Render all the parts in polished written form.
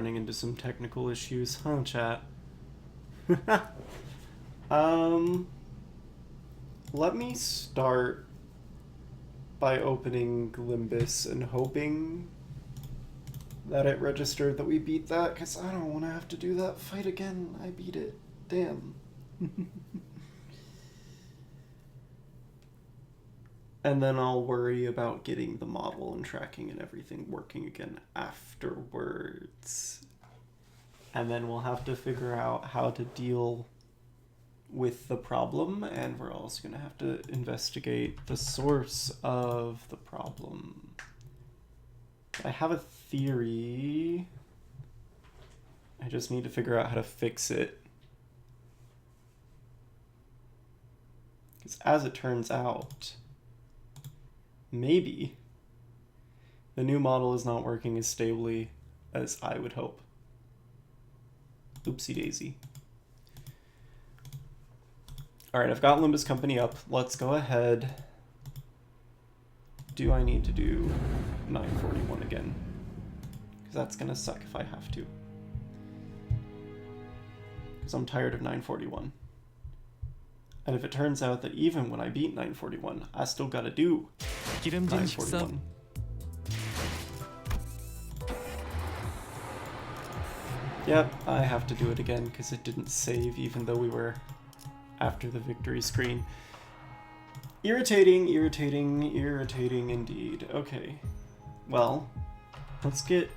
running into some technical issues, huh, chat? Let me start by opening Limbus and hoping that it registered that we beat that, because I don't want to have to do that fight again. I beat it. Damn. And then I'll worry about getting the model and tracking and everything working again afterwards. And then we'll have to figure out how to deal with the problem, and we're also going to have to investigate the source of the problem. I have a theory. I just need to figure out how to fix it. Because as it turns out, maybe the new model is not working as stably as I would hope. Oopsie daisy. All right, I've got Limbus Company up. Let's go ahead. Do I need to do 941 again? Because that's gonna suck if I have to. Because I'm tired of 941. And if it turns out that even when I beat 941, I still gotta do 941. Yep, I have to do it again because it didn't save even though we were after the victory screen. Irritating, irritating, irritating indeed. Okay, well, let's get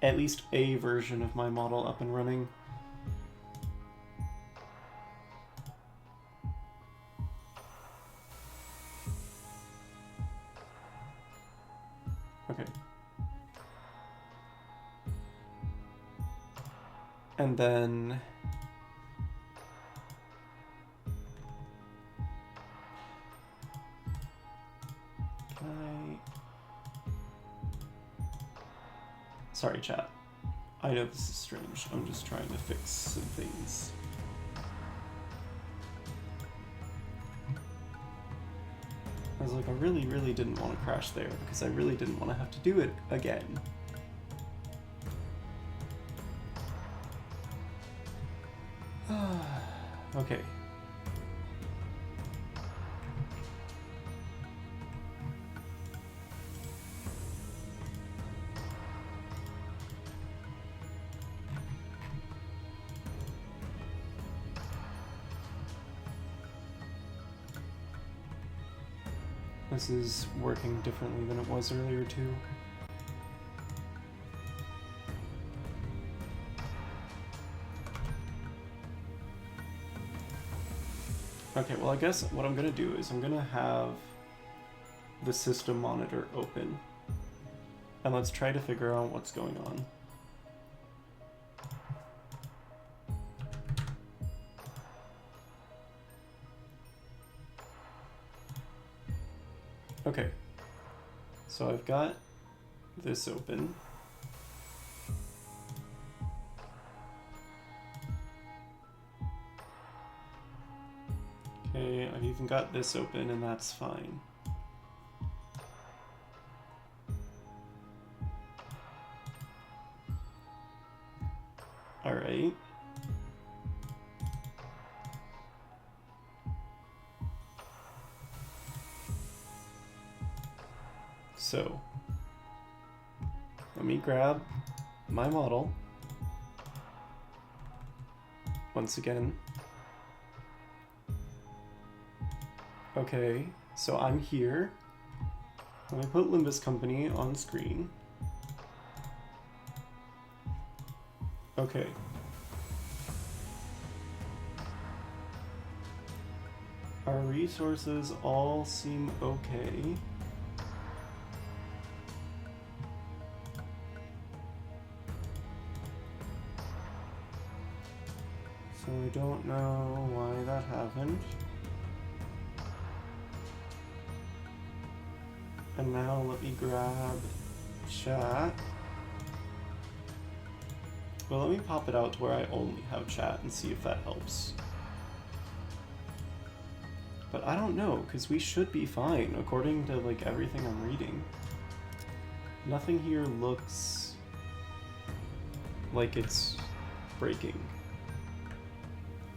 at least a version of my model up and running. Okay. And then sorry, chat. I know this is strange. I'm just trying to fix some things. I was like, I really, really didn't want to crash there because I really didn't want to have to do it again. Okay. This is working differently than it was earlier too. Okay, well I guess what I'm gonna do is I'm gonna have the system monitor open and let's try to figure out what's going on. Okay, so I've got this open. Okay, I've even got this open and that's fine. All right. So, let me grab my model once again. Okay, so I'm here. Let me put Limbus Company on screen. Okay. Our resources all seem okay. So I don't know why that happened. And now let me grab chat. Well, let me pop it out to where I only have chat and see if that helps. But I don't know, because we should be fine, according to, like, everything I'm reading. Nothing here looks like it's breaking.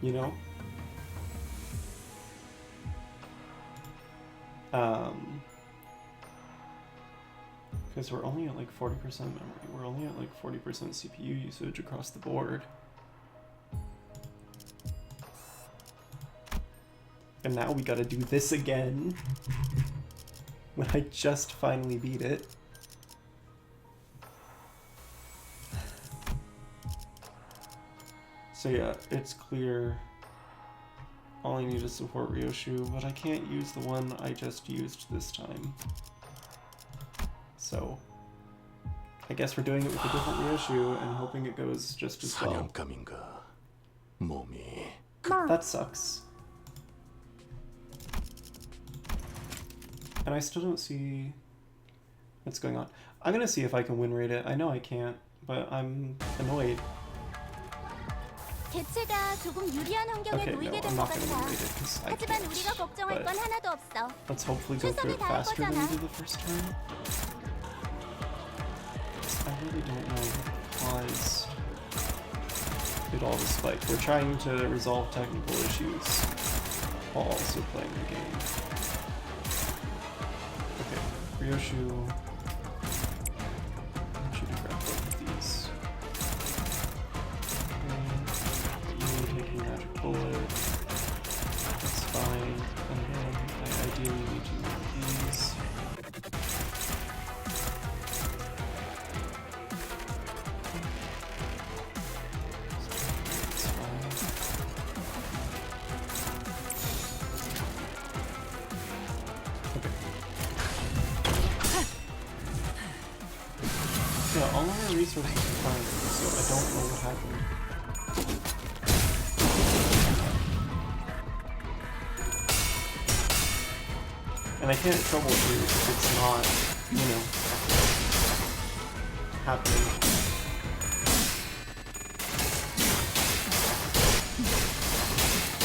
You know? Because we're only at like 40% memory. We're only at like 40% CPU usage across the board. And now we gotta do this again. When I just finally beat it. So yeah, it's clear. All I need is support Ryoshu, but I can't use the one I just used this time. So I guess we're doing it with a different Ryoshu and hoping it goes just as well. That sucks. And I still don't see what's going on. I'm gonna see if I can win rate it. I know I can't, but I'm annoyed. 개체가 조금 유리한 환경에 놓이게 된 것 같아. 하지만 우리가 걱정할 건 하나도 없어. Let's hopefully go through it faster than we did the first time. I really don't know what caused it all to spike. We're trying to resolve technical issues while also playing the game. Okay, Ryoshu. I want you to grab both of these. Taking magic bullet. That's fine. And then I ideally need to move these. That's fine. Okay. Yeah, all of our resources are fine, so I don't know what happened. And I can't troubleshoot if it's not, you know, happening.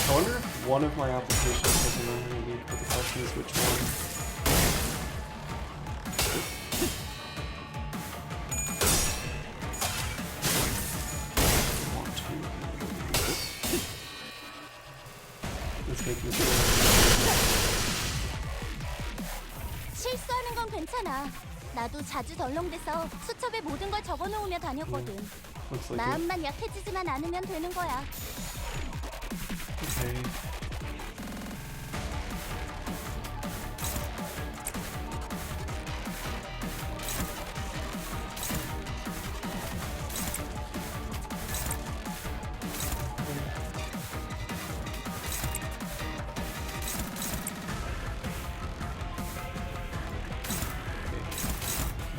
I wonder if one of my applications has a memory leak, but the question is which one. I want to. Let's make this. 실수하는 건 괜찮아. 나도 자주 덜렁대서 수첩에 모든 걸 적어놓으며 다녔거든. 마음만 약해지지만 않으면 되는 거야. Okay.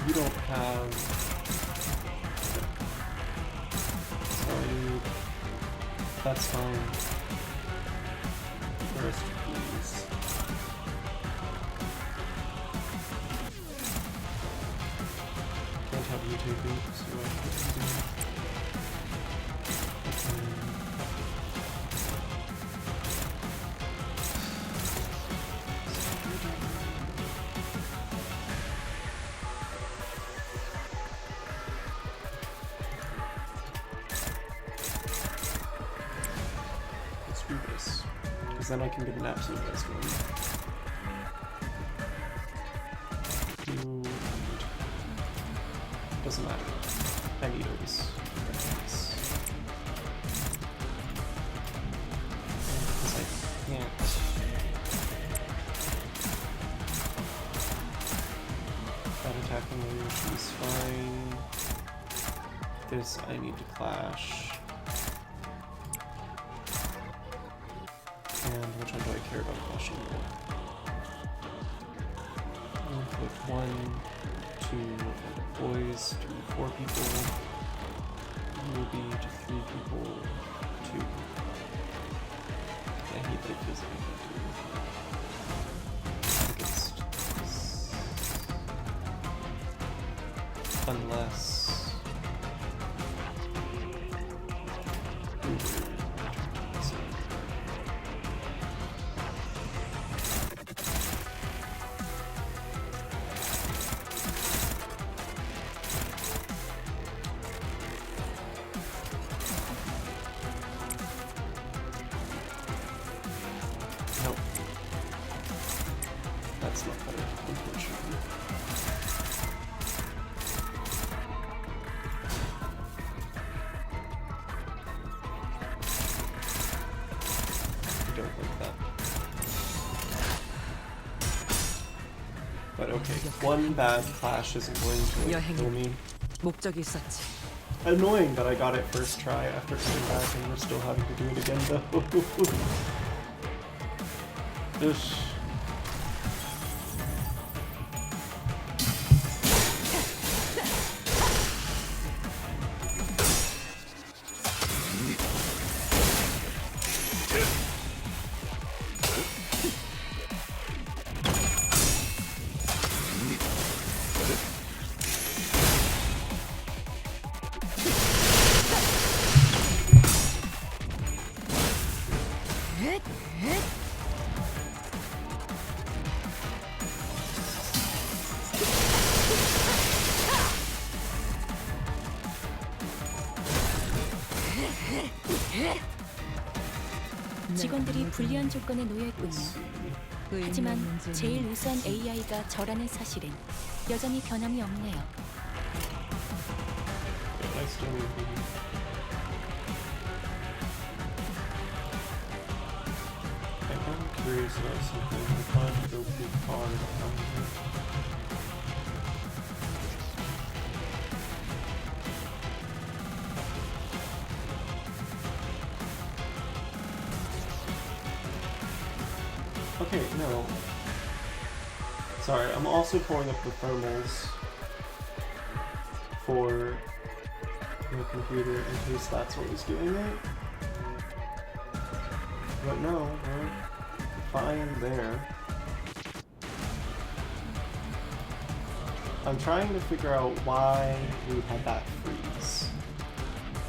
You don't have... Sorry, that's fine. First, please. Can't have you take it, so I can do it. Because then I can get an absolute best one. Doesn't matter. I need those. Because I can't. That attacking range is fine. This I need to clash. And which one do I care about clashing more? Put 1, 2 boys to 4 people. Ruby to 3 people. 2. I hate that it feels like I can't do against this. Unless... But okay, one bad clash isn't going to kill me. 목적이 있었지. Annoying that I got it first try after coming back and we're still having to do it again though. Ish. 직원들이 불리한 조건에 놓여 있군요. 하지만 제일 우수한 AI가 저라는 사실은 여전히 변함이 없네요. I'm curious about something. I'm trying to go pretty far down here. Okay, no. Sorry, I'm also pulling up the thermals for the computer in case that's what was doing it. But no, we're fine there. I'm trying to figure out why we had that freeze.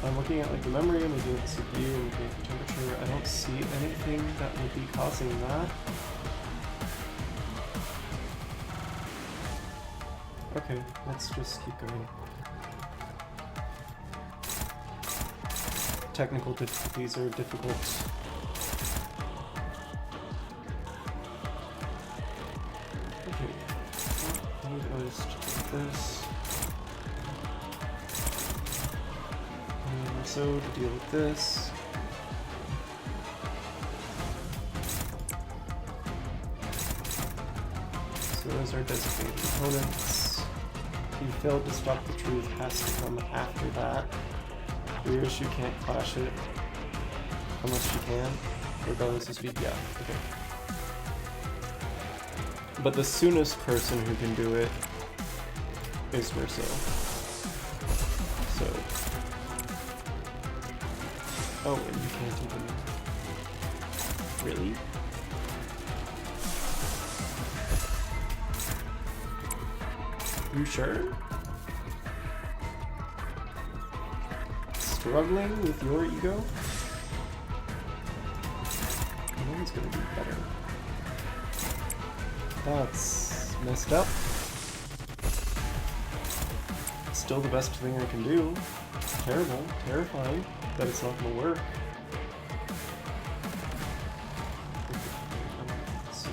I'm looking at like the memory, I'm looking at the CPU, I'm looking at the temperature. I don't see anything that would be causing that. Okay, let's just keep going. Technical difficulties are difficult. Okay, I need us to do this. And so to deal with this. So those are designated components. He failed to stop the truth has to come after that. Reissue can't clash it unless she can, regardless of speed. Yeah, okay. But the soonest person who can do it is Verso. So. Oh, and you can't even. Really? You sure? Struggling with your ego? No one's gonna do better. That's messed up. Still the best thing I can do. Terrible, terrifying that it's not gonna work. Let's see.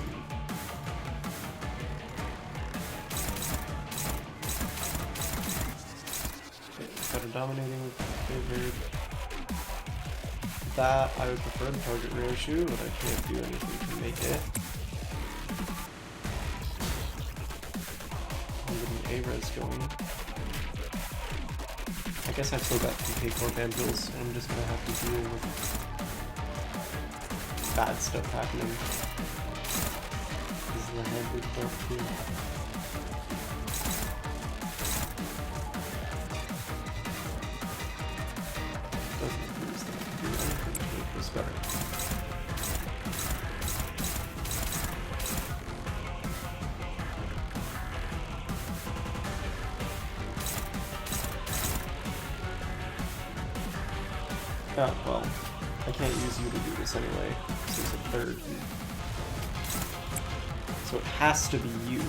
Dominating favored. That I would prefer the target reissue, but I can't do anything to make it. I'm getting A-res going. I guess I've still got 2K core bamboos, and I'm just gonna have to deal with bad stuff happening. This is the hand we built too. Better. Oh, well, I can't use you to do this anyway, so it's a third. So it has to be you.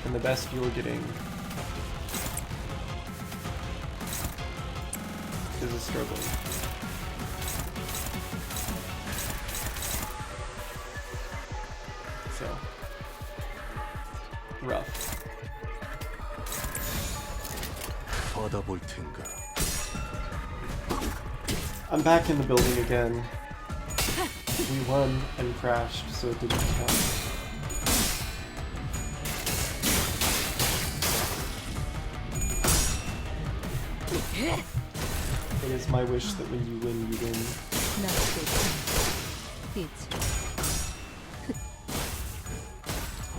And the best you're getting is a struggle. So, rough. I'm back in the building again. We won and crashed, so it didn't count. It is my wish that when you win, you win.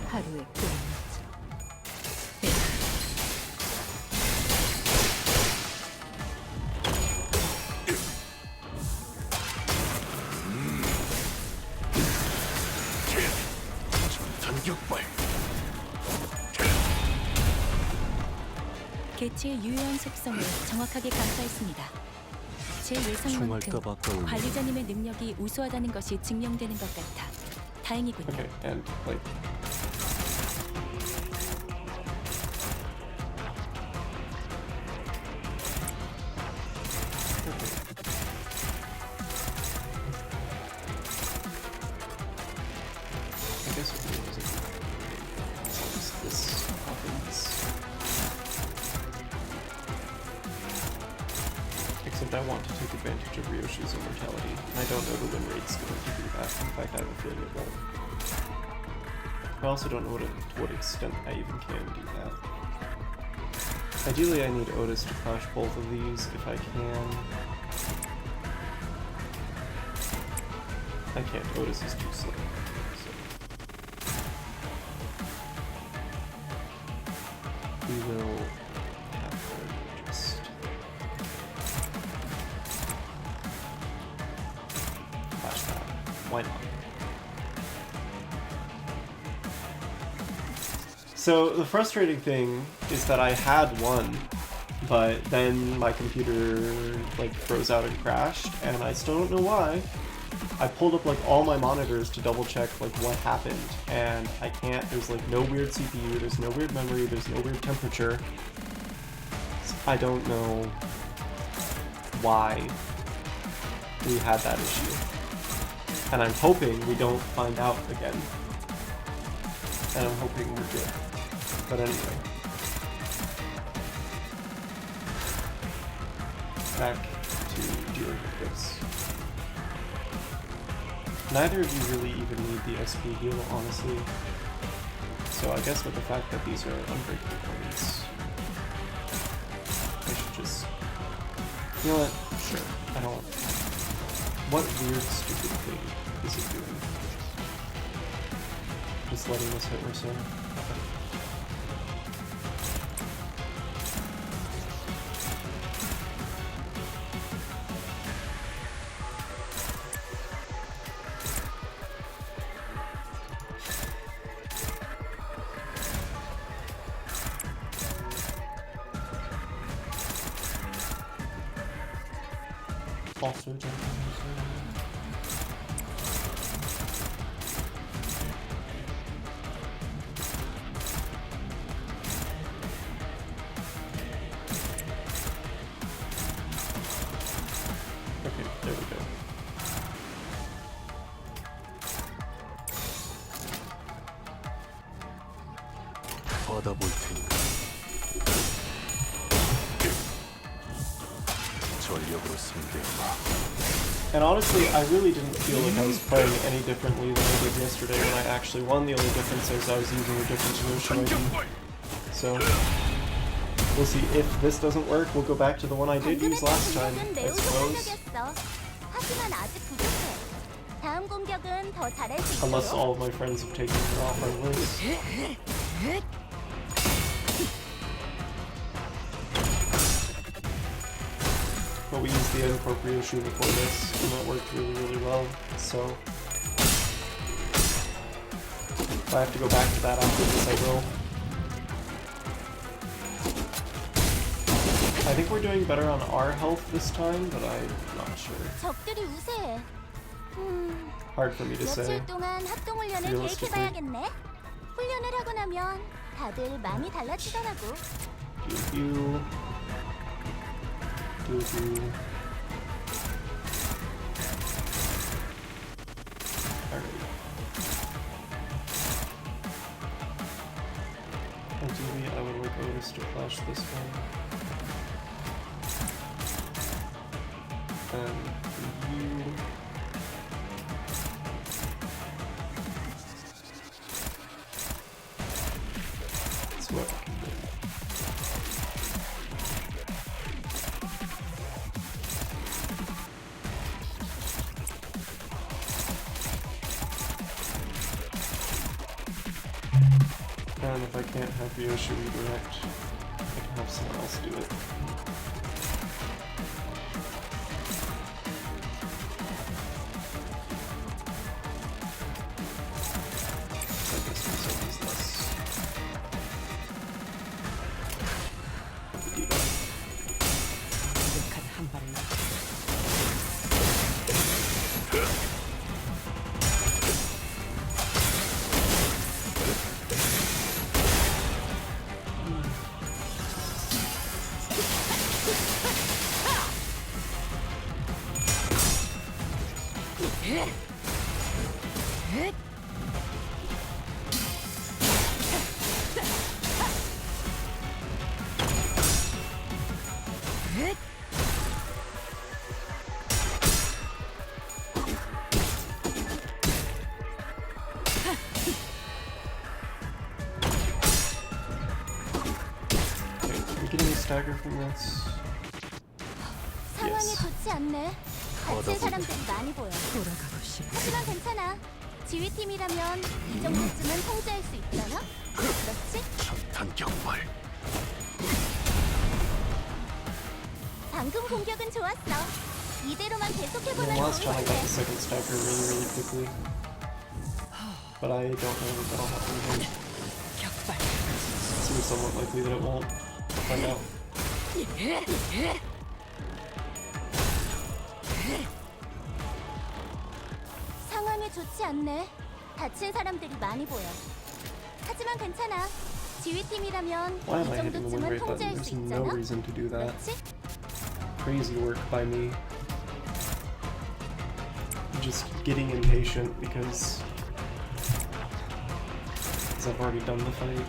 하루의 끝. 개체의 유효한 속성을 정확하게 감사했습니다. 제 예상만큼 관리자님의 능력이 우수하다는 것이 증명되는 것 같아 다행이군요. Okay, and like. I guess what it is this happens. Except I want to take advantage of Ryoshi's immortality. I don't know the win rate's going to do that. In fact, I have a feeling it won't. I also don't know to what extent I even can do that. Ideally, I need Otis to crash both of these if I can. I can't. Otis is too slow. So. We will have her just flash that. Why not? So the frustrating thing is that I had one, but then my computer like froze out and crashed, and I still don't know why. I pulled up like all my monitors to double check like what happened, and I can't. There's like no weird CPU, there's no weird memory, there's no weird temperature. I don't know why we had that issue, and I'm hoping we don't find out again, and I'm hoping we're good. But anyway, back to dealing with this. Neither of you really even need the SP heal, honestly. So I guess with the fact that these are unbreakable points, I should just... You know what? Sure. I don't... What weird, stupid thing is it doing? Just letting this hit Mercer? Okay. Also jumping. Okay, there we go. 받아볼 테니까. 전력으로 상대해봐. And honestly, I really didn't feel like I was playing any differently than I did yesterday when I actually won. The only difference is I was using a different solution ID. So, we'll see. If this doesn't work, we'll go back to the one I did use last time, I suppose. Unless all of my friends have taken her off my list. But we used the inappropriate shoe before this, and that worked really, really well, so... If I have to go back to that after this, I will. I think we're doing better on our health this time, but I'm not sure. Hard for me to say. Realistically. You. Alright. Ideally, I would like Otis to flash this one. And you... That's what I can do. fine if I can't have Ryoshi redirect. I can have someone else do it. I guess myself is less. Do that. Stagger from this. 상황이 Yes. 좋지 않네. 다친 사람들이 많이 보여. 하지만 괜찮아. 지휘팀이라면 이 정도쯤은 통제할 수 있잖아. 그렇지? 전탄 격발. 방금 공격은 좋았어. 이대로만 계속해보면 Last 좋을 time I got 텐데. the second stagger really quickly. But I don't know if that'll happen again. Seems somewhat likely that it won't. Find out. 상황이 좋지 않네. 다친 사람들이 많이 보여. 하지만 괜찮아. 지휘팀이라면 Why am 이 I hitting the win 정도쯤은 rate button? 통제할 There's 수 no 있잖아. reason to do that. 그렇지? Crazy work by me. Just getting impatient because I've already done the fight.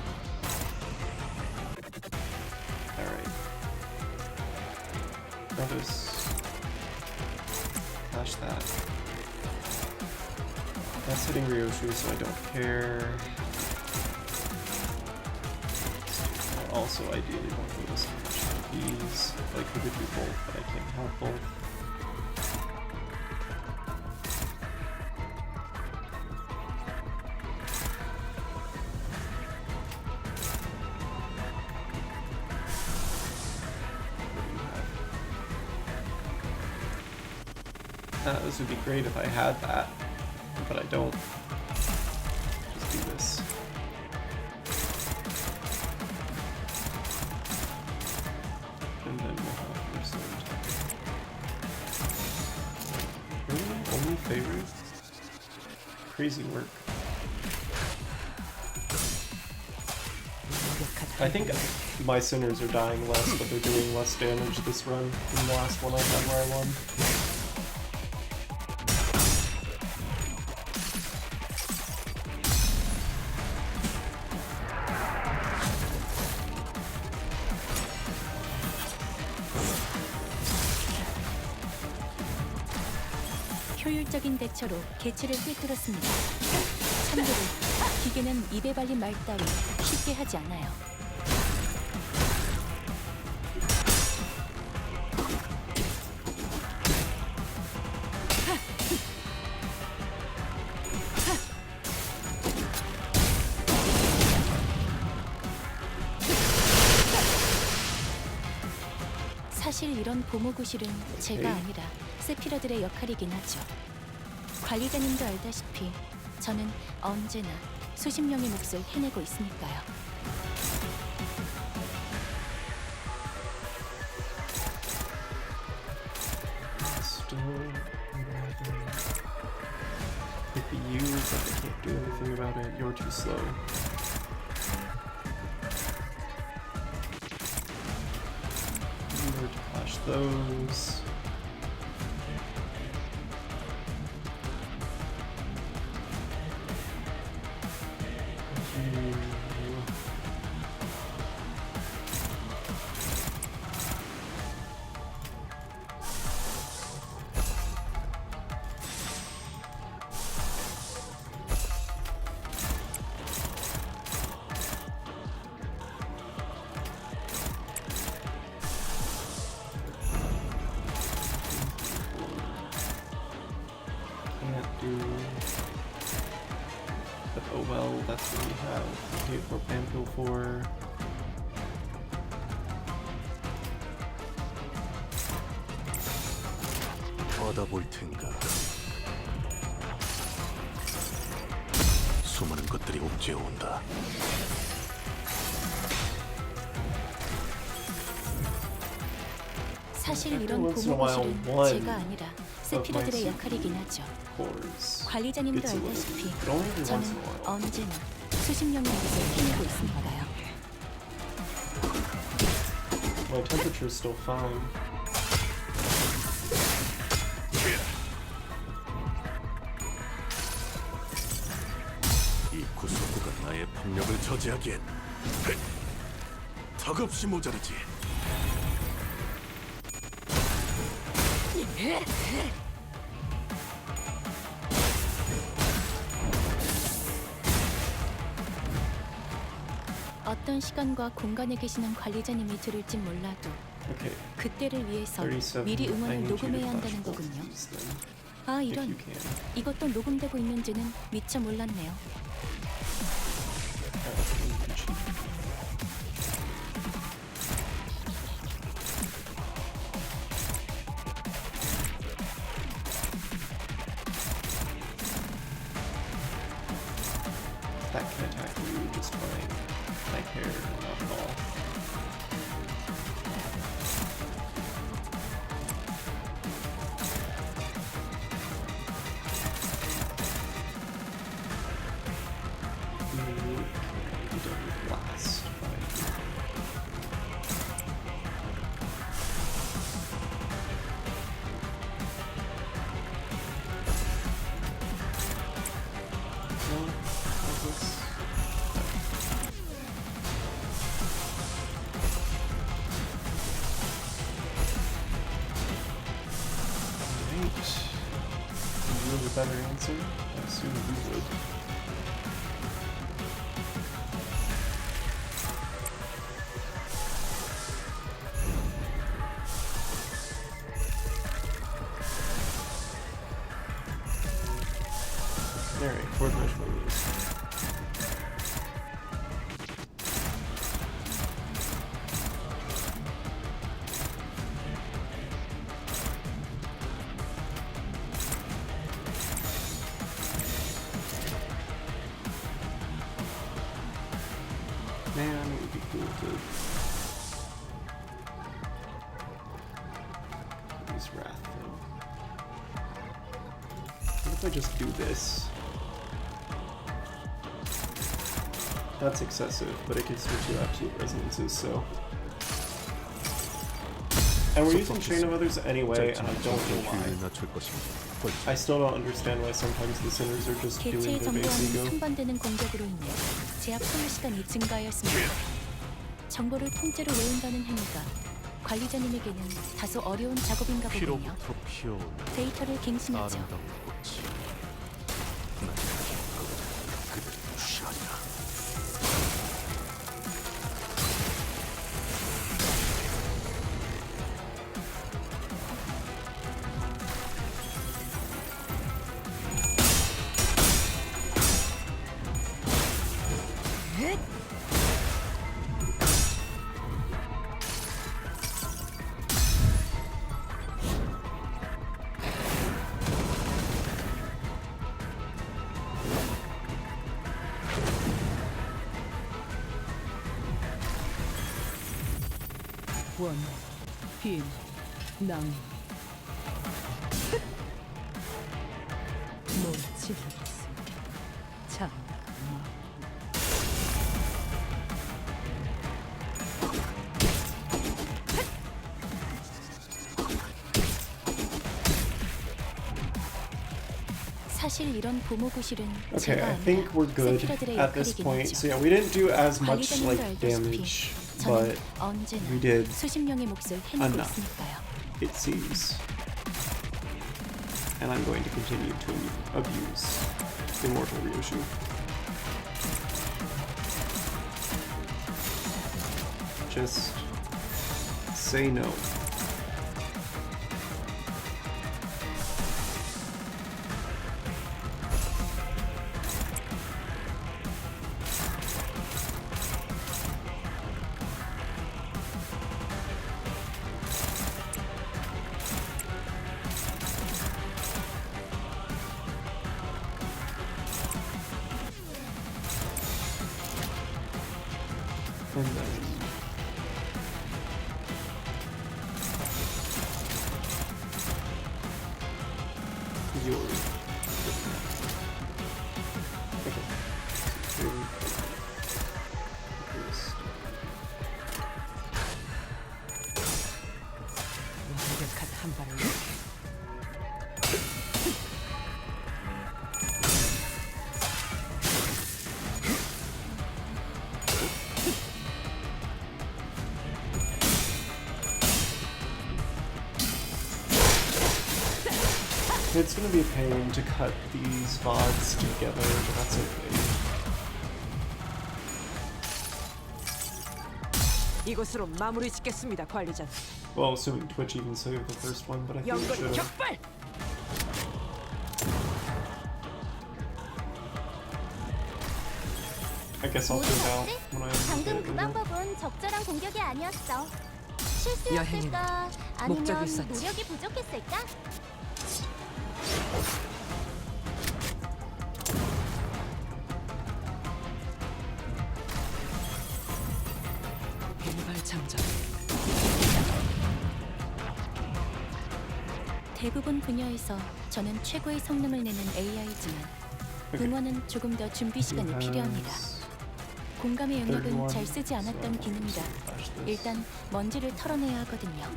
Alright. Now this. Flash that. That's hitting Ryoshi, so I don't care. I also ideally want to listen to these. Like, we could do both, but I can't help both. This would be great if I had that, but I don't. Just do this. And then we'll have your sword. Really? Only favorite? Crazy work. I think my sinners are dying less, but they're doing less damage this run than the last one I had where I won. 효율적인 대처로 개체를 꿰뚫었습니다. 참고로 기계는 입에 발린 말 따위 쉽게 하지 않아요. 사실 이런 보모구실은 제가 아니라 세피러들의 역할이긴 하죠. 관리자님도 알다시피 저는 언제나 수십 명의 몫을 해내고 있으니까요. Hit the U's, but I can't do anything about it. You're too slow. You were to flash those. Oh well, that's what we have. Okay, for Pampil 4. 받아볼 텐가. 수많은 것들이 옥죄어 온다. 사실 이런 once in a while, 보모고실은 one 제가 아니라 세피러들의 역할이긴 하죠. Cores. 관리자님도 It's a little 알다시피 bit, but only every once 저는 in a while. 언제나 수십 명의 몫을 해내고 있으니까요. My temperature's still fine. 이 구속구가 나의 폭력을 저지하기엔 턱없이 모자르지. 어떤 시간과 공간에 계시는 관리자님이 들을진 몰라도 Okay. 그때를 위해서 37. 미리 I 응원을 need you to 녹음해야 flash 한다는 both of 거군요. these then, 아 if 이런, you can. 이것도 녹음되고 있는지는 미처 몰랐네요. That can attack you just fine. My hair, not at all. You don't blast. Fine. No, like this. Alright. You have a better answer? I assume you would. Alright, 4 marshmallows. Man, it would be cool to use Wrath though. What if I just do this? That's excessive, but it can switch to absolute resonances, so. And we're using Chain of Others anyway, and I don't know why. 낮출 것입니다. I still don't understand why sometimes the sinners are just doing 개체의 their base 정보와는 ego. 상반되는 공격으로 인해 제압 소요 시간이 증가하였습니다. 정보를 통째로 외운다는 행위가 관리자님에게는 다소 어려운 작업인가 보군요. 피로부터 피어오는 데이터를 갱신하죠. 아름다운 꽃이. 난 그대를 무시하리라. 원, 빈, 낭. 모치르스, 장마. 사실 이런 보모구실은 Okay, 제가 I think we're good 세피러들의 at this 역할이긴 point. 하죠. So yeah, we didn't do as much 관리자님도 like 알다시피 damage, 저는 but 언제나 we did 수십 명의 몫을 해내고 enough. 있으니까요. it seems. And I'm going to continue to abuse Immortal Ryoshu. Just say no. Yuri. Okay. 완벽한 한 발을 It's gonna be a pain to cut these VODs together, but that's okay. 이곳으로 마무리 짓겠습니다, 관리자. Well, assuming Twitch even saved the first one, but I think it 연근 should. 격발! I guess I'll figure out 모르겠지? when I 방금 get 그 it. 방법은 적절한 공격이 아니었어. 여행은 실수였을까? 아니면 목적이 있었지. 노력이 부족했을까? 일발 장전. 대부분 분야에서 저는 최고의 성능을 내는 AI지만 응원은 조금 더 준비 시간이 필요합니다. 공감의 영역은 잘 쓰지 않았던 기능이라 일단 먼지를 털어내야 하거든요.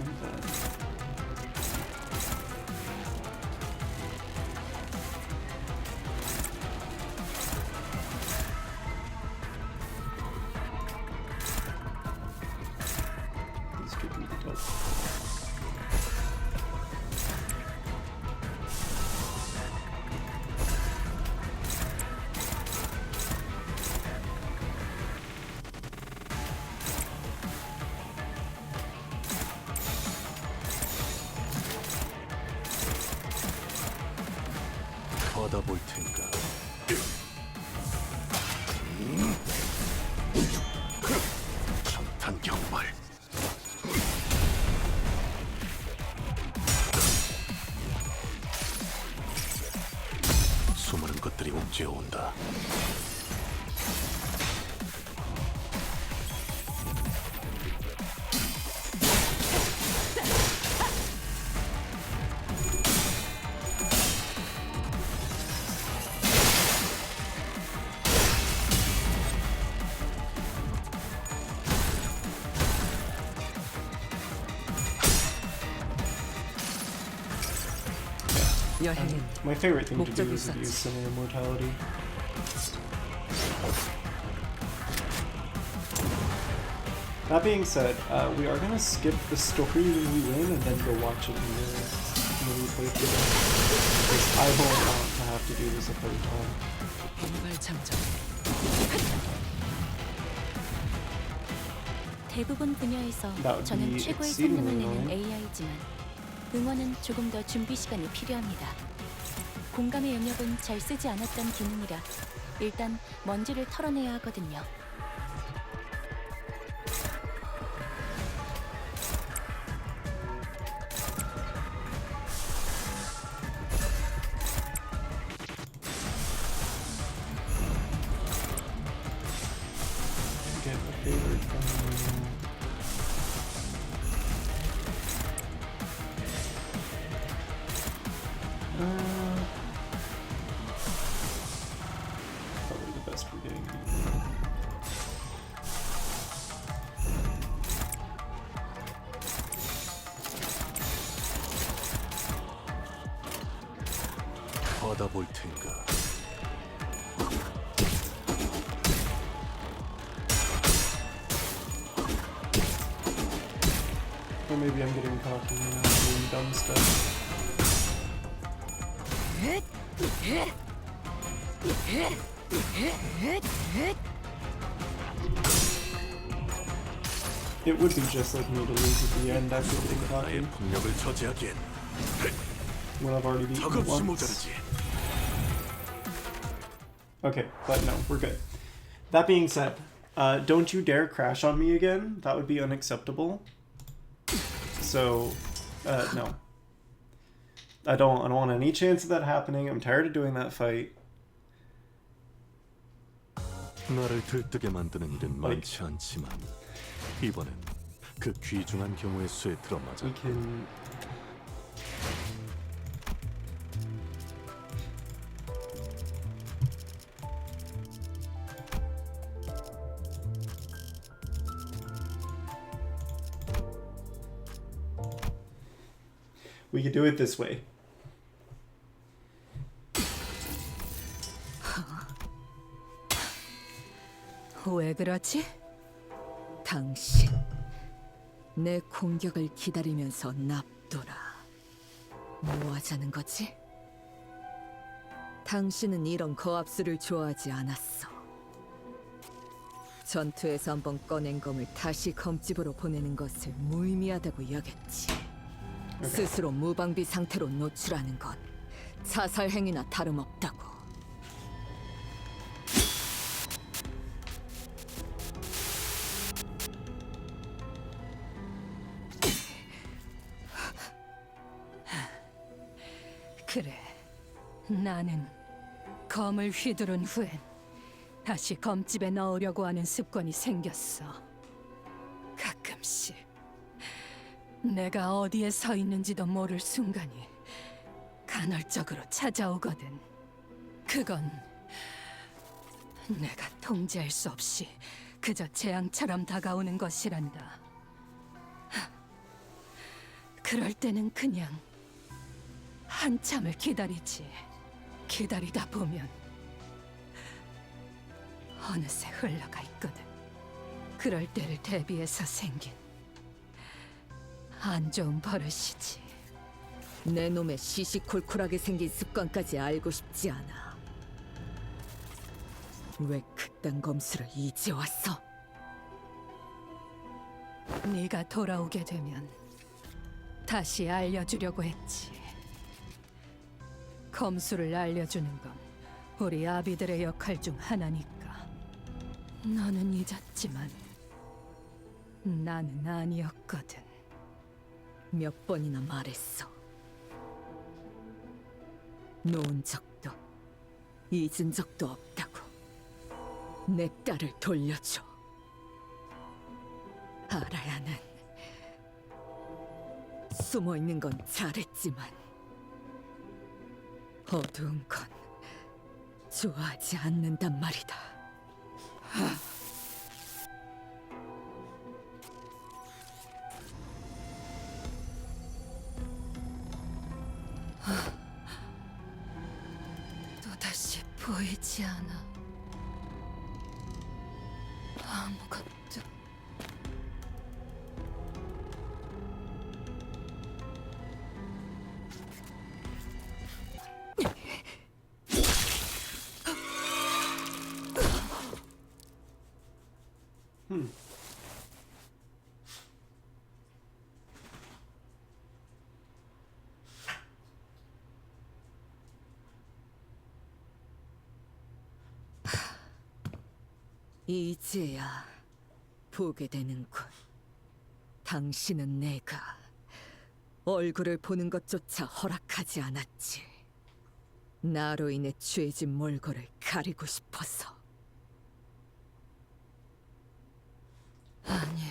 These could be the dope. 받아볼 텐가. 전탄 경발. 수많은 것들이 옥죄어 온다. 여행은 My favorite thing to do 목적이 is 있었지. use semi-immortality. That being said, we are gonna skip the story when we win and then go watch it in the replay through. Because I don't want to have to do this a third time. 일발 장전. 대부분 분야에서 That would 저는 be 최고의 exceedingly 성능을 내는 annoying. AI지만 응원은 조금 더 준비 시간이 필요합니다. 공감의 영역은 잘 쓰지 않았던 기능이라 일단 먼지를 털어내야 하거든요. Get a favorite from probably the best for getting people. 받아볼 텐가. Or maybe I'm getting cocky and I'm doing dumb stuff. It would be just like me to lose at the end after getting cocky 나의 폭력을 저지하기엔 when I've already beaten it 턱없이 once. 모자르지. Okay, but no, we're good. That being said, don't you dare crash on me again. That would be unacceptable. So, no. I don't want any chance of that happening. I'm tired of doing that fight. 나를 들뜨게 만드는 일은 많지 않지만 이번엔 그 귀중한 경우의 수에 들어맞아. We can We could do it this way. 왜 그러지? 당신 내 공격을 기다리면서 납둬라. 뭐 하자는 거지? 당신은 이런 거압수를 좋아하지 않았어. 전투에서 한번 꺼낸 검을 다시 검집으로 보내는 것을 무의미하다고 여겼지. 스스로 무방비 상태로 노출하는 것, 자살 행위나 다름없다고. 그래, 나는 검을 휘두른 후엔 다시 검집에 넣으려고 하는 습관이 생겼어. 가끔씩 내가 어디에 서 있는지도 모를 순간이 간헐적으로 찾아오거든. 그건 내가 통제할 수 없이 그저 재앙처럼 다가오는 것이란다. 그럴 때는 그냥 한참을 기다리지. 기다리다 보면 어느새 흘러가 있거든. 그럴 때를 대비해서 생긴 안 좋은 버릇이지. 내 놈의 시시콜콜하게 생긴 습관까지 알고 싶지 않아. 왜 그딴 검수를 이제 왔어? 네가 돌아오게 되면 다시 알려주려고 했지. 검수를 알려주는 건 우리 아비들의 역할 중 하나니까. 너는 잊었지만 나는 아니었거든. 몇 번이나 말했어. 놓은 적도 잊은 적도 없다고. 내 딸을 돌려줘. 알아야는 숨어 있는 건 잘했지만 어두운 건 좋아하지 않는단 말이다. 또다시 보이지 않아. 아무것도. 이제야 보게 되는군. 당신은 내가 얼굴을 보는 것조차 허락하지 않았지. 나로 인해 취해진 몰골을 가리고 싶어서. 아니,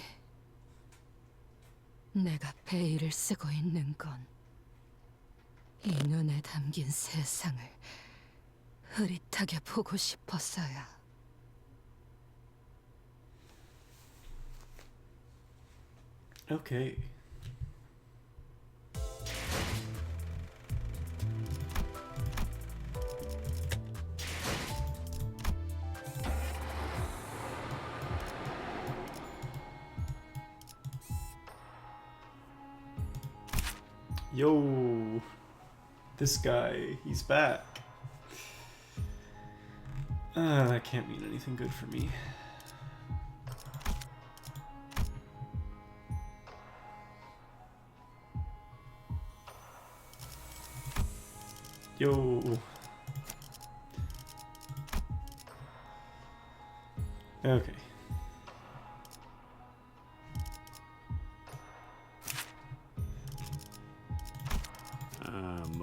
내가 베일을 쓰고 있는 건 이 눈에 담긴 세상을 흐릿하게 보고 싶어서야. Okay. Yo, this guy, he's back. That can't mean anything good for me. Yo. Okay.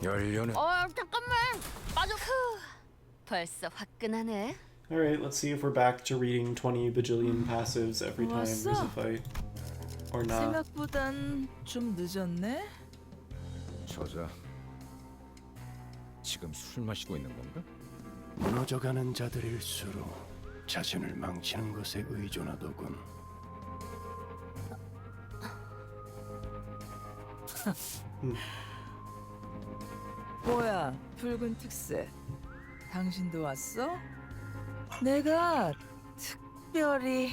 연료는 잠깐만. 맞아. 벌써 화끈하네. Alright, let's see if we're back to reading 20 bajillion passives every time there's a fight. Or not. 생각보단 좀 늦었네. 저자, 지금 술 마시고 있는 건가? 무너져가는 자들일수록 자신을 망치는 것에 의존하더군. 뭐야, 붉은 특색. 당신도 왔어? 내가 특별히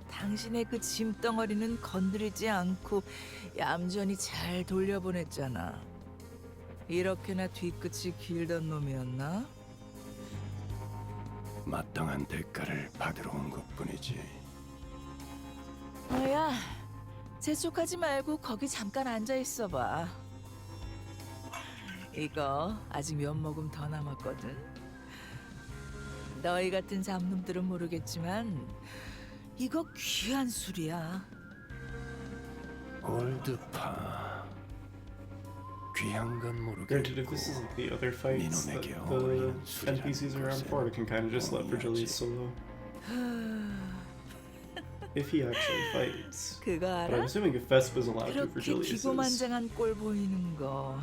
당신의 그 짐덩어리는 건드리지 않고 얌전히 잘 돌려보냈잖아. 이렇게나 뒤끝이 길던 놈이었나? 마땅한 대가를 받으러 온 것뿐이지. 뭐야, 재촉하지 말고 거기 잠깐 앉아 있어봐. 이거 아직 몇 모금 더 남았거든. 너희 같은 잡놈들은 모르겠지만 이거 귀한 술이야. 올드파. 귀한 건 Granted, if 모르겠고 this isn't the other fights that 니놈에게 the 어울리는 술이라는 NPCs around 것은 for, I can kind of just let Virgilius solo. If he actually fights. 그거 But I'm 알아? assuming if Vespa's allowed to, 그렇게 Virgilius is. 기고만장한 꼴 보이는 거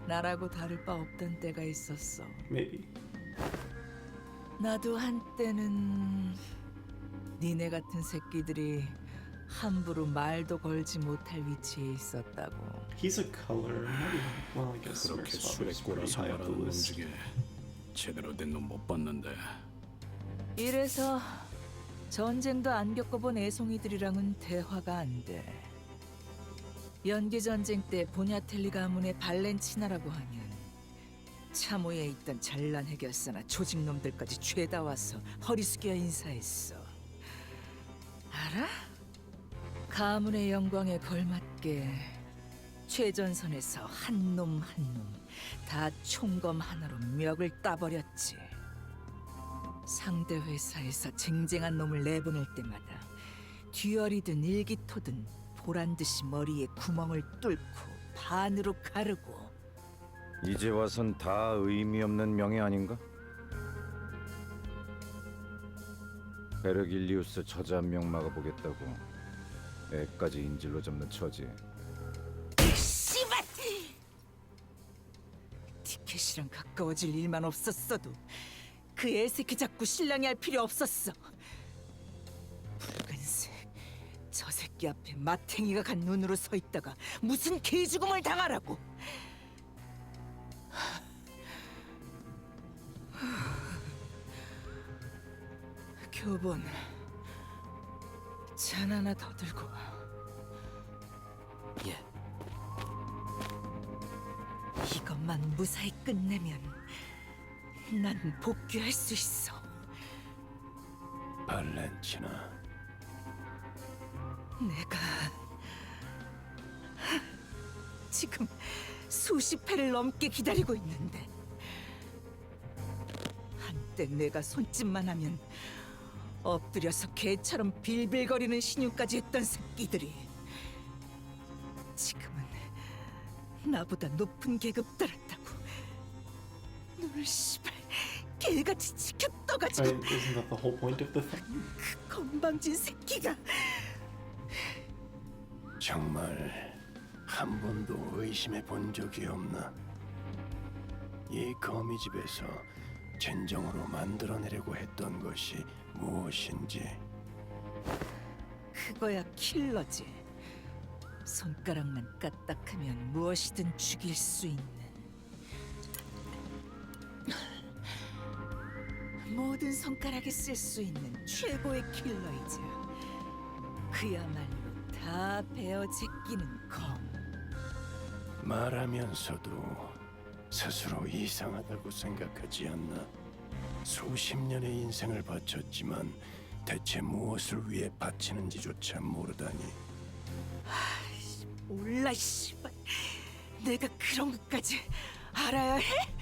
나라고 다를 바 없던 때가 있었어. Maybe. 나도 한때는 니네 같은 새끼들이 함부로 말도 걸지 못할 위치에 있었다고. He's a color. Maybe. Well, I guess 그렇게 Smurf's 술에 pretty 꼬라서 high up the 말하는 놈 list. 중에 제대로 된 놈 못 봤는데. 이래서 전쟁도 안 겪어본 애송이들이랑은 대화가 안 돼. 연기 전쟁 때 보냐텔리 가문의 발렌치나라고 하면 참호에 있던 잘난 해결사나 조직놈들까지 죄다 와서 허리 숙여 인사했어. 알아? 가문의 영광에 걸맞게 최전선에서 한 놈 한 놈 다 총검 하나로 멱을 따버렸지. 상대 회사에서 쟁쟁한 놈을 내보낼 때마다 듀얼이든 일기토든 보란듯이 머리에 구멍을 뚫고 반으로 가르고. 이제 와선 다 의미 없는 명예 아닌가? 베르길리우스 저자 한 명 막아보겠다고 애까지 인질로 잡는 처지. 씨발! 티켓이랑 가까워질 일만 없었어도 그 애새끼 잡고 신랑이 할 필요 없었어. 붉은색 저 새끼 앞에 마탱이가 간 눈으로 서 있다가 무슨 개죽음을 당하라고. 교본 잔 하나 더 들고 와. 예. 이것만 무사히 끝내면 난 복귀할 수 있어. 발렌치나. 내가 지금 수십 회를 넘게 기다리고 있는데 한때 내가 손짓만 하면 엎드려서 개처럼 빌빌거리는 신용까지 했던 새끼들이 지금은 나보다 높은 계급 따랐다고 눈을 씨발 개같이 지켜 I 떠가지고. mean, isn't that the whole point of the thing? 그 건방진 새끼가. 정말 한 번도 의심해 본 적이 없나? 이 거미집에서 진정으로 만들어내려고 했던 것이 무엇인지. 그거야 킬러지. 손가락만 까딱하면 무엇이든 죽일 수 있는. 모든 손가락에 쓸 수 있는 최고의 킬러이자 그야말로 다 베어 제끼는 검. 말하면서도 스스로 이상하다고 생각하지 않나? 수십 년의 인생을 바쳤지만 대체 무엇을 위해 바치는지조차 모르다니. 몰라 씨발. 내가 그런 것까지 알아야 해?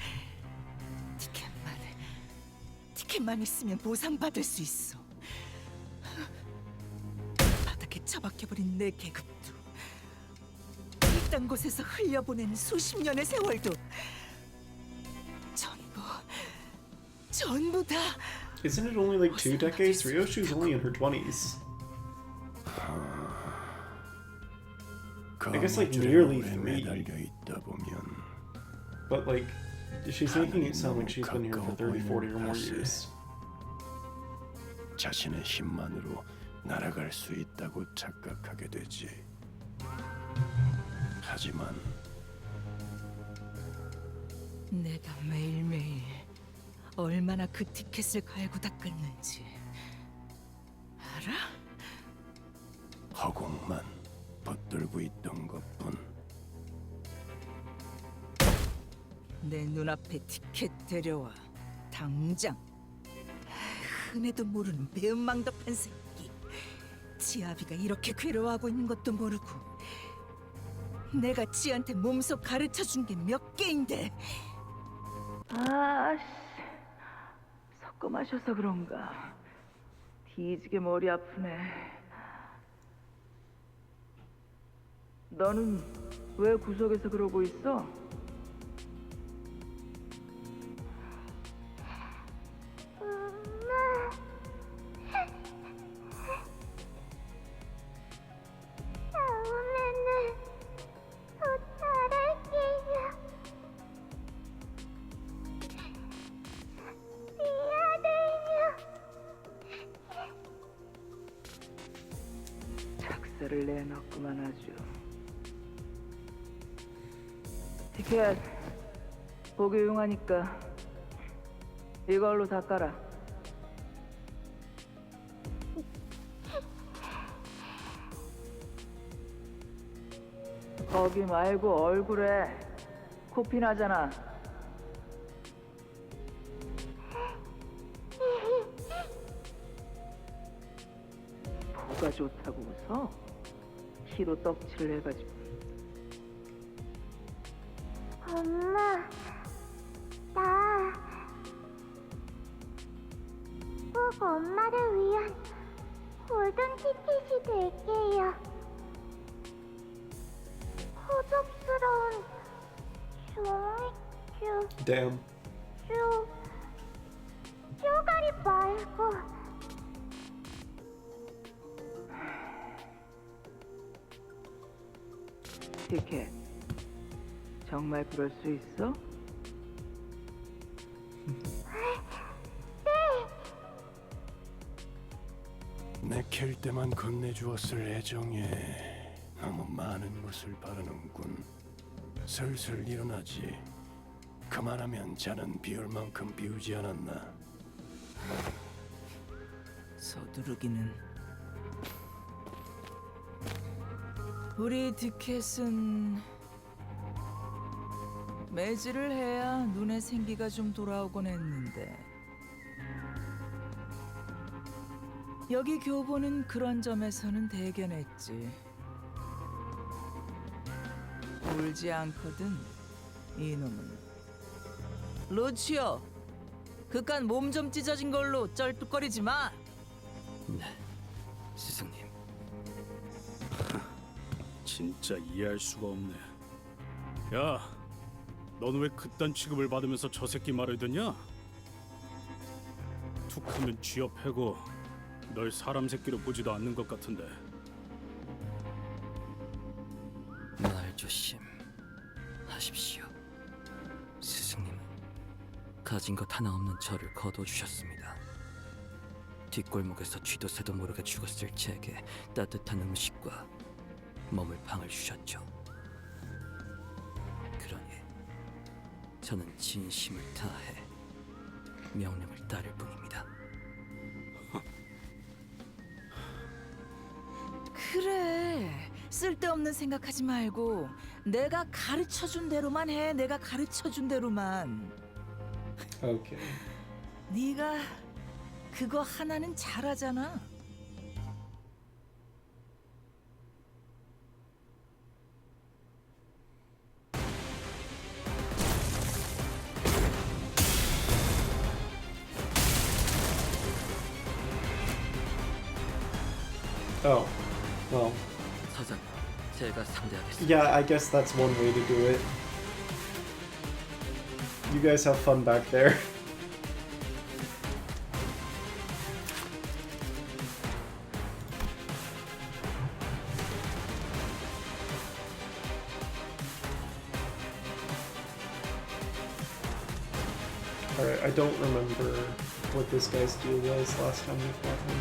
티켓만 있으면 보상받을 수 있어. 바닥에 처박혀버린 내 계급도 이딴 곳에서 흘려보낸 수십 년의 세월도 전부 다. Isn't it only like 2 decades? Ryoshu's only in her 20s. I guess like nearly 3. 매달려 있다 보면 But like, she's making it sound like she's been here for 30, 40 or more years. 자신의 힘만으로 날아갈 수 있다고 착각하게 되지. 하지만 내가 매일매일 얼마나 그 티켓을 갈고 닦았는지 알아? 허공만 붙들고 있던 것뿐. 내 눈앞에 티켓 데려와 당장. 흔해도 모르는 배은망덕한 새끼. 지아비가 이렇게 괴로워하고 있는 것도 모르고 내가 지한테 몸소 가르쳐준 게 몇 개인데. 아씨, 섞어 마셔서 그런가 뒤지게 머리 아프네. 너는 왜 구석에서 그러고 있어? 다음에는 더 잘할게요. 미안해요. 작사를 내놨구만 아주. 티켓 보기 용하니까 이걸로 닦아라. 거기 말고 얼굴에 코피 나잖아. 뭐가 좋다고 웃어? 피로 떡칠을 해가지고. 엄마, 나 꼭 엄마를 위한 골든 티켓이 될게요. 호접스러운 종이큐 Damn. 쪼가리 말고. 티켓 정말 그럴 수 있어? 내킬 때만 건네주었을 애정에 너무 많은 것을 바라는군. 슬슬 일어나지. 그만하면 자는 비울 만큼 비우지 않았나. 서두르기는. 우리 티켓은 매질을 해야 눈에 생기가 좀 돌아오곤 했는데 여기 교보는 그런 점에서는 대견했지. 울지 않거든 이놈은. 루치오, 그깟 몸 좀 찢어진 걸로 쩔뚝거리지 마. 네, 스승님. 진짜 이해할 수가 없네. 야, 너는 왜 그딴 취급을 받으면서 저 새끼 말을 듣냐? 툭하면 쥐어 패고 널 사람 새끼로 보지도 않는 것 같은데. 말 조심하십시오. 스승님은 가진 것 하나 없는 저를 거둬주셨습니다. 뒷골목에서 쥐도 새도 모르게 죽었을 제게 따뜻한 음식과 머물 방을 주셨죠. 그러니 저는 진심을 다해 명령을 따를 뿐입니다. 그래, 쓸데없는 생각하지 말고 내가 가르쳐준 대로만 해. 내가 가르쳐준 대로만. Okay. 네가 그거 하나는 잘하잖아. Oh. Well. 사장, 제가 상대하겠습니다. Yeah, I guess that's one way to do it. You guys have fun back there. Alright, I don't remember what this guy's deal was last time we fought him.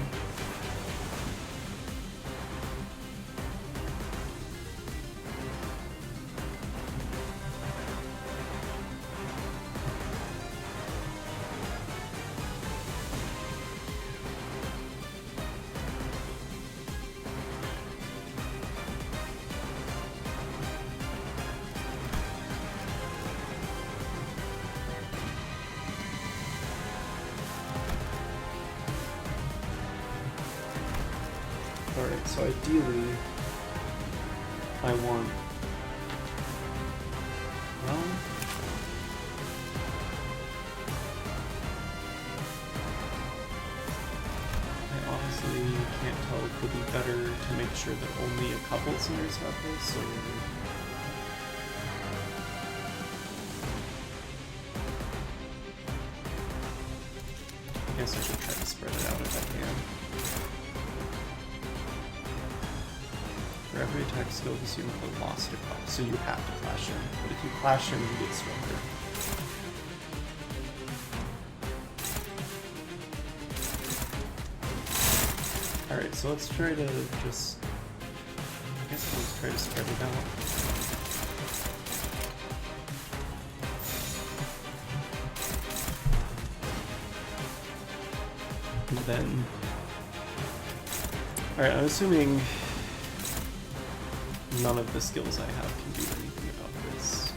So ideally, I want, well, I honestly can't tell. It could be better to make sure that only a couple centers have this, or I guess I should try to spread it out if I can. For every attack skill, assume the loss to clash, so you have to clash him. But if you clash him, you get stronger. Alright, so let's try to just... I guess let's try to spread it out. And then... Alright, I'm assuming none of the skills I have can do anything about this.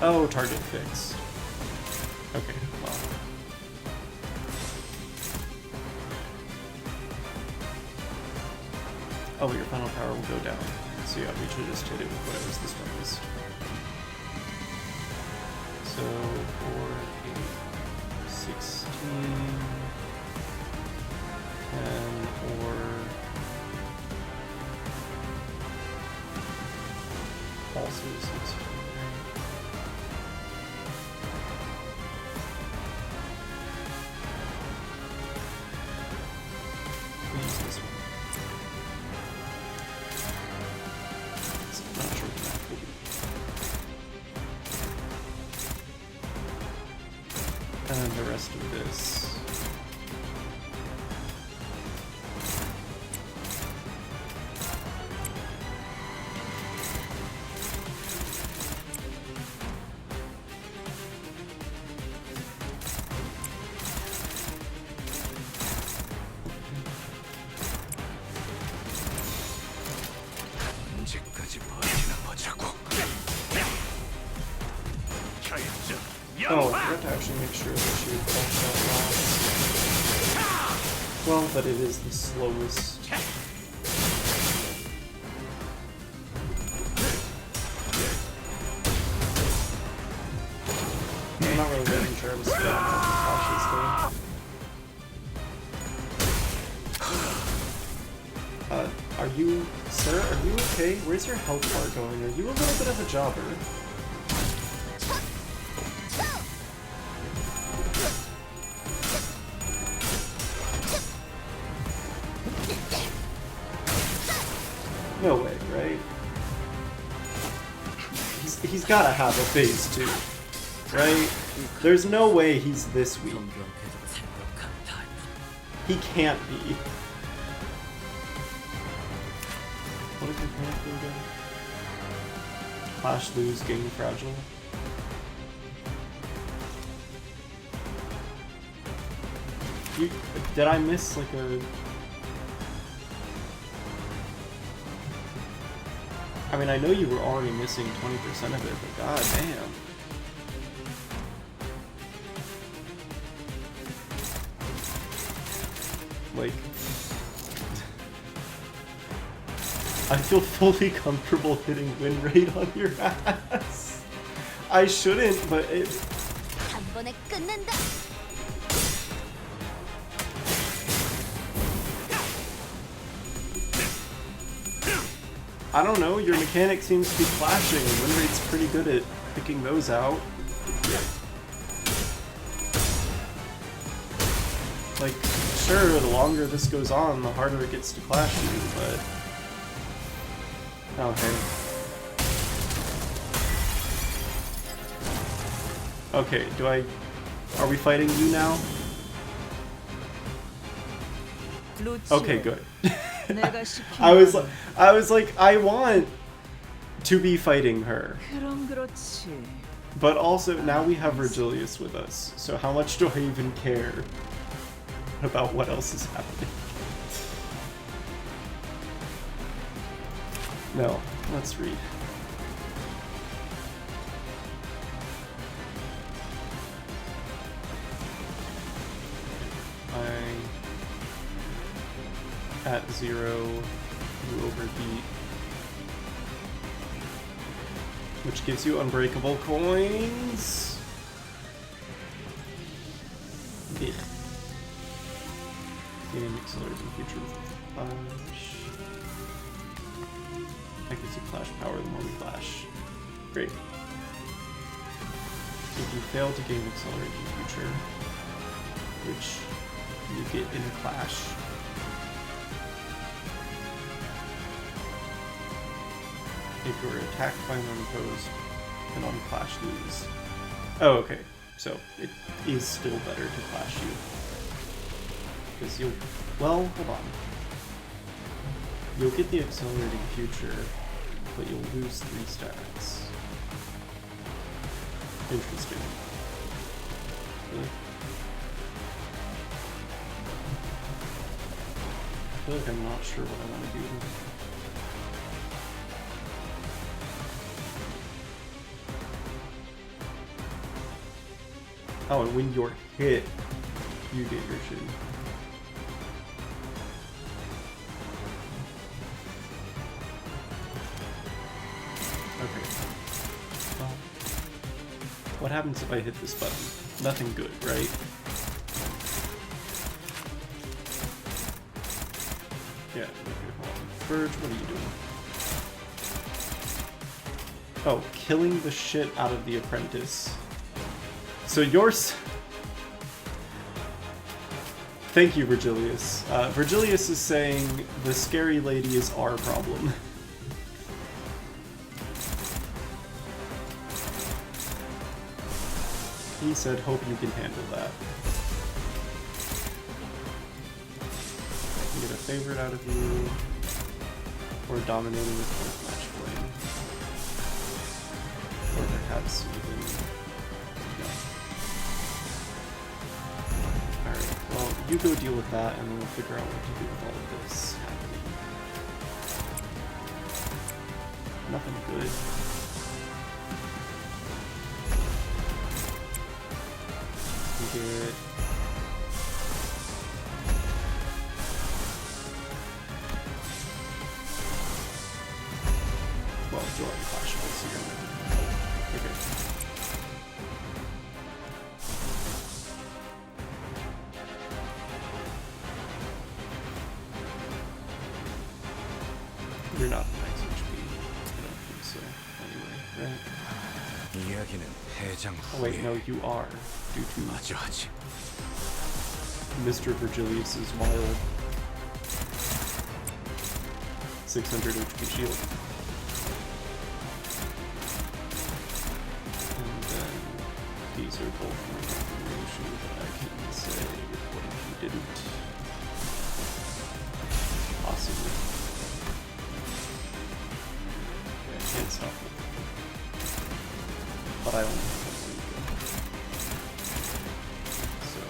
Oh, target fixed. Okay, well. Oh, your final power will go down. So yeah, we should just hit it with whatever's the strongest. So, 4, 8, 16... 10, or... Also 16. Use this one. So I'm not sure what that will be. And then the rest of this. Oh, I forgot to actually make sure that she would crash that last. Well, but it is the slowest. I'm not really making sure I was still on the crashes though. Are you, sir, are you okay? Where's your health bar going? Are you a little bit of a jobber? No way, right? He's gotta have a phase 2, right? There's no way he's this weak. He can't be. What did your parent do again? Clash, lose, gain, fragile. Did I miss like a... I mean, I know you were already missing 20% of it, but god damn. Like... I feel fully comfortable hitting win rate on your ass. I shouldn't, but it... I don't know, your mechanic seems to be clashing, and win rate's pretty good at picking those out. Like, sure, the longer this goes on, the harder it gets to clash you, but... Okay. Okay, do I... Are we fighting you now? Okay, good. I was like, I want to be fighting her. But also, now we have Virgilius with us, so how much do I even care about what else is happening? No, let's read. At 0, you overheat. Which gives you unbreakable coins. Ugh. Gain accelerating future with Flash. That gives you Flash power the more we flash. Great. If you fail to gain accelerating future, which you get in Clash, if you are attacked by an unopposed and on Clash lose. Oh, okay. So it is still better to Clash you. Because you'll... Well, hold on. You'll get the accelerating future, but you'll lose 3 stats. Interesting. Really? I feel like I'm not sure what I want to do. Oh, and when you're hit, you get your shit. Okay. Well, what happens if I hit this button? Nothing good, right? Yeah, okay, hold on. Verge, what are you doing? Oh, killing the shit out of the apprentice. So yours... Thank you, Virgilius. Virgilius is saying the scary lady is our problem. He said, hope you can handle that. I can get a favorite out of you, or dominating with fourth match flame. Or perhaps even... no. Alright, well, you go deal with that, and then we'll figure out what to do with all of this happening. Nothing good. Get... well, draw the flashables here. Okay. You're not max HP. I don't think so. Anyway, right? Oh wait, no, you are. Due to Mr. Virgilius's wild 600 HP shield. And then these are both my information that I can say what if you didn't. Possibly. Okay, I can't stop it. But I only have one week. So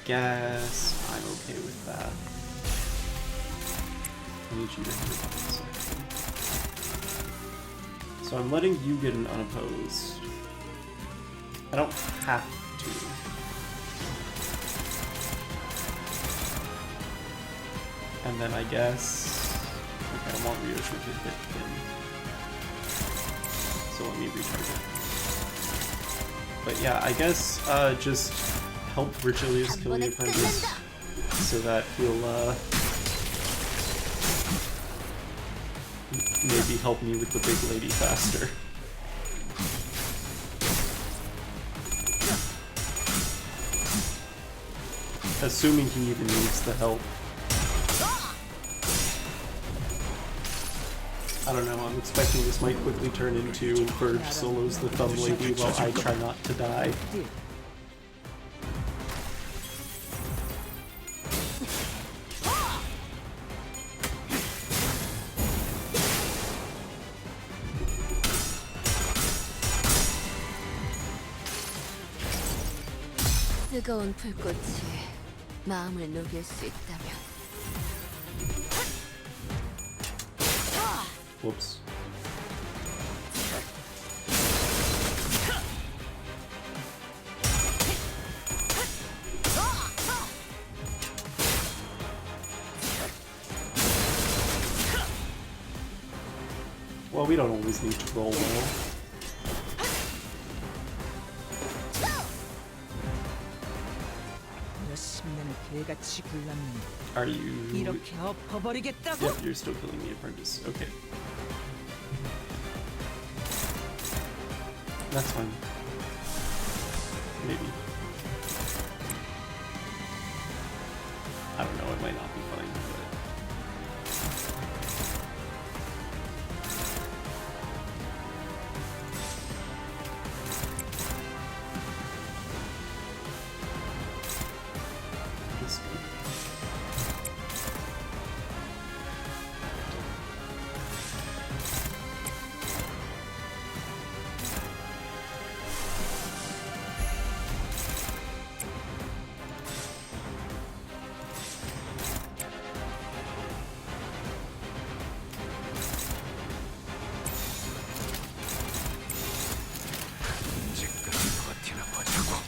guess I'm okay with that. I need you to hit it. So I'm letting you get an unopposed. I don't have to. And then I guess... okay, I want Ryosho to hit him. So let me recharge it. But yeah, I guess just help Virgilius kill the apprentice so that he'll maybe help me with the big lady faster. Assuming he even needs the help. I don't know, I'm expecting this might quickly turn into Verge solos the thumb lady while I try not to die. 뜨거운 불꽃이 마음을 녹일 수 있다면. Whoops. Well, we don't always need to roll well. Are you... 이렇게 엎어버리겠다고? Yep, you're still killing the apprentice. Okay. That's fine. Maybe. I don't know, it might not be fine, but... This good.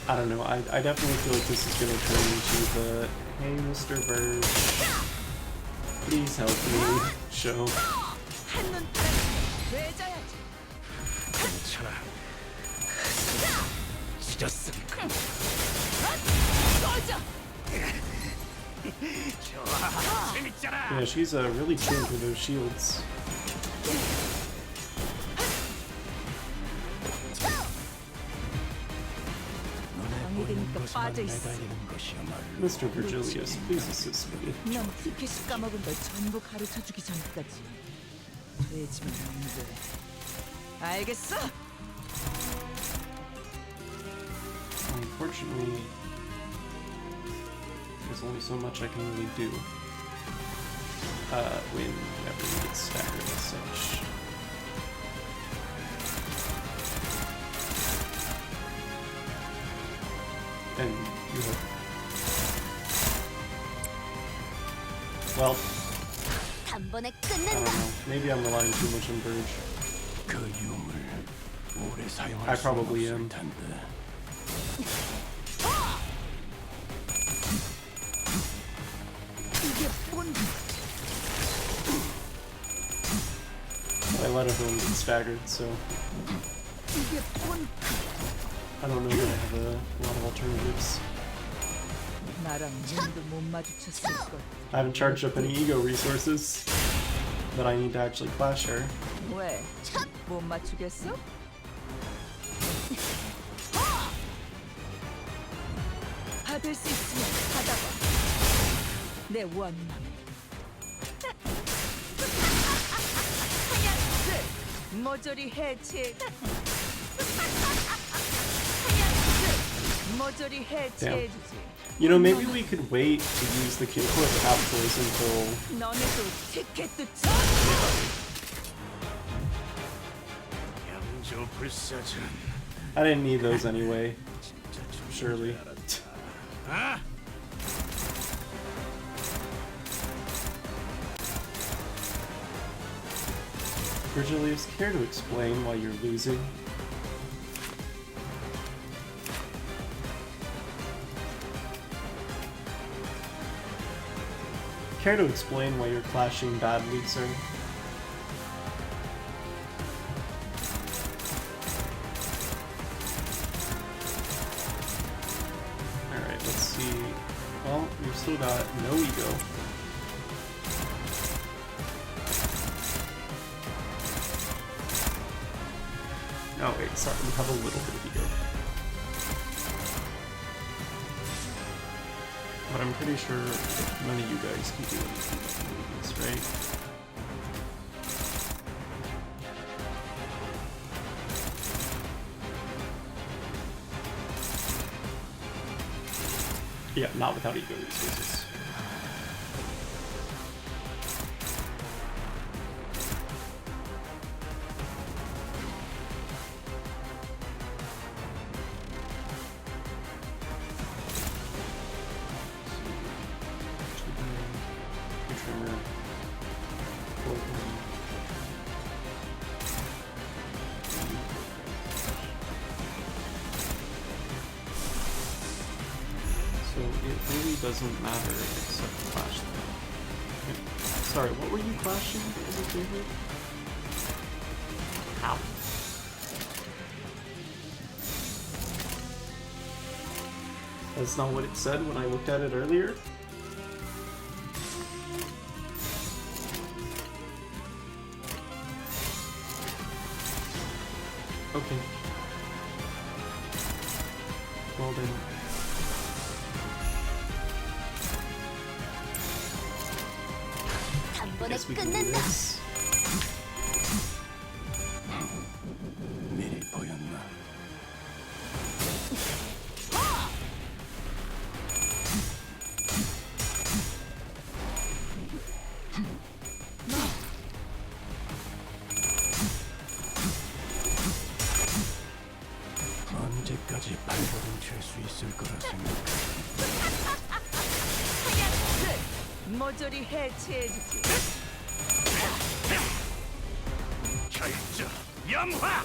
I don't know, I definitely feel like this is gonna turn into the hey Mr. Verge, please help me show. Yeah, she's really tuned for those shields. Mr. Virgilius, please assist me. 넌 티켓이 까먹은 걸 전부 가르쳐주기 전까지 되지면 안 돼. 알겠어? Unfortunately, there's only so much I can really do when everything gets staggered as such. And you have... Well, I don't know. Maybe I'm relying too much on Verge. I probably am. I let everyone get staggered, so I don't know that I have a lot of alternatives. I haven't charged up any ego resources that I need to actually clash her. 왜? 못 맞추겠어? 받을 수 있으면 받아봐. 내 원망을. 하얀스 모조리 해체. 하얀스 모조리 해체해주지. You know, maybe we could wait to use the kit for the capsules until... 너네도 티켓도 쳐. I didn't need those anyway. Surely. Virgilius, care to explain why you're losing? Care to explain why you're clashing badly, sir? Alright, let's see. Well, we've still got no ego. Oh wait, sorry, we have a little bit of ego. But I'm pretty sure none of you guys can do anything with this, right? Yeah, not without ego resources. Doesn't matter except clash them. Okay. Sorry, what were you clashing as a favorite? Ow. That's not what it said when I looked at it earlier. Okay. Well then. I guess we can do this. 미리 보였나? 언제까지 발버둥 칠 수 있을 거라 생각해. 모조리 해체해주지. 결정 영화.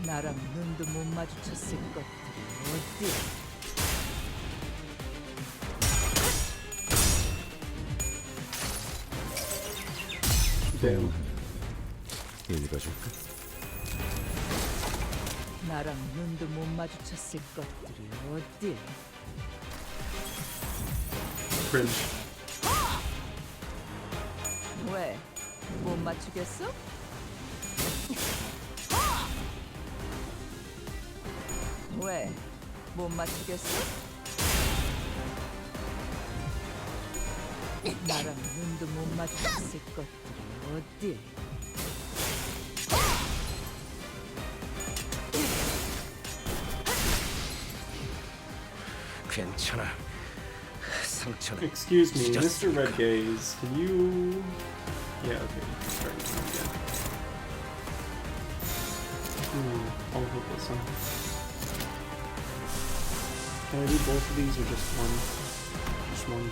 나랑 눈도 못 마주쳤을 것들이 어디? Damn. 읽어줄까? 나랑 눈도 못 마주쳤을 것들이 어디? Cringe. 왜? 못 맞추겠어? 왜? 못 맞추겠어? 나랑 눈도 못 마주쳤을 것들이 어디? 괜찮아. 상처는 Excuse me, Mr. Red Gaze, can you... Yeah, okay, I'm starting to again. I'll hit this one. Can I do both of these or just one? Just one.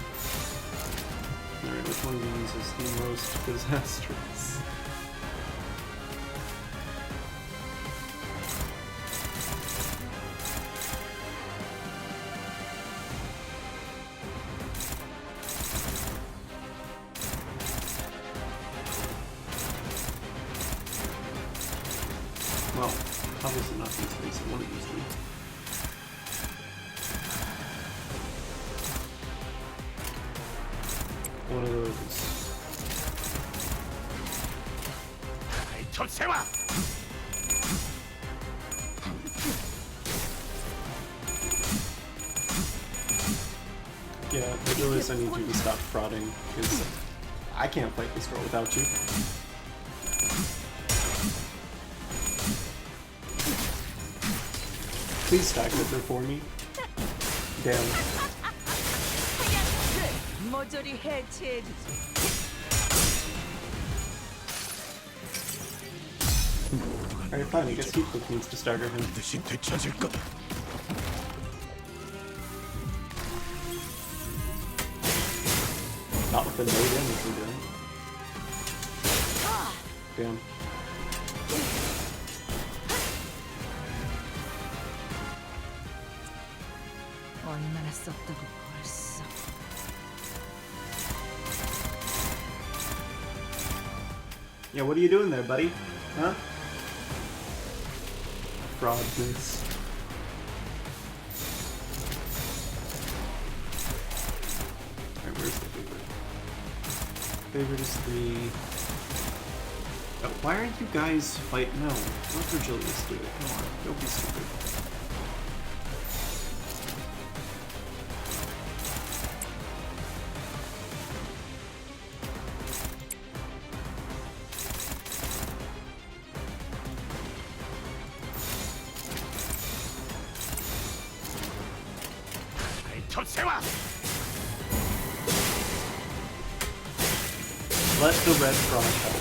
Alright, which one of these is the most disastrous? Well, obviously not these three, so one of these three. One of those. 접세와. Yeah, Lewis, I need you to stop frauding, because I can't fight this girl without you. Please stack with her for me. Damn. 모조리 해체해주지. Alright, fine, I guess Heathcliff needs to stagger him. 반드시 되찾을 거다. Not with the no damage we're doing. Damn. 얼마나 썼다고 벌써. Yeah, what are you doing there, buddy? Huh? Fraudness. Alright, where's the favorite? Favorite is 3. Why aren't you guys fight? No, let Virgilius do it. Come on, don't be stupid. 접세와. Let the red frog help.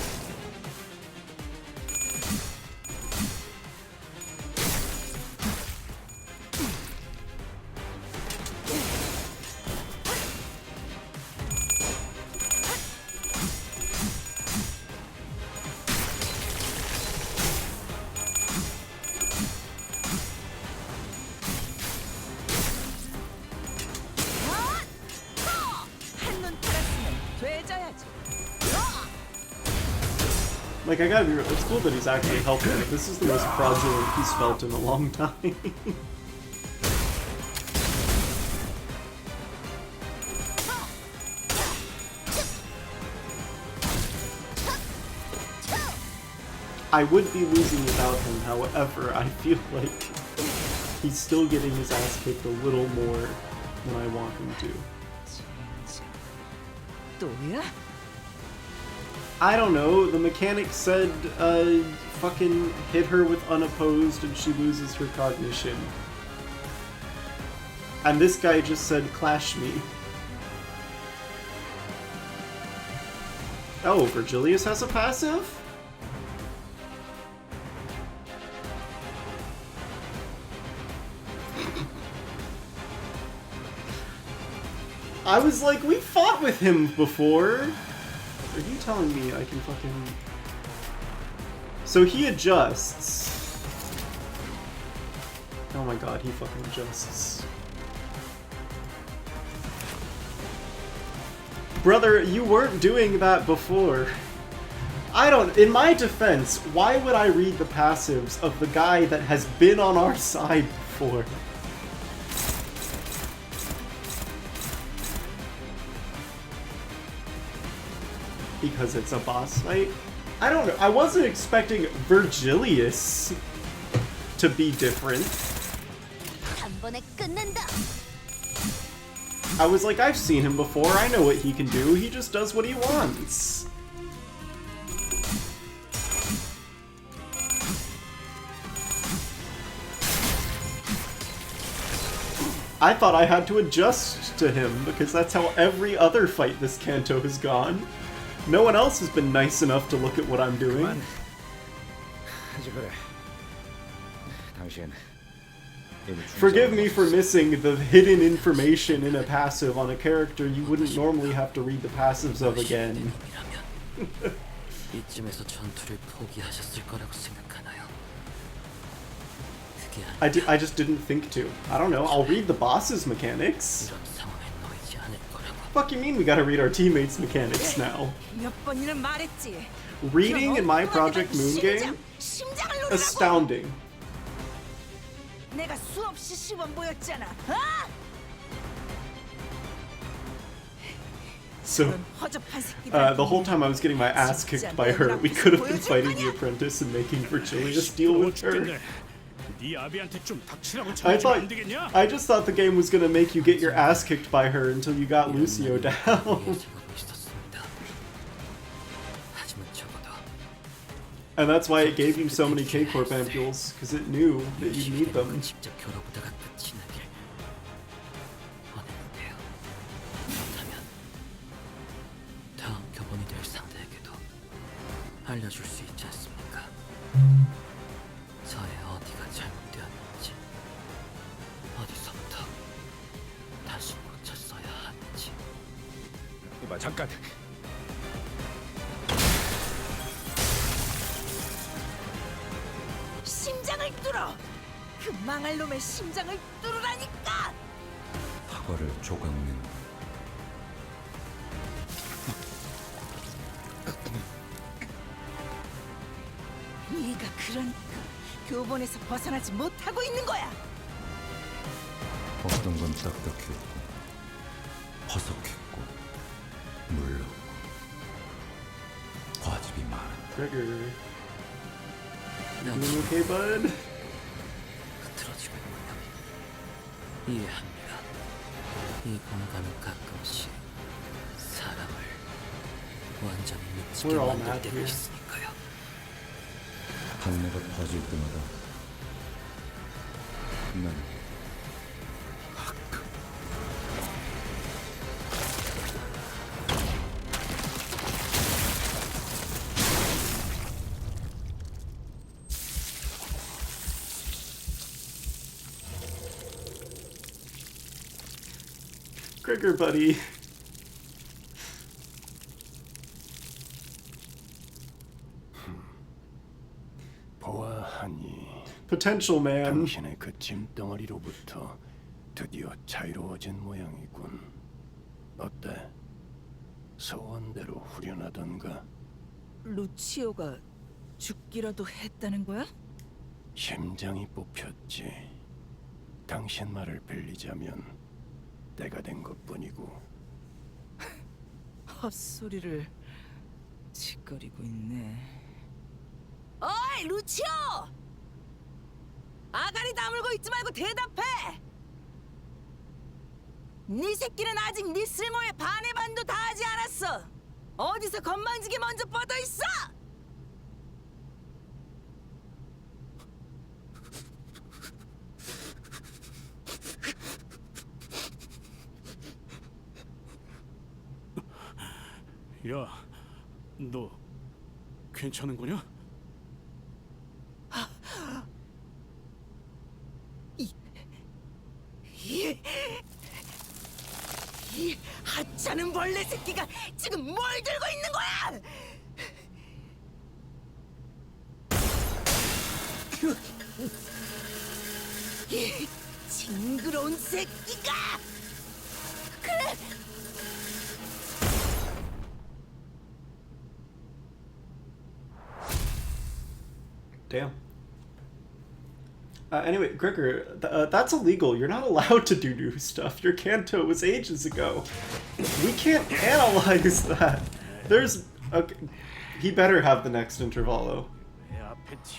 Like, I gotta be real, it's cool that he's actually helping, but this is the most fraudulent he's felt in a long time. I would be losing without him, however, I feel like he's still getting his ass kicked a little more than I want him to. 또야? I don't know, the mechanic said, fucking hit her with unopposed and she loses her cognition. And this guy just said, clash me. Oh, Virgilius has a passive? I was like, we fought with him before. Are you telling me I can fucking... So he adjusts. Oh my god, he fucking adjusts. Brother, you weren't doing that before. I don't... In my defense, why would I read the passives of the guy that has been on our side before? Because it's a boss fight? I don't know. I wasn't expecting Virgilius to be different. I was like, I've seen him before. I know what he can do. He just does what he wants. I thought I had to adjust to him because that's how every other fight this Canto has gone. No one else has been nice enough to look at what I'm doing. Forgive me for missing the hidden information in a passive on a character you wouldn't normally have to read the passives of again. I just didn't think to. I don't know, I'll read the boss's mechanics. Fuck you mean we gotta read our teammates' mechanics now? Reading in my ProjectMoon game? Astounding. So, the whole time I was getting my ass kicked by her, we could have been fighting the apprentice and making Virgilius deal with her. I just thought the game was gonna make you get your ass kicked by her until you got Lucio down. And that's why it gave you so many K-Corp ampules, because it knew that you need them. 잠깐. 심장을 뚫어. 그 망할 놈의 심장을 뚫으라니까. 사과를 조각낸. 네가 그러니까 교본에서 벗어나지 못하고 있는 거야. 어떤 건 딱딱했고, 퍼석했고, 물렀고, 과즙이 많은. Trigger. You doing okay, bud? 흐트러지고 있군요. 이해합니다. 이 공간은 가끔씩 사람을 완전히 미치게 만들 때가 있으니까요. 단내가 퍼질 때마다 난 Trigger, buddy. 보아하니 Potential man. 당신의 그 짐덩어리로부터 드디어 자유로워진 모양이군. 어때? 소원대로 후련하던가? 루치오가 죽기라도 했다는 거야? 심장이 뽑혔지. 당신 말을 빌리자면 때가 된 것뿐이고. 헛소리를 짓거리고 있네. 어이, 루치오! 아가리 다물고 있지 말고 대답해! 네 새끼는 아직 네 쓸모의 반의 반도 다 하지 않았어! 어디서 건방지게 먼저 뻗어 있어! 야, 너 괜찮은 거냐? 이 하찮은 벌레 새끼가 지금 뭘 들고 있는 거야! 이 징그러운 새끼가! 그래! Damn. Anyway, Gregor, that's illegal. You're not allowed to do new stuff. Your Canto was ages ago. We can't analyze that. There's... Okay. He better have the next Intervallo.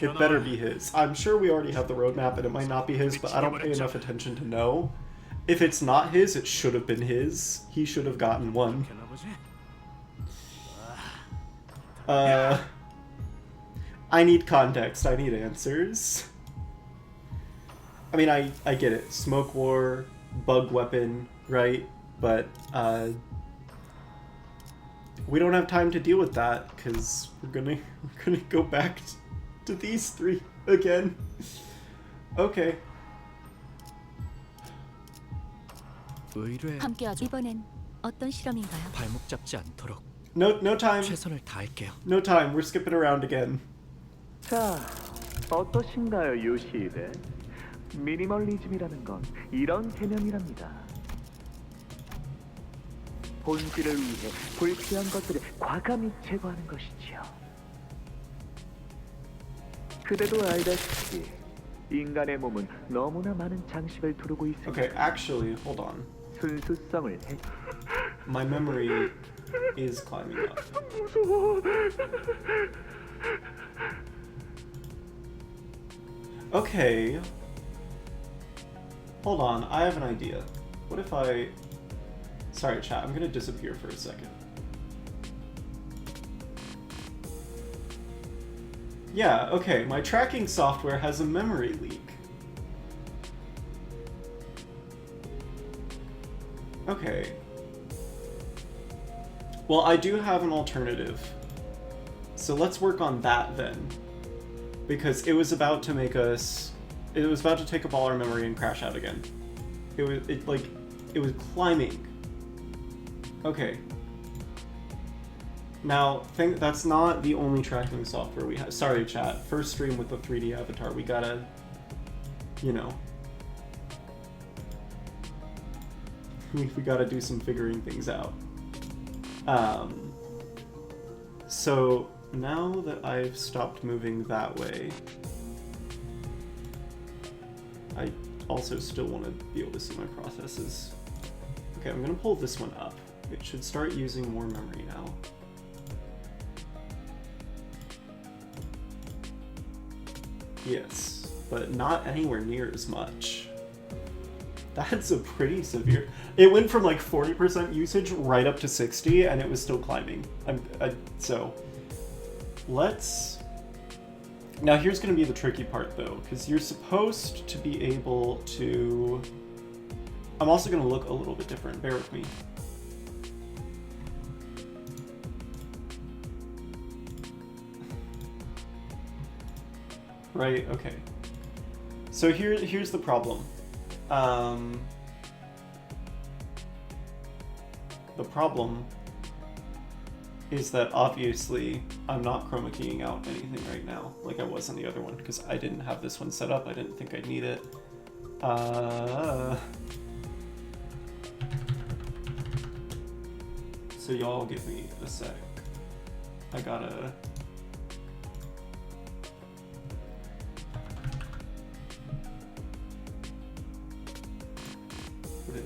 It better be his. I'm sure we already have the roadmap and it might not be his, but I don't pay enough attention to know. If it's not his, it should have been his. He should have gotten one. I need context. I need answers. I mean, I get it. Smoke war, bug weapon, right? But, we don't have time to deal with that, because we're gonna go back to these three again. Okay. 함께하죠. 이번엔 어떤 실험인가요? 발목 잡지 않도록 No time. 최선을 다할게요. No time. We're skipping around again. 자, 어떠신가요, 요시히데? 미니멀리즘이라는 건 이런 개념이랍니다. 본질을 위해 불필요한 것들을 과감히 제거하는 것이지요. 그대도 알다시피 인간의 몸은 너무나 많은 장식을 두르고 있으니 Okay, actually, hold on. 순수성을 해... My memory is climbing up. 무서워. Okay. Hold on, I have an idea. What if I... Sorry, chat, I'm gonna disappear for a second. Yeah, okay, my tracking software has a memory leak. Okay. Well, I do have an alternative. So let's work on that then. Because it was about to make us... It was about to take up all our memory and crash out again. It was climbing. Okay. Now, that's not the only tracking software we have. Sorry, chat. First stream with the 3D avatar. We gotta... You know. We gotta do some figuring things out. So, now that I've stopped moving that way, I also still want to be able to see my processes. Okay, I'm gonna pull this one up. It should start using more memory now. Yes, but not anywhere near as much. That's a pretty severe... It went from like 40% usage right up to 60, and it was still climbing. So, let's... Now here's going to be the tricky part though, because you're supposed to be able to... I'm also going to look a little bit different, bear with me. Right, okay. So here's the problem. The problem is that obviously I'm not chroma keying out anything right now, like I was on the other one, because I didn't have this one set up. I didn't think I'd need it. So y'all give me a sec. I gotta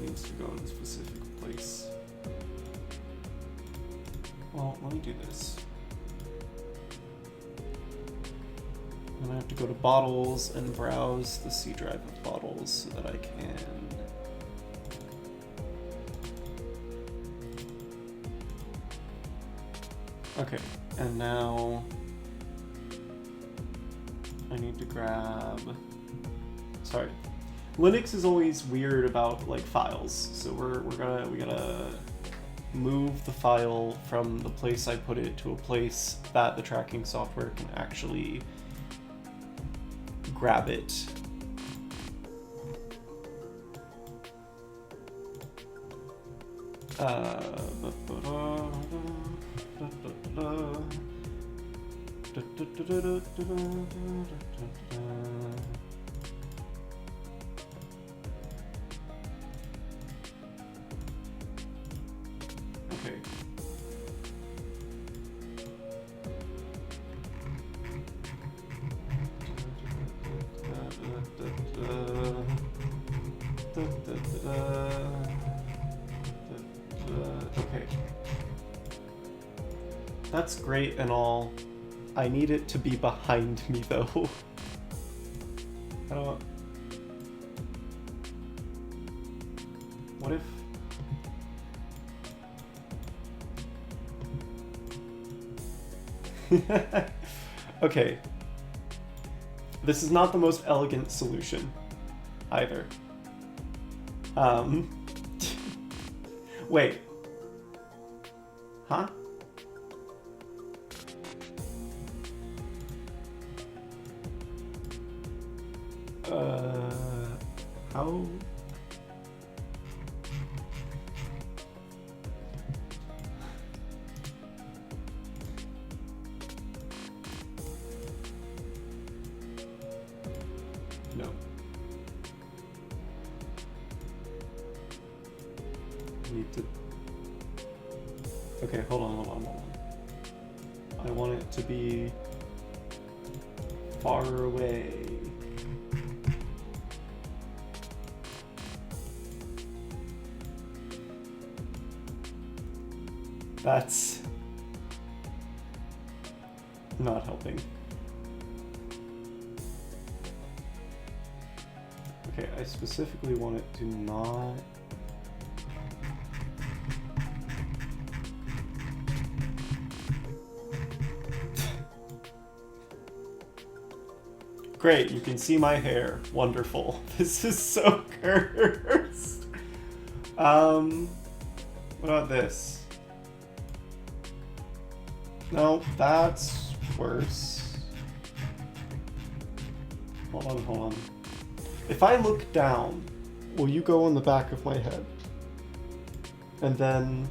it needs to go in a specific place. Well, let me do this. And I have to go to bottles and browse the C drive of bottles so that I can... Okay, and now I need to grab... Sorry. Linux is always weird about like files, so we gotta move the file from the place I put it to a place that the tracking software can actually grab it. Okay. Okay. That's great and all. I need it to be behind me though. I don't... What if... Okay. This is not the most elegant solution either. Wait. Huh? How? No. Need to... Okay, hold on. I want it to be far away. That's not helping. Okay, I specifically want it to not... Great, you can see my hair. Wonderful. This is so cursed. What about this? No, that's worse. Hold on. If I look down, will you go on the back of my head? And then...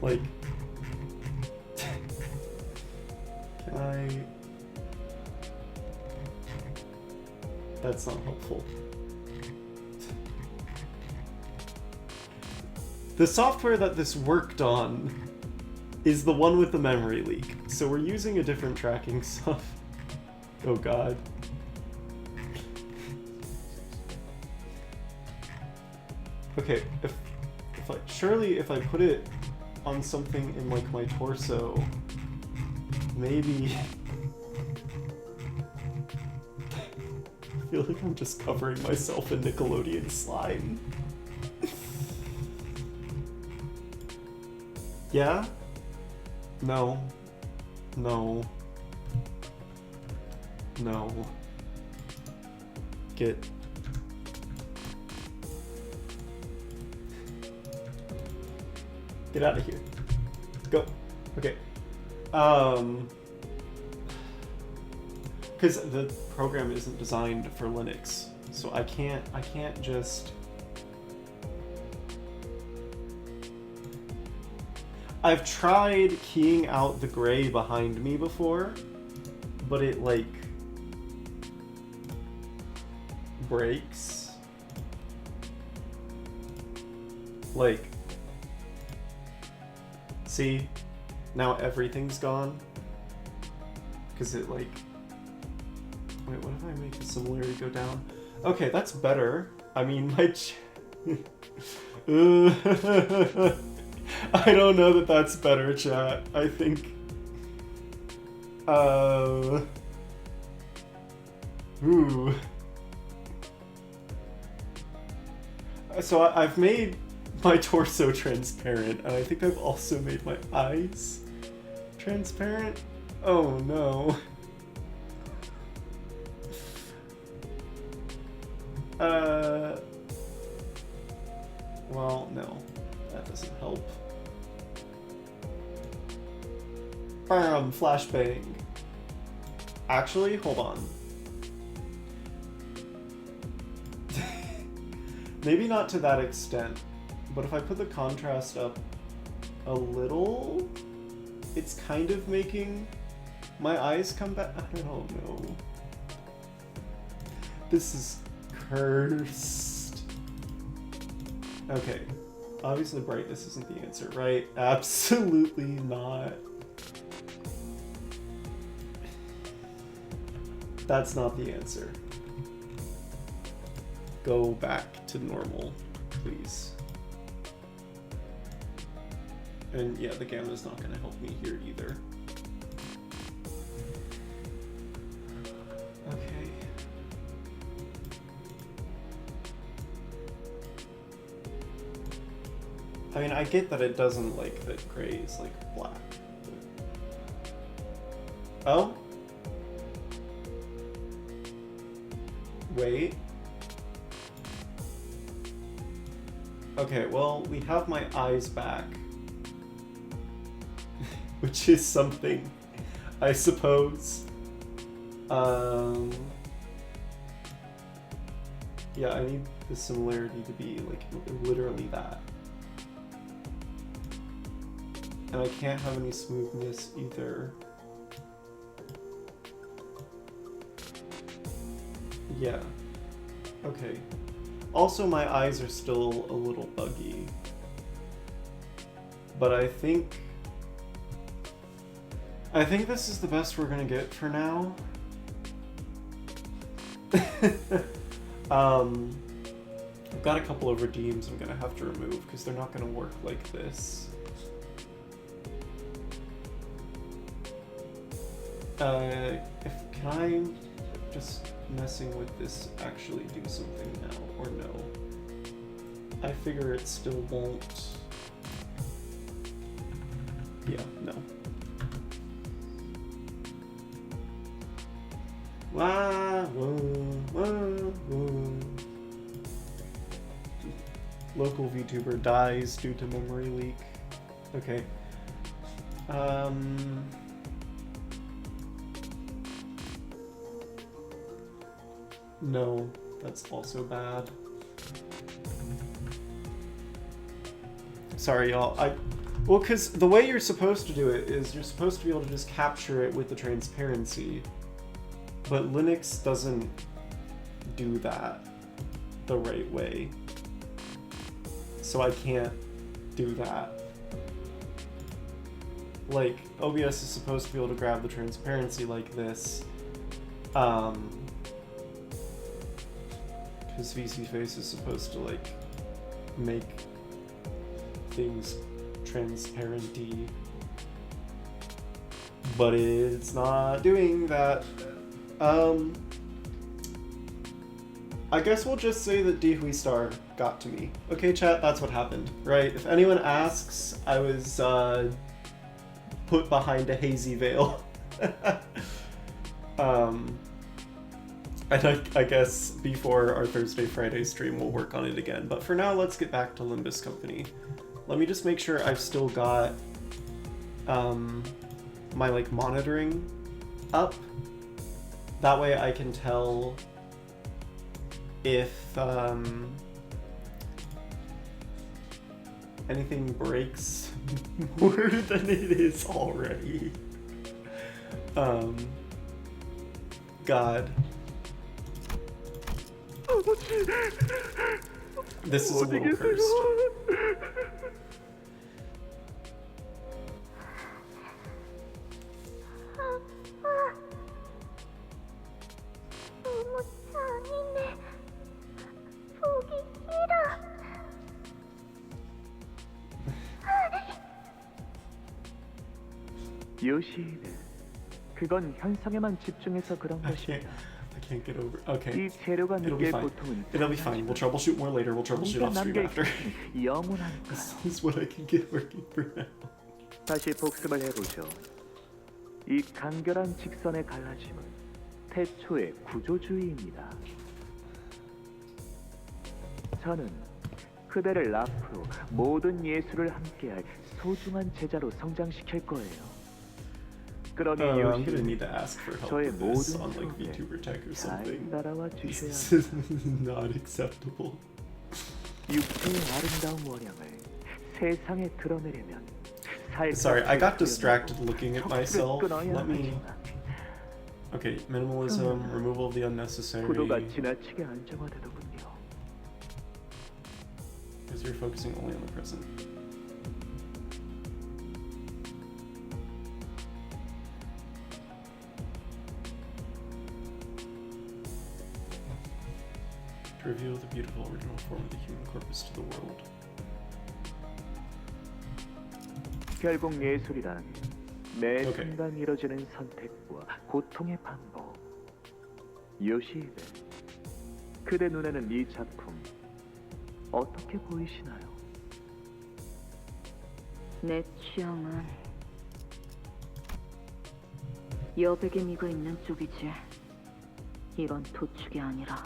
like... Can I... That's not helpful. The software that this worked on is the one with the memory leak, so we're using a different tracking software. Oh god. Okay, if I put it on something in like my torso, maybe... I feel like I'm just covering myself in Nickelodeon slime. Yeah? No. Get out of here. Go. Okay. Because the program isn't designed for Linux, so I can't just... I've tried keying out the gray behind me before, but it, like, breaks. Like, see? Now everything's gone. Because it, like... Wait, what if I make the similarity go down? Okay, that's better. I mean, my I don't know that that's better, chat. I think ooh. So I've made my torso transparent, and I think I've also made my eyes transparent. Oh no. Well, no. That doesn't help. Bam! Flashbang. Actually, hold on. Maybe not to that extent, but if I put the contrast up a little, it's kind of making my eyes come back. I don't know. This is cursed. Okay. Obviously brightness isn't the answer, right? Absolutely not. That's not the answer. Go back to normal, please. And yeah, the gamma's not going to help me here either. Okay. I mean, I get that it doesn't like that gray is like black. Oh? Wait. Okay, well, we have my eyes back. Which is something, I suppose. Yeah, I need the similarity to be like literally that. And I can't have any smoothness either. Yeah. Okay. Also, my eyes are still a little buggy. But I think this is the best we're gonna get for now. I've got a couple of redeems I'm gonna have to remove because they're not gonna work like this. Can I just messing with this actually do something now or no? I figure it still won't. Yeah, no. Wah, woo, wah, woo. Local VTuber dies due to memory leak. Okay. No, that's also bad. Sorry, y'all. Well, because the way you're supposed to do it is you're supposed to be able to just capture it with the transparency. But Linux doesn't do that the right way. So I can't do that. Like, OBS is supposed to be able to grab the transparency like this. Because VC Face is supposed to, like, make things transparent-y. But it's not doing that. I guess we'll just say that Dihui Star got to me. Okay, chat, that's what happened, right? If anyone asks, I was, put behind a hazy veil. And I guess before our Thursday, Friday stream, we'll work on it again. But for now, let's get back to Limbus Company. Let me just make sure I've still got, my, like, monitoring up. That way I can tell if, anything breaks more than it is already. God. This is a little cursed. 너무 잔인해. 포기 요시히데, 그건 현상에만 집중해서 그런 것이다. I can't get over. Okay. 이 재료가 It'll be 느낄 fine. 고통은 It'll be fine. We'll troubleshoot more later. We'll troubleshoot off stream after. 영원하니까. This is what I can get working for now. 다시 복습을 해보죠. 이 간결한 직선의 갈라짐은 태초의 구조주의입니다. 저는 그대를 앞으로 모든 예술을 함께할 소중한 제자로 성장시킬 거예요. 그러니 I'm gonna 요시는 need to ask for help 저의 with this 모든 on like 수업에 VTuber Tech or 잘 something. 따라와 주셔야 This is not acceptable. 육체의 아름다운 원형을 세상에 드러내려면 Sorry, I got distracted looking at myself. Let me. Okay, minimalism, removal of the unnecessary. 구도가 지나치게 안정화되더군요. Because you're focusing only on the present. To reveal the beautiful original form of the human corpus to the world. 결국 예술이란 매 오케이. 순간 이뤄지는 선택과 고통의 반복. 요시히데, 그대 눈에는 이 작품 어떻게 보이시나요? 내 취향은 여백의 미가 있는 쪽이지. 이건 도축이 아니라.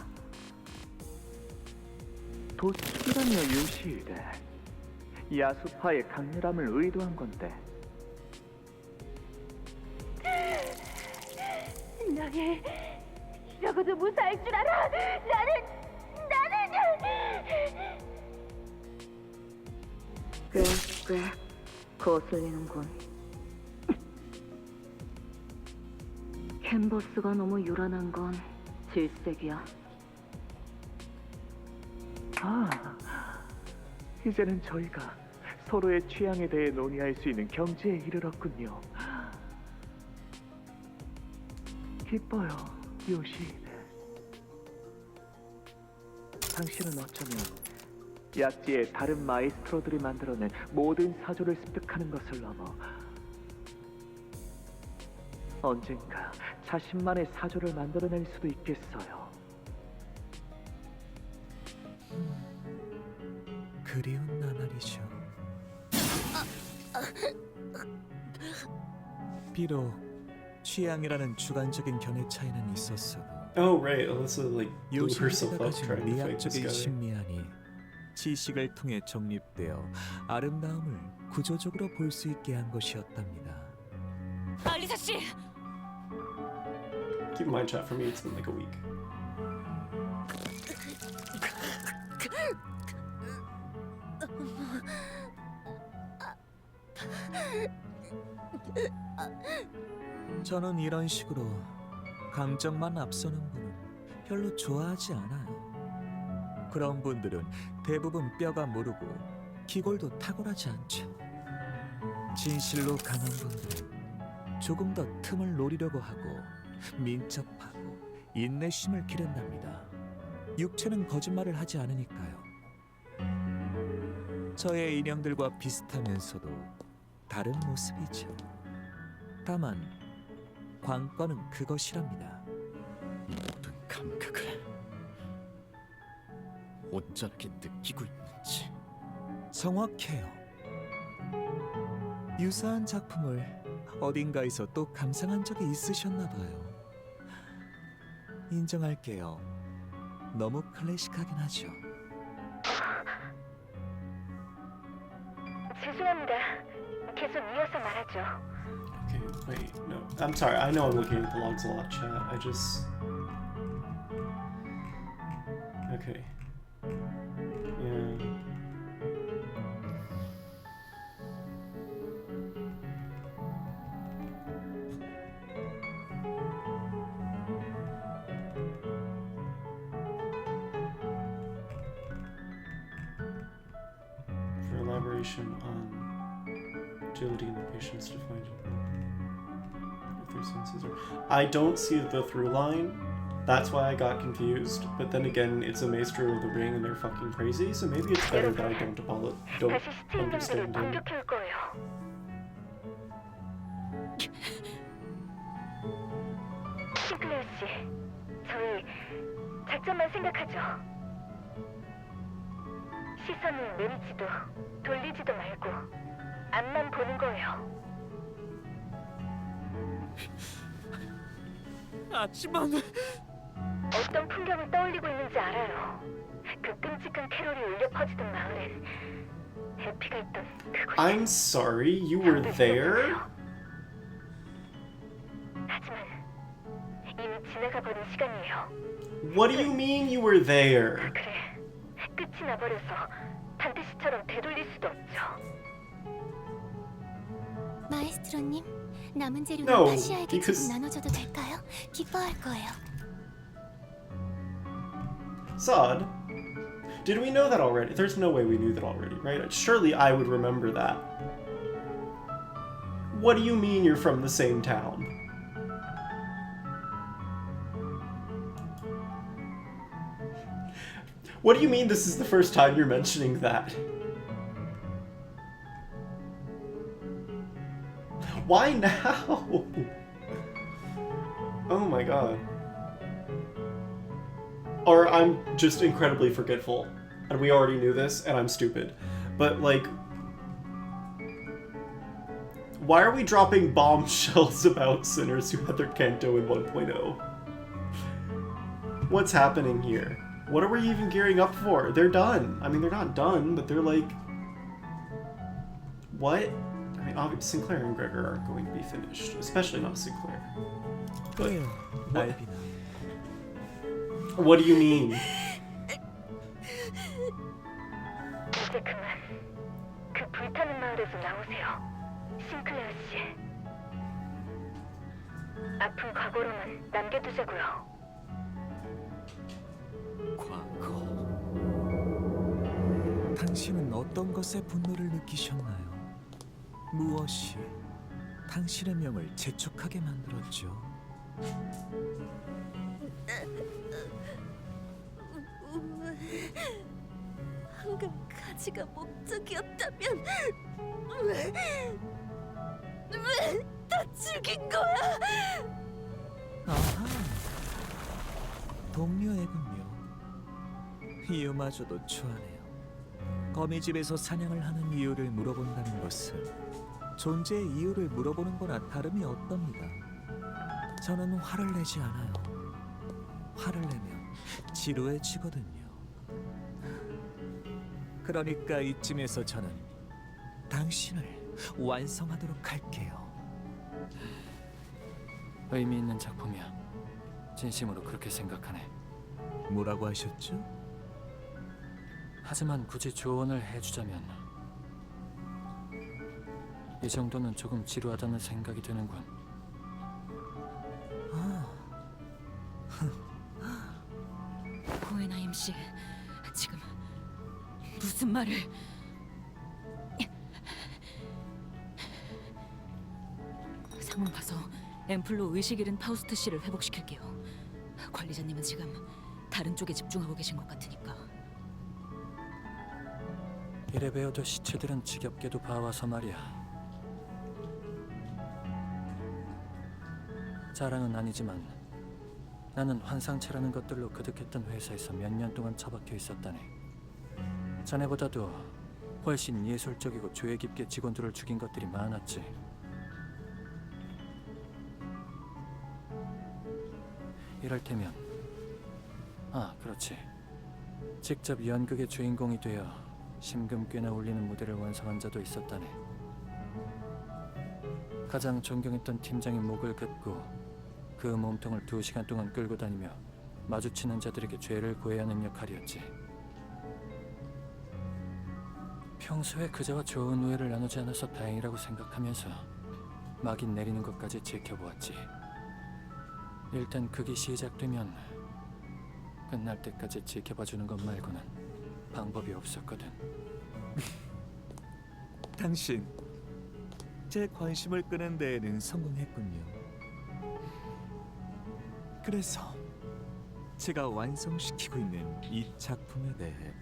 도축이라며 요시히데, 야수파의 강렬함을 의도한 건데. 너를 이러고도 무사할 줄 알아. 나는 꽤 거슬리는군. 캔버스가 너무 요란한 건 질색이야. 이제는 저희가 서로의 취향에 대해 논의할 수 있는 경지에 이르렀군요. 기뻐요, 요시히데. 당신은 어쩌면 약지의 다른 마이스트로들이 만들어낸 모든 사조를 습득하는 것을 넘어 언젠가 자신만의 사조를 만들어낼 수도 있겠어요. 그리운 나날이죠. 비록 취향이라는 주관적인 견해 차이는 있었어도 Oh right, Alyssa like blew herself 요시히데가 up 가진 trying to fight this 미학적인 guy. 심미안이 지식을 통해 정립되어 아름다움을 구조적으로 볼 수 있게 한 것이었답니다. 알리사 씨, Keep in mind, chat, for me it's been like a week. 저는 이런 식으로 감정만 앞서는 분은 별로 좋아하지 않아요. 그런 분들은 대부분 뼈가 무르고 기골도 탁월하지 않죠. 진실로 강한 분들은 조금 더 틈을 노리려고 하고 민첩하고 인내심을 기른답니다. 육체는 거짓말을 하지 않으니까요. 저의 인형들과 비슷하면서도 다른 모습이죠. 다만 관건은 그것이랍니다. 모든 감각을 온전하게 느끼고 있는지. 정확해요. 유사한 작품을 어딘가에서 또 감상한 적이 있으셨나 봐요. 인정할게요. 너무 클래식하긴 하죠. 죄송합니다. 계속 이어서 말하죠. Okay, wait, no. I'm sorry, I know I'm looking at the logs a lot, chat. I just... Okay. Yeah. For elaboration on agility and the patience to find if their senses are... I don't see the through line. That's why I got confused. But then again, it's a Maestro of the Ring and they're fucking crazy, so maybe it's better that I don't 다시 understand him. 공격해올 거예요. 싱클레어 씨, 저희 작전만 생각하죠. 시선을 내리지도 돌리지도 말고 앞만 보는 거예요. 하지만 어떤 풍경을 떠올리고 있는지 알아요. 그 끔찍한 캐롤이 울려 퍼지던 마을엔 해피가 있던 그곳이. I'm sorry, you were there? 하지만 이미 지나가 버린 시간이에요. What do you mean you were there? 그래, 끝이 나버려서 반드시처럼 되돌릴 수도 없죠. 마에스트로님, 남은 재료는 No, 파시아에게 because- 조금 나눠줘도 될까요? 기뻐할 거예요. Sod, did we know that already? There's no way we knew that already, right? Surely I would remember that. What do you mean you're from the same town? What do you mean this is the first time you're mentioning that? Why now? Oh my god. Or I'm just incredibly forgetful, and we already knew this, and I'm stupid. But, like, why are we dropping bombshells about sinners who had their Canto in 1.0? What's happening here? What are we even gearing up for? They're done. I mean, they're not done, but they're like... What? I mean, obviously, Sinclair and Gregor aren't going to be finished. Especially not Sinclair. But... What? What do you mean? 이제 그만 그 불타는 마을에서 나오세요, 싱클레어 씨. 아픈 과거로만 남겨두자고요. 과거. 당신은 어떤 것에 분노를 느끼셨나요? 무엇이 당신의 명을 재촉하게 만들었죠? 방금 가지가 목적이었다면 왜 다 죽인 거야? 아하, 동료애군요. 이유마저도 좋아하네요. 거미집에서 사냥을 하는 이유를 물어본다는 것은 존재의 이유를 물어보는 거나 다름이 없답니다. 저는 화를 내지 않아요. 화를 내면 지루해지거든요. 그러니까 이쯤에서 저는 당신을 완성하도록 할게요. 의미 있는 작품이야. 진심으로 그렇게 생각하네. 뭐라고 하셨죠? 하지만 굳이 조언을 해주자면 이 정도는 조금 지루하다는 생각이 드는군. 고에나임 씨, 지금 무슨 말을... 상문 가서 앰플로 의식 잃은 파우스트 씨를 회복시킬게요. 관리자님은 지금 다른 쪽에 집중하고 계신 것 같으니까. 이래 배워도 시체들은 지겹게도 봐와서 말이야. 자랑은 아니지만 나는 환상체라는 것들로 그득했던 회사에서 몇 년 동안 처박혀 있었다네. 자네보다도 훨씬 예술적이고 조예 깊게 직원들을 죽인 것들이 많았지. 이럴테면, 그렇지. 직접 연극의 주인공이 되어 심금 꽤나 울리는 무대를 완성한 자도 있었다네. 가장 존경했던 팀장이 목을 긋고 그 몸통을 2시간 동안 끌고 다니며 마주치는 자들에게 죄를 고해야 하는 역할이었지. 평소에 그자와 좋은 우애를 나누지 않아서 다행이라고 생각하면서 막인 내리는 것까지 지켜보았지. 일단 극이 시작되면 끝날 때까지 지켜봐주는 것 말고는 방법이 없었거든. 당신, 제 관심을 끄는 데에는 성공했군요. 그래서 제가 완성시키고 있는 이 작품에 대해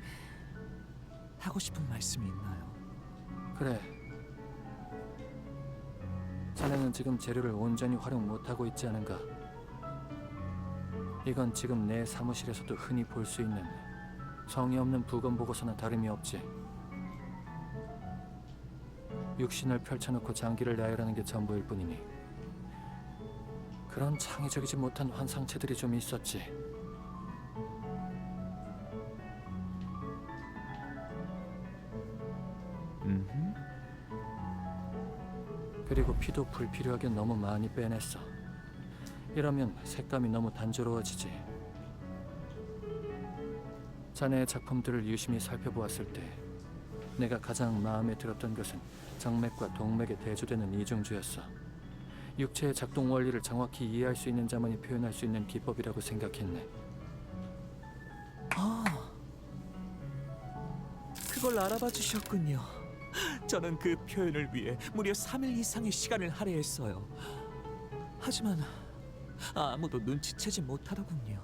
하고 싶은 말씀이 있나요? 그래. 자네는 지금 재료를 온전히 활용 못하고 있지 않은가? 이건 지금 내 사무실에서도 흔히 볼 수 있는 성의 없는 부검 보고서는 다름이 없지. 육신을 펼쳐놓고 장기를 나열하는 게 전부일 뿐이니 그런 창의적이지 못한 환상체들이 좀 있었지. 그리고 피도 불필요하게 너무 많이 빼냈어. 이러면 색감이 너무 단조로워지지. 자네의 작품들을 유심히 살펴보았을 때 내가 가장 마음에 들었던 것은 정맥과 동맥에 대조되는 이중주였어. 육체의 작동 원리를 정확히 이해할 수 있는 자만이 표현할 수 있는 기법이라고 생각했네. 아, 그걸 알아봐 주셨군요. 저는 그 표현을 위해 무려 3일 이상의 시간을 할애했어요. 하지만 아무도 눈치채지 못하더군요.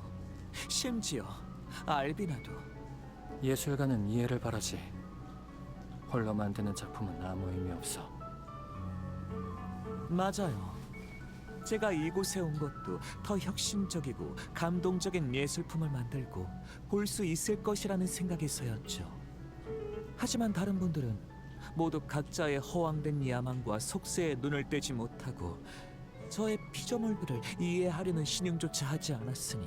심지어 알비나도. 예술가는 이해를 바라지. 홀로 만드는 작품은 아무 의미 없어. 맞아요. 제가 이곳에 온 것도 더 혁신적이고 감동적인 예술품을 만들고 볼 수 있을 것이라는 생각에서였죠. 하지만 다른 분들은 모두 각자의 허황된 야망과 속세에 눈을 떼지 못하고 저의 피조물들을 이해하려는 신용조차 하지 않았으니,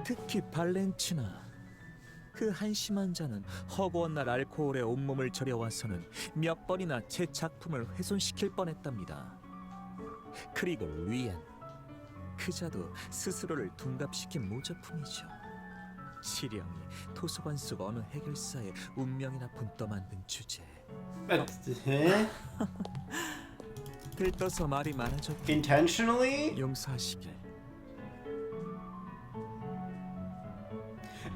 특히 발렌치나 그 한심한 자는 허구한 날 알코올에 온몸을 절여와서는 몇 번이나 제 작품을 훼손시킬 뻔했답니다. 그리고 리엔, 그자도 스스로를 둔갑시킨 모조품이죠. 시령이 도서관 속 어느 해결사의 운명이나 분떠 만든 주제. 들떠서 말이 많아졌고 Intentionally? 용서하시길.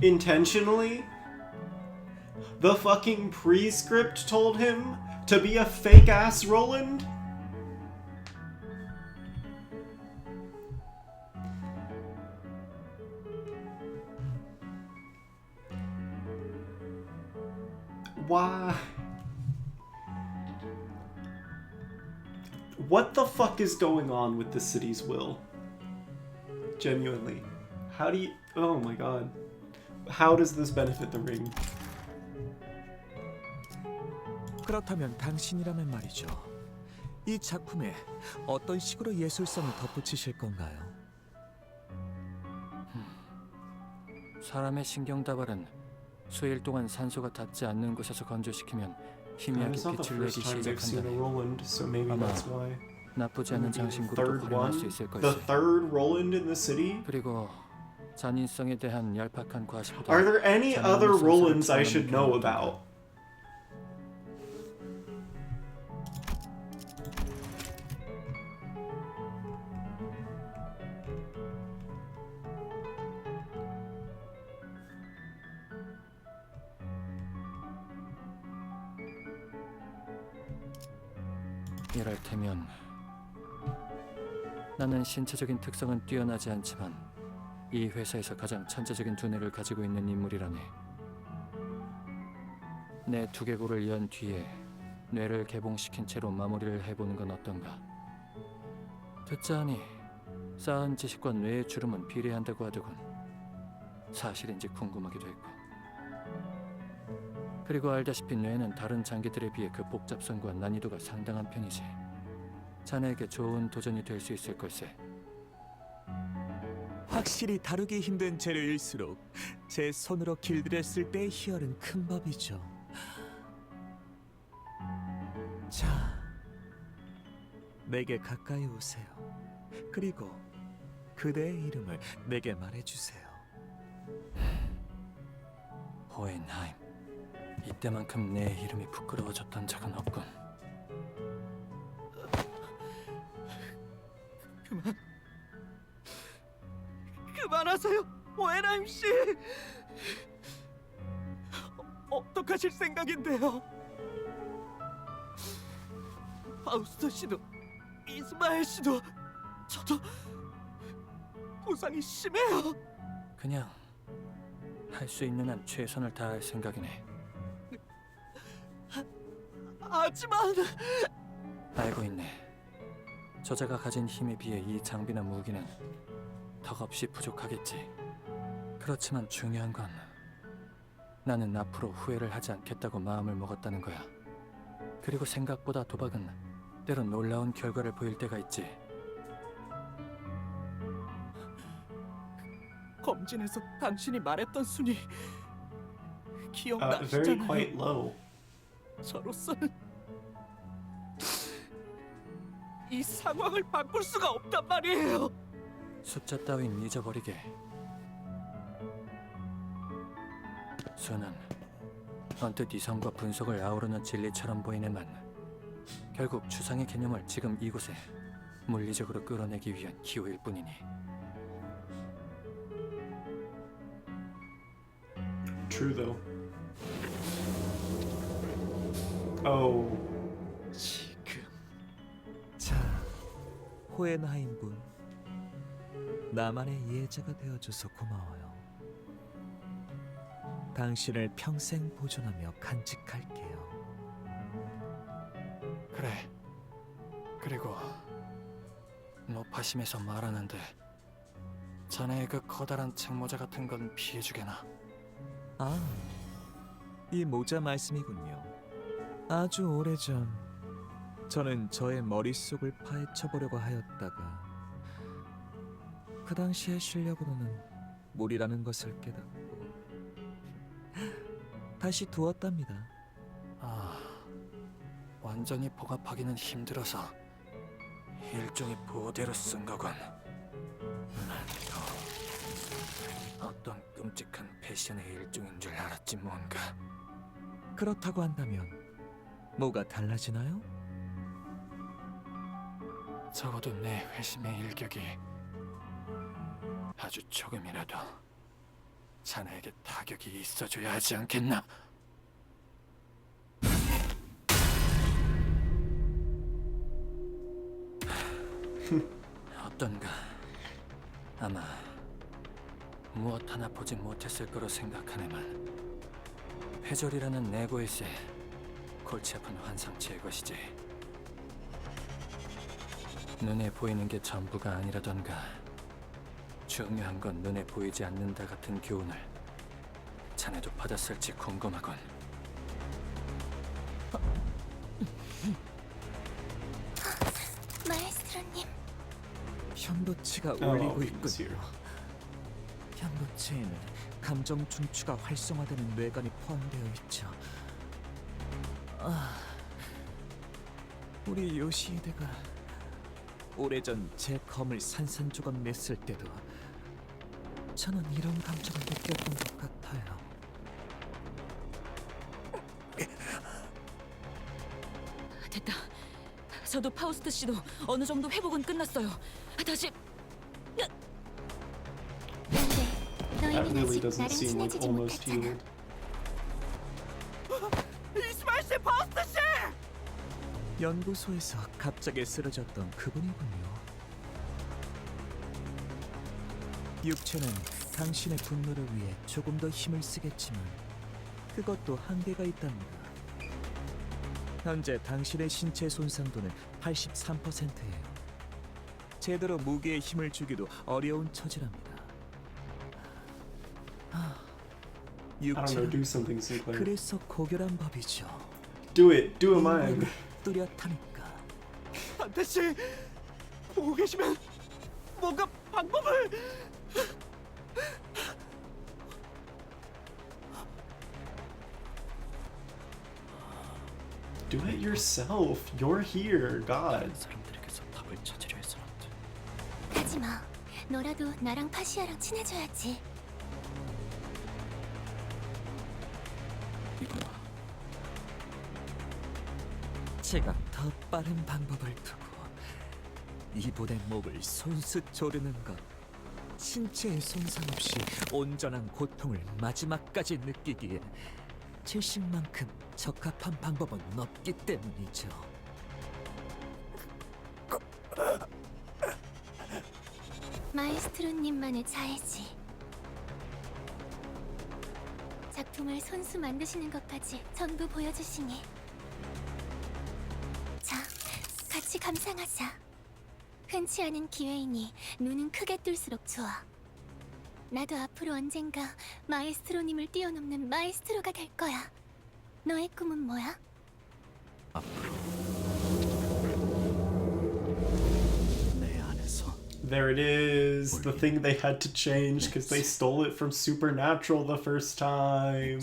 Intentionally? The fucking prescript told him to be a fake ass Roland? Why? What the fuck is going on with the city's will? Genuinely. How do you... Oh my god. How does this benefit the ring? 그렇다면 당신이라면 말이죠. 이 작품에 어떤 식으로 예술성을 덧붙이실 건가요? 사람의 신경다발은 수일 동안 산소가 닿지 않는 곳에서 건조시키면 희미하게 빛을 내기 시작한다네. 아마 나쁘지 않은 장신구로도 활용할 수 있을 The 걸세. third Roland in the city? 그리고 잔인성에 대한 얄팍한 과시보다 Are there any other Rolands I should know about? 이럴테면 나는 신체적인 특성은 뛰어나지 않지만 이 회사에서 가장 천재적인 두뇌를 가지고 있는 인물이라네. 내 두개골을 연 뒤에 뇌를 개봉시킨 채로 마무리를 해보는 건 어떤가? 듣자 하니 쌓은 지식과 뇌의 주름은 비례한다고 하더군. 사실인지 궁금하기도 했고. 그리고 알다시피 뇌는 다른 장기들에 비해 그 복잡성과 난이도가 상당한 편이지. 자네에게 좋은 도전이 될 수 있을 걸세. 확실히 다루기 힘든 재료일수록 제 손으로 길들였을 때의 희열은 큰 법이죠. 자, 내게 가까이 오세요. 그리고 그대의 이름을 내게 말해주세요. 호엔하임. 이때만큼 내 이름이 부끄러워졌던 적은 없군. 그만하세요, 호엔하임 씨. 어떡하실 생각인데요? 파우스트 씨도 이스마엘 씨도 저도 부상이 심해요. 그냥 할 수 있는 한 최선을 다할 생각이네. 하지만 알고 있네. 저자가 가진 힘에 비해 이 장비나 무기는 덕없이 부족하겠지. 그렇지만 중요한 건 나는 앞으로 후회를 하지 않겠다고 마음을 먹었다는 거야. 그리고 생각보다 도박은 때론 놀라운 결과를 보일 때가 있지. 검진에서 당신이 말했던 순위 Very 기억나시잖아요. quite low. 저로서는 이 상황을 바꿀 수가 없단 말이에요. 숫자 따윈 잊어버리게. 수는 언뜻 이성과 분석을 아우르는 진리처럼 보이네만 결국 추상의 개념을 지금 이곳에 물리적으로 끌어내기 위한 기호일 뿐이니. True though. Oh. 지금 자, 호헨하임 군, 나만의 이해자가 되어줘서 고마워요. 당신을 평생 보존하며 간직할게요. 그래. 그리고 노파심에서 말하는데 자네의 그 커다란 책모자 같은 건 피해주게나. 아, 이 모자 말씀이군요. 아주 오래전 저는 저의 머릿속을 파헤쳐보려고 하였다가 그 당시의 실력으로는 무리라는 것을 깨닫고 다시 두었답니다. 아, 완전히 봉합하기는 힘들어서 일종의 보대로 쓴 거군. 어떤 끔찍한 패션의 일종인 줄 알았지 뭔가. 그렇다고 한다면 뭐가 달라지나요? 적어도 내 회심의 일격이 아주 조금이라도 자네에게 타격이 있어줘야 하지 않겠나? 어떤가? 아마 무엇 하나 보지 못했을 거로 생각하네만 회절이라는 내고일세 골치 아픈 환상체의 것이지. 눈에 보이는 게 전부가 아니라던가 중요한 건 눈에 보이지 않는다 같은 교훈을 자네도 받았을지 궁금하군. 마에스트로님. 현도치가 Oh, 울리고 okay, it's 있군요. here. 현도체에는 감정 중추가 활성화되는 뇌관이 포함되어 있죠. 우리 요시히데가 오래전 제 검을 산산조각 냈을 때도 저는 이런 감정을 느꼈던 것 같아요. 됐다. 저도 파우스트 씨도 어느 정도 회복은 끝났어요. 다시 근데 That 너희는 really 아직 doesn't 나랑 seem like 친해지지 almost 못했잖아. healed. 이스마엘 씨, 파우스트 씨! 연구소에서 갑자기 쓰러졌던 그분이군요. 육체는 당신의 분노를 위해 조금 더 힘을 쓰겠지만 그것도 한계가 있답니다. 현재 당신의 신체 손상도는 83%예요. 제대로 무기에 힘을 주기도 어려운 처지랍니다. I don't know, 육체는 do something, Sinclair. 그래서 고결한 법이죠. Do it, do a mime. 뚜렷하니까. 안태씨, 보고 계시면 뭔가 방법을. Do it yourself. You're here, God. 사람들에게서 답을 찾으려 해서는 안 돼. 하지마. 너라도 나랑 파시아랑 친해져야지. 이거 봐. 제가 더 빠른 방법을 두고 이분의 목을 손수 조르는 것. 신체의 손상 없이 온전한 고통을 마지막까지 느끼기에 질식만큼 적합한 방법은 없기 때문이죠. 마에스트로님만의 자해지. 작품을 손수 만드시는 것까지 전부 보여주시니. 자, 같이 감상하자. 흔치 않은 기회이니 눈은 크게 뜰수록 좋아. 나도 앞으로 언젠가 마에스트로님을 뛰어넘는 마에스트로가 될 거야. 너의 꿈은 뭐야? There it is, the thing they had to change because they stole it from Supernatural the first time.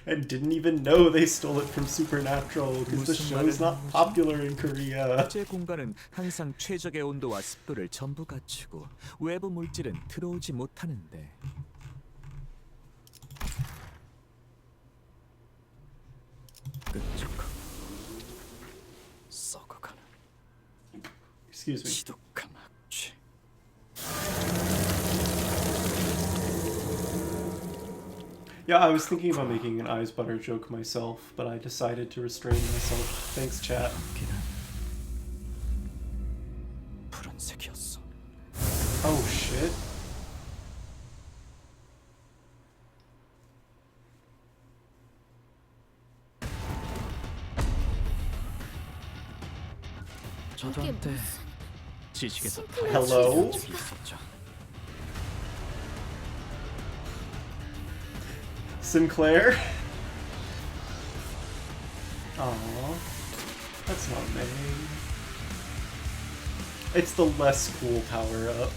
And didn't even know they stole it from Supernatural because the show is not popular in Korea. 제 공간은 항상 최적의 온도와 습도를 전부 갖추고 외부 물질은 들어오지 못하는데. 끈적하고 썩어가는 Excuse me. 지독한 악취. Yeah, I was thinking about making an eyes butter joke myself, but I decided to restrain myself. Thanks, chat. 푸른색이었어. Oh shit. 저도 한때 지식에서 Hello? Sinclair? Aww. That's not May. It's the less cool power-up.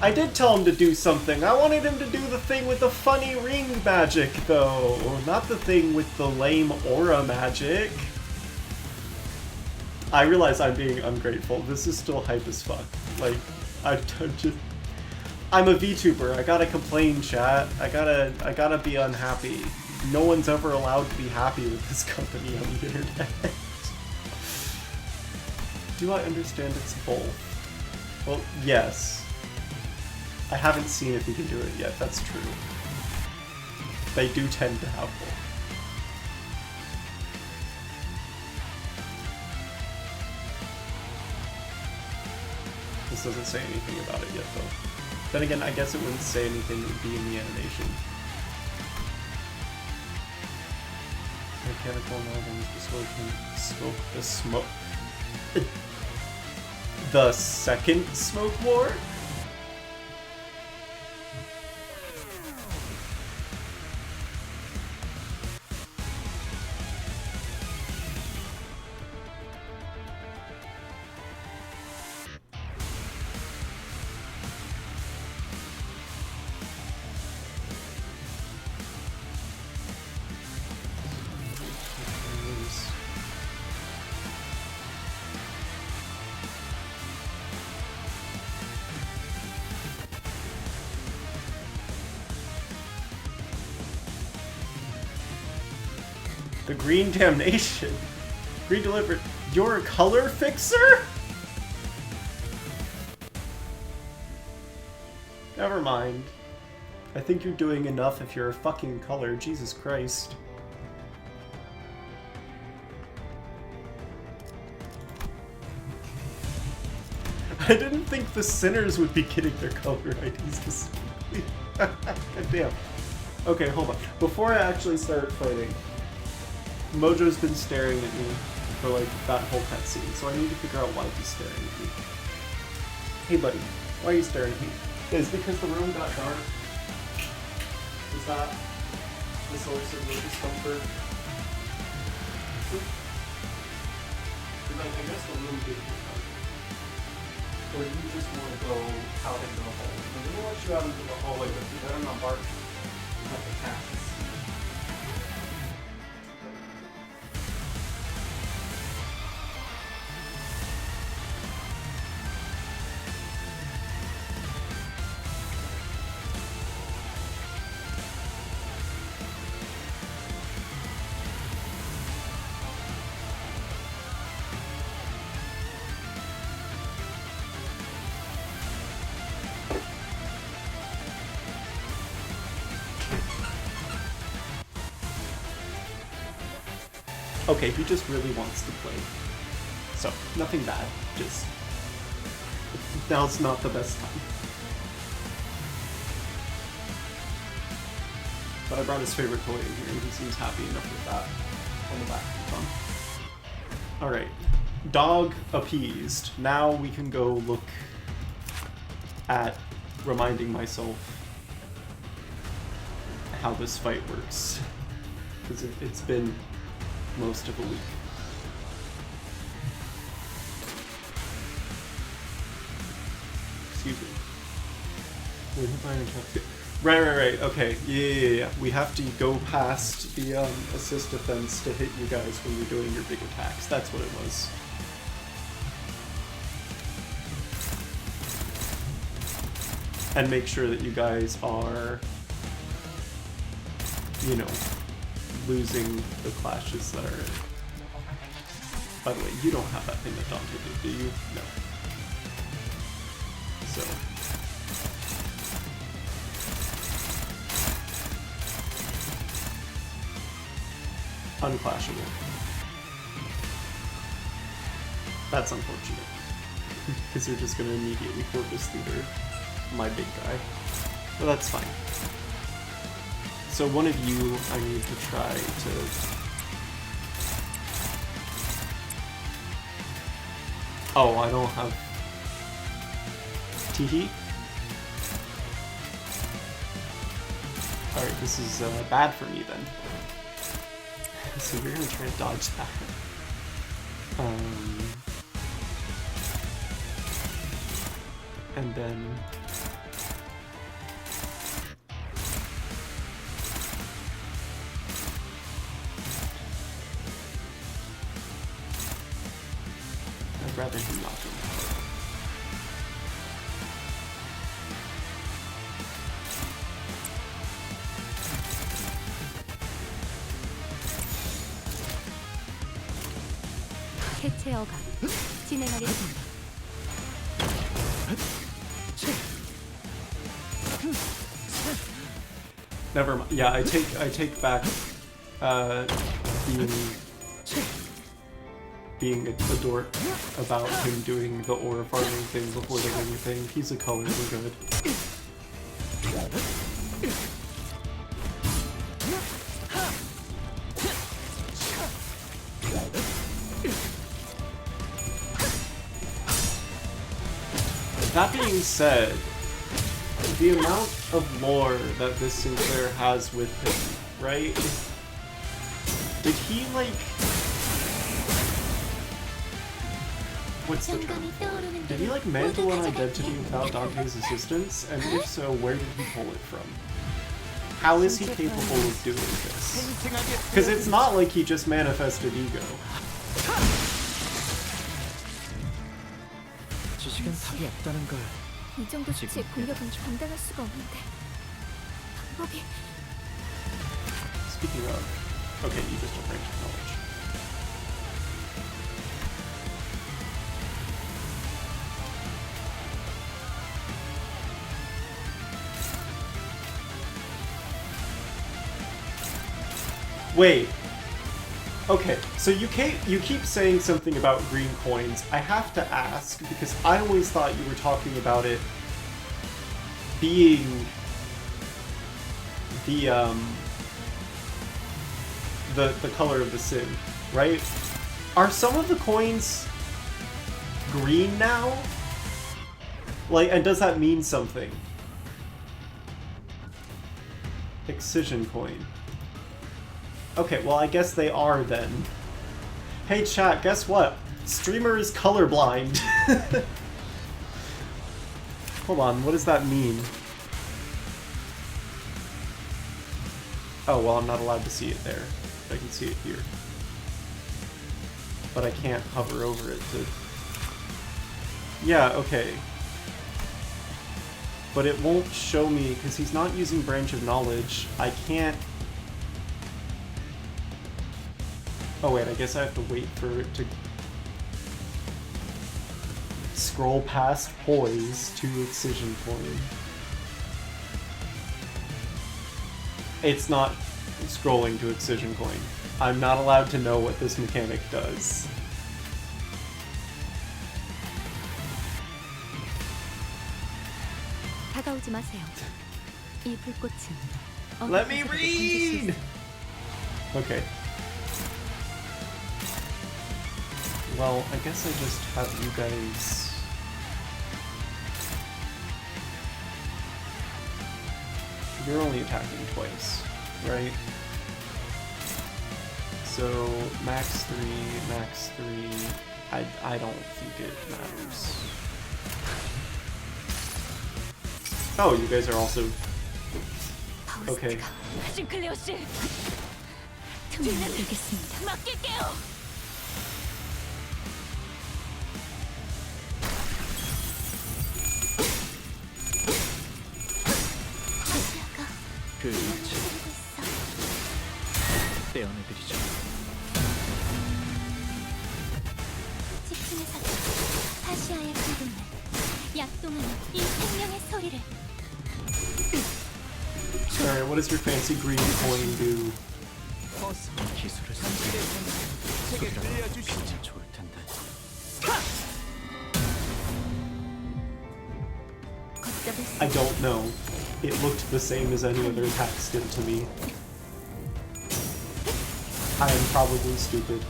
I did tell him to do something. I wanted him to do the thing with the funny ring magic, though. Not the thing with the lame aura magic. I realize I'm being ungrateful. This is still hype as fuck. Like, I'm a VTuber. I gotta complain, chat. I gotta be unhappy. No one's ever allowed to be happy with this company on the internet. Do I understand it's both? Well, yes. I haven't seen if we can do it yet. That's true. They do tend to have both. This doesn't say anything about it yet, though. Then again, I guess it wouldn't say anything that would be in the animation. Mechanical amalgams, the smoke. The second Smoke War? The Green Damnation. Green Deliberate. You're a color fixer? Never mind. I think you're doing enough if you're a fucking color. Jesus Christ. I didn't think the sinners would be getting their color IDs this week. God damn. Okay, hold on. Before I actually start fighting, Mojo's been staring at me for like that whole cutscene, so I need to figure out why he's staring at me. Hey buddy, why are you staring at me? Is it because the room got dark? Is that the source of your discomfort? I guess the room did get dark. Or do you just want to go out into the hallway? I'm gonna let you out into the hallway, but you better not bark like a cat. Okay, he just really wants to play. So, nothing bad, just... now's not the best time. But I brought his favorite toy in here and he seems happy enough with that. on the back. Alright. Dog appeased. Now we can go look at reminding myself how this fight works. Because it's been most of a week. Excuse me. Right. Okay. Yeah. We have to go past the assist defense to hit you guys when you're doing your big attacks. That's what it was. And make sure that you guys are, you know, losing the clashes that are... By the way, you don't have that thing that Dante did, do you? No. So... unclashable. That's unfortunate. Because you're just going to immediately focus through my big guy. But that's fine. So one of you I need to try to... Oh, I don't have... Teehee? Alright, this is bad for me then. So we're gonna try to dodge that. And then... I'd rather him not do that. 해체어가 진행하겠습니다. Never mind. Yeah, I take back being a dork about him doing the ore farming thing before doing anything. He's a color, we're good. That being said, the amount of lore that this Sinclair has with him, right? Did he, like... What's the term for it? Did he, like, mantle an identity without Dante's assistance? And if so, where did he pull it from? How is he capable of doing this? Because it's not like he just manifested ego. 지식은 답이 없다는 걸. 이 정도 수치의 공격은 감당할 수가 없는데 방법이... Speaking of... Okay, you just don't range of knowledge. Wait. Okay, so you keep saying something about green coins. I have to ask, because I always thought you were talking about it being the color of the sin, right? Are some of the coins green now? Like, and does that mean something? Excision coin. Okay, well, I guess they are then. Hey chat, guess what? Streamer is colorblind. Hold on, what does that mean? Oh, well, I'm not allowed to see it there. I can see it here. But I can't hover over it to... Yeah, okay. But it won't show me, because he's not using Branch of Knowledge. I can't... Oh wait, I guess I have to wait for it to scroll past Poise to Excision Coin. It's not scrolling to Excision Coin. I'm not allowed to know what this mechanic does. 다가오지 마세요. 이 불꽃은 Let me read! Okay. well, I guess I just have you guys... You're only attacking twice, right? So, max 3, max 3... I don't think it matters. Oh, you guys are also... Okay. 싱클레어 씨, 드리겠습니다. 맡길게요. 그 일체 떼어내드리죠. 집중해서 파시아의 부름을 약동하는 이 생명의 소리를. Alright, what does your fancy green coin do? 기술을 쓰면 소리라도 진짜 좋을 텐데. I don't know. It looked the same as any other attacks did to me. I am probably stupid.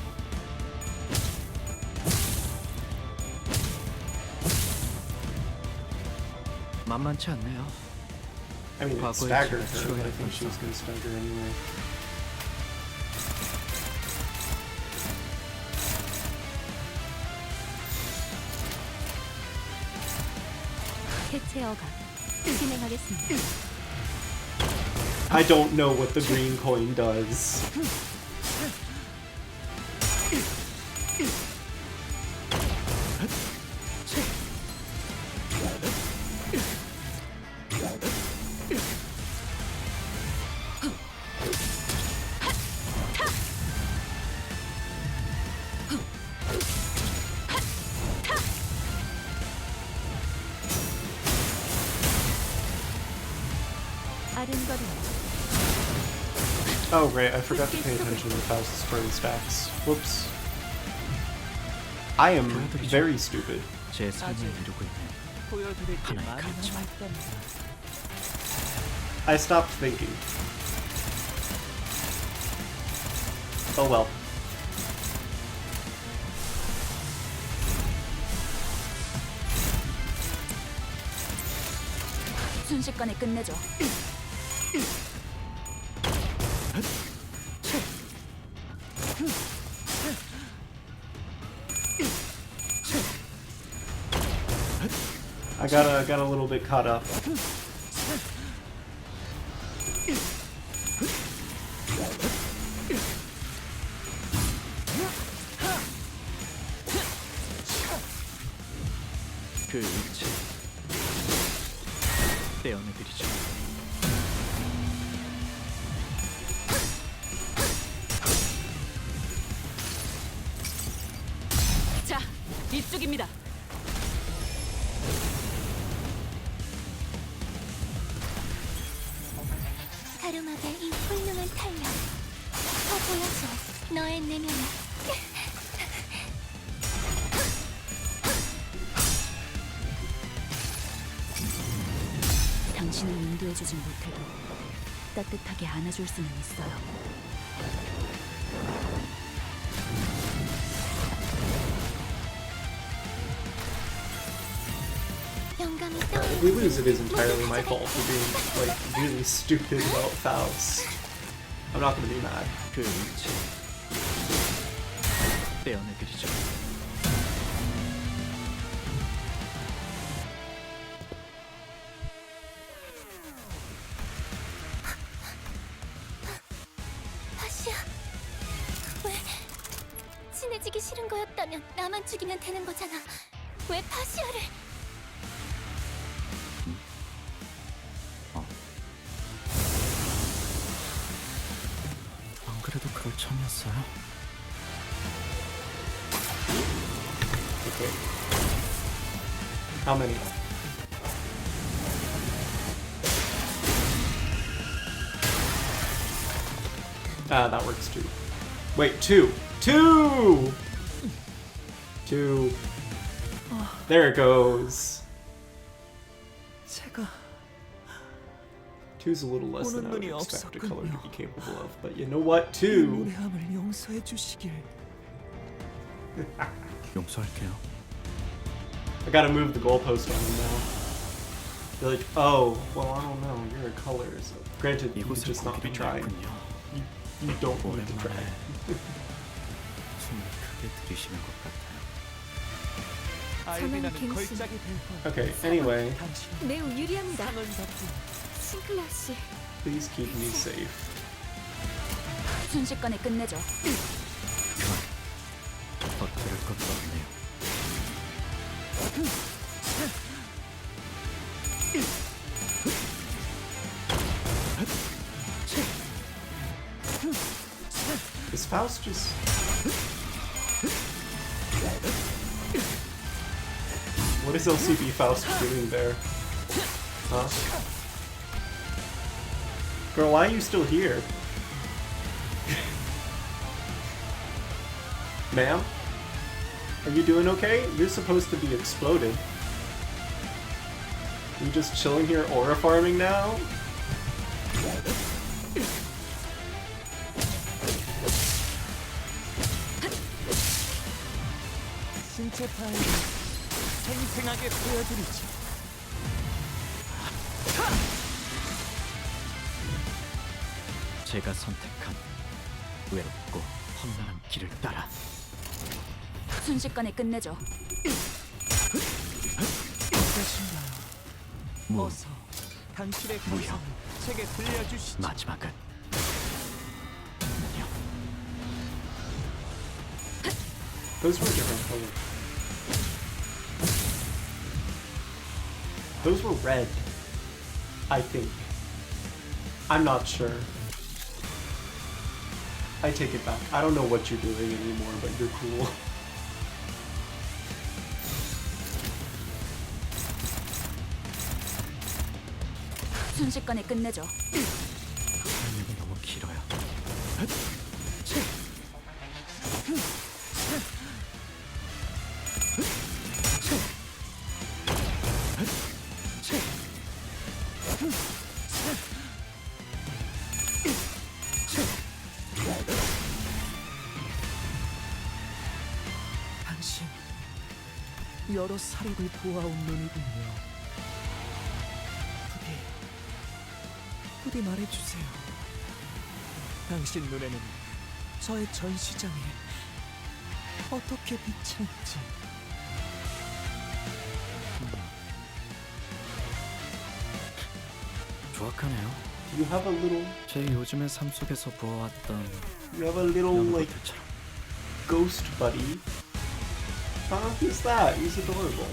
만만치 않네요. I mean, it staggered her, but I think she was going to stagger anyway. 해체어가 진행하겠습니다. I don't know what the green coin does. Oh right, I forgot to pay attention to Faust's burn stacks. Whoops. I am very stupid. 제 삶을 이루고 있는 보여드릴 게 하나의 많이 가치. 남아있답니다. I stopped thinking. Oh well. 순식간에 끝내죠. I got a little bit caught up. 그 일체 떼어내드리죠. 자, 이쪽입니다. 가르마의 이 훌륭한 탄력. 더 보여줘, 너의 내면을. 당신을 인도해주진 못해도 따뜻하게 안아줄 수는 있어요. 영감이 If we lose, it is entirely my fault for being, like, really stupid about Faust. I'm not gonna be mad. 그 일체 떼어내드리죠. 파시아, 왜 친해지기 싫은 거였다면 나만 죽이면 되는 거잖아. 왜 파시아를? 안 그래도 그럴 참이었어요. Okay. How many? Ah, that works too. Wait, two! Two! Two. There it goes. 제가 Two's a little less than I would 눈이 expect a color to 없었군요. be capable of, but you know what? 이 Two! 무례함을 용서해 주시길. 용서할게요. I gotta move the goalpost on him now. You're like, oh, well, I don't know. You're a color, so granted, you could 이곳을 just not be 보기는 trying. 좋군요. You don't need to try. 오랜만에 숨을 크게 들이쉬는 것 같아요. 저는 갱신. Okay, anyway, 매우 유리합니다. 싱클라 씨, please keep me safe. 순식간에 끝내죠. 더 들을 것도 없네요. Is Faust just... What is LCB Faust doing there? Huh? Girl, why are you still here? Ma'am? Are you doing okay? You're supposed to be exploded. You just chilling here aura farming now? 신체 파일을 생생하게 보여드리지. 제가 선택한 외롭고 험난한 길을 따라 순식간에 끝내죠. 어떠신가요? 어서 당신의 감성을 제게 들려주시죠. 마지막은 Those were different colors. Those were red, I think. I'm not sure. I take it back. I don't know what you're doing anymore, but you're cool. 순식간에 끝내죠. 설명이 너무 길어요. 당신 여러 사력을 보아온 눈이군요. 부디 말해주세요. 당신 눈에는 저의 전시장에 어떻게 비치는지. 조악하네요. You have a little... 제 요즘의 삶 속에서 보아왔던 You have a little, like, 것들처럼. ghost buddy. Huh? Who's that? He's adorable.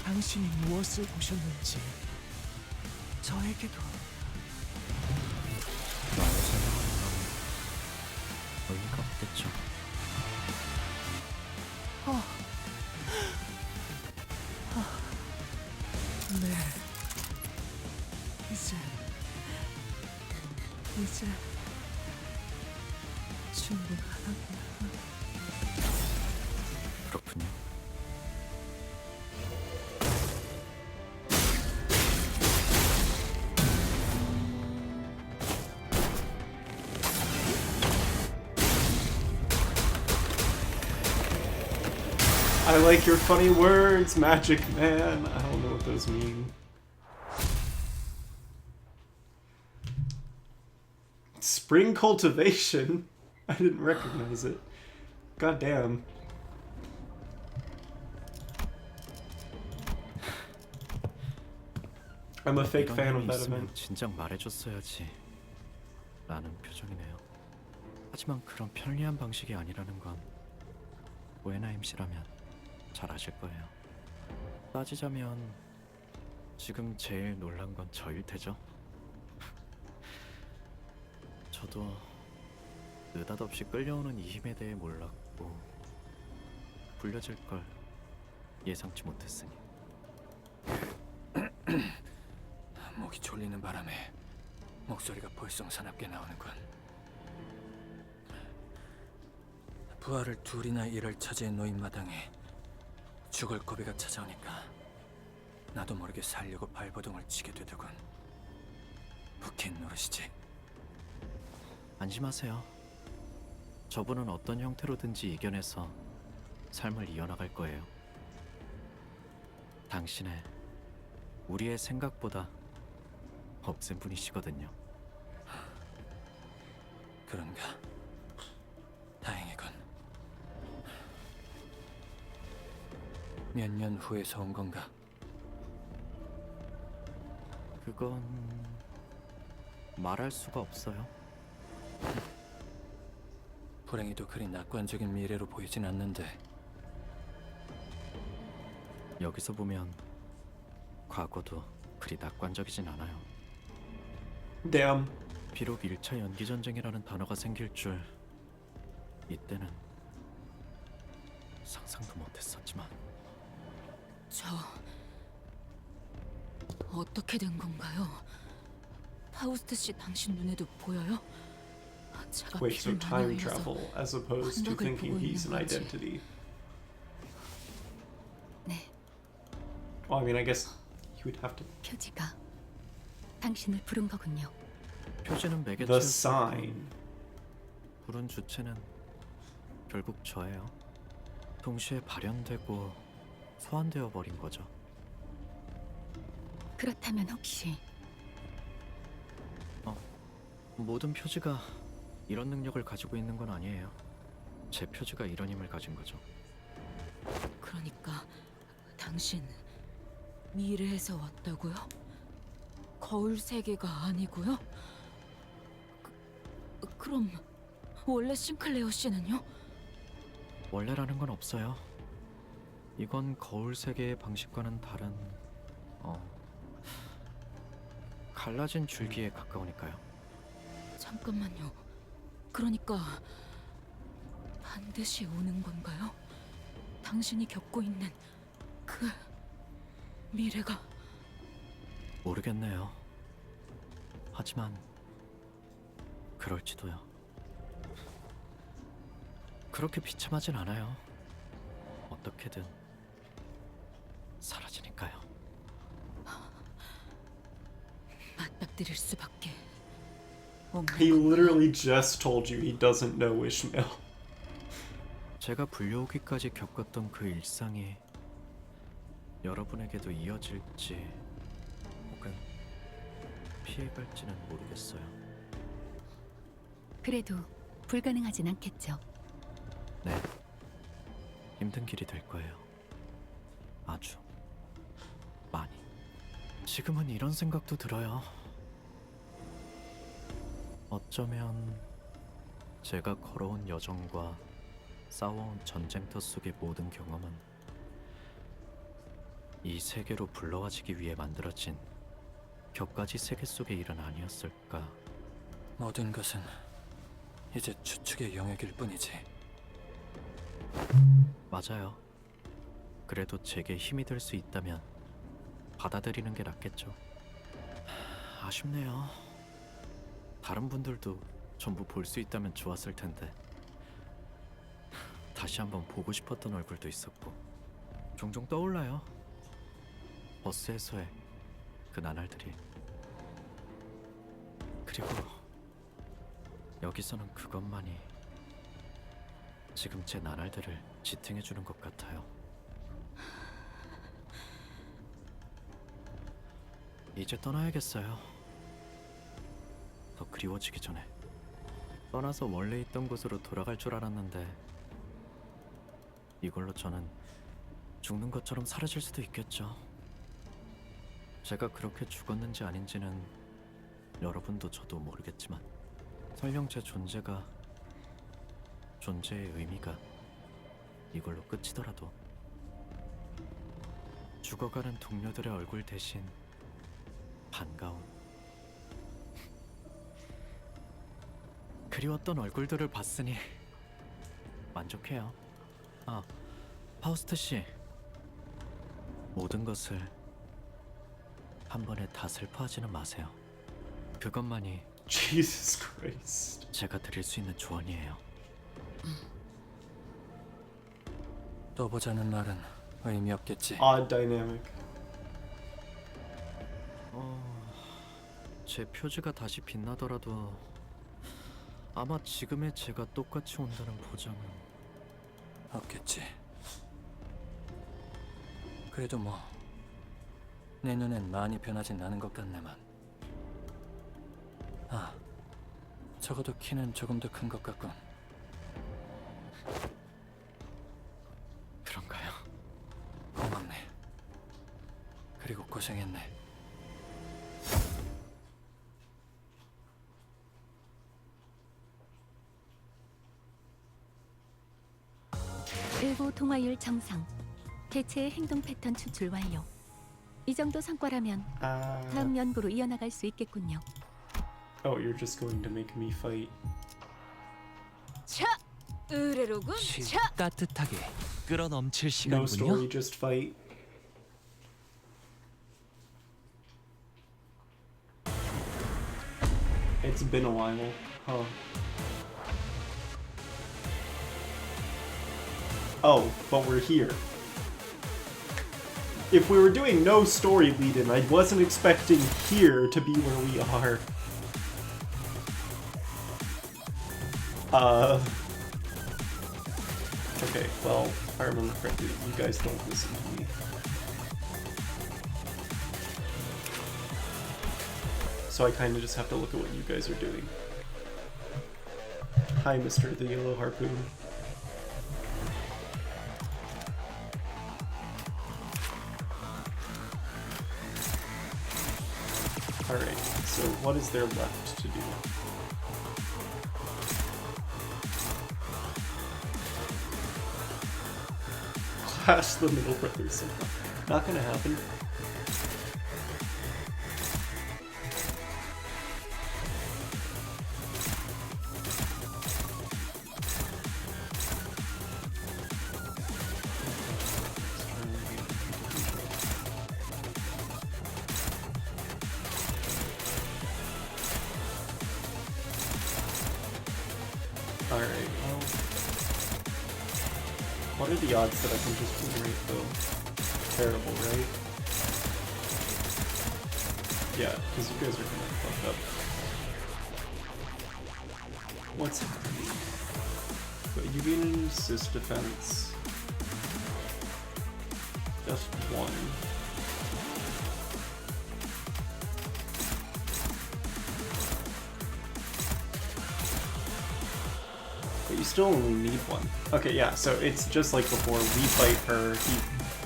당신이 무엇을 보셨는지 저에게도. 나를 생각하는 건 의미가 없겠죠. 네. 이제 충분하구나. 그렇군요. I like your funny words, Magic Man. I don't know what those mean. Spring cultivation? I didn't recognize it. God damn. I'm a fake fan of that event. 진작 말해줬어야지 라는 표정이네요. 하지만 그런 편리한 방식이 아니라는 건 오에나임 씨라면 잘 아실 거예요. 따지자면 지금 제일 놀란 건 저일 테죠. 저도 느닷없이 끌려오는 이 힘에 대해 몰랐고 불려질 걸 예상치 못했으니. 목이 졸리는 바람에 목소리가 벌써 사납게 나오는군. 부하를 둘이나 일을 차지해 놓인 마당에 죽을 고비가 찾아오니까 나도 모르게 살려고 발버둥을 치게 되더군. 부킨 노릇이지. 안심하세요. 저분은 어떤 형태로든지 이겨내서 삶을 이어나갈 거예요. 당신의 우리의 생각보다 없은 분이시거든요. 그런가? 다행이군. 몇 년 후에서 온 건가? 그건 말할 수가 없어요. 불행히도 그리 낙관적인 미래로 보이진 않는데 여기서 보면 과거도 그리 낙관적이진 않아요. Damn. 비록 1차 연기전쟁이라는 단어가 생길 줄 이때는 상상도 못했었지만 저 어떻게 된 건가요? 파우스트 씨 당신 눈에도 보여요? 제가 Wait, so 피를 time 많이 흘려서 travel as opposed to 환각을 thinking 보고 he's an 있는 거지. identity. 네, Well, I mean, I guess you would have to. 표지가 당신을 부른 거군요. 표지는 The 매개체였고 sign. 부른 주체는 결국 저예요. 동시에 발현되고 소환되어 버린 거죠. 그렇다면 혹시 모든 표지가 이런 능력을 가지고 있는 건 아니에요. 제 표지가 이런 힘을 가진 거죠. 그러니까 당신 미래에서 왔다고요? 거울 세계가 아니고요? 그럼 원래 싱클레어 씨는요? 원래라는 건 없어요. 이건 거울 세계의 방식과는 다른 갈라진 줄기에 가까우니까요. 잠깐만요. 그러니까 반드시 오는 건가요? 당신이 겪고 있는 그 미래가 모르겠네요. 하지만 그럴지도요. 그렇게 비참하진 않아요. 어떻게든 사라지니까요. 맞닥뜨릴 수밖에 He literally just told you he doesn't know Ishmael. 제가 불려오기까지 겪었던 그 일상이 여러분에게도 이어질지 혹은 피해갈지는 모르겠어요. 그래도 불가능하진 않겠죠. 네, 힘든 길이 될 거예요. 아주 많이. 지금은 이런 생각도 들어요. 어쩌면 제가 걸어온 여정과 싸워온 전쟁터 속의 모든 경험은 이 세계로 불러와지기 위해 만들어진 격가지 세계 속의 일은 아니었을까. 모든 것은 이제 추측의 영역일 뿐이지. 맞아요. 그래도 제게 힘이 될 수 있다면 받아들이는 게 낫겠죠. 아쉽네요. 다른 분들도 전부 볼 수 있다면 좋았을 텐데. 다시 한번 보고 싶었던 얼굴도 있었고 종종 떠올라요. 버스에서의 그 나날들이. 그리고 여기서는 그것만이 지금 제 나날들을 지탱해주는 것 같아요. 이제 떠나야겠어요. 더 그리워지기 전에. 떠나서 원래 있던 곳으로 돌아갈 줄 알았는데 이걸로 저는 죽는 것처럼 사라질 수도 있겠죠. 제가 그렇게 죽었는지 아닌지는 여러분도 저도 모르겠지만 설령 제 존재가, 존재의 의미가 이걸로 끝이더라도 죽어가는 동료들의 얼굴 대신 반가운, 그리웠던 얼굴들을 봤으니 만족해요. 아, 파우스트 씨, 모든 것을 한 번에 다 슬퍼하지는 마세요. 그것만이 Jesus Christ. 제가 드릴 수 있는 조언이에요. 또 보자는 말은 의미 없겠지. Odd dynamic. 제 표지가 다시 빛나더라도 아마 지금의 제가 똑같이 온다는 보장은 없겠지. 그래도 뭐 내 눈엔 많이 변하진 않은 것 같네만. 아, 적어도 키는 조금 더 큰 것 같군. 그런가요? 고맙네. 그리고 고생했네. 일부 통화율 정상. 개체의 행동 패턴 추출 완료. 이 정도 성과라면 다음 연구로 이어나갈 수 있겠군요. Oh, you're just going to make me fight. 차! 의뢰로군. 차! 따뜻하게 끌어넘칠 No 시간이군요. story, just fight. It's been a while, huh? Oh, but we're here. If we were doing no story lead-in, I wasn't expecting here to be where we are. Okay, well, if I remember correctly, you guys don't listen to me. So I kinda just have to look at what you guys are doing. Hi, Mr. the Yellow Harpoon. Alright, so what is there left to do? Clash the middle brothers. Not gonna happen. Alright, well... What are the odds that I can just win right though? Terrible, right? Yeah, because you guys are gonna fuck up. What's happening? But you gain an assist defense. Just one. But you still only need one. Okay, yeah, so it's just like before, we fight her,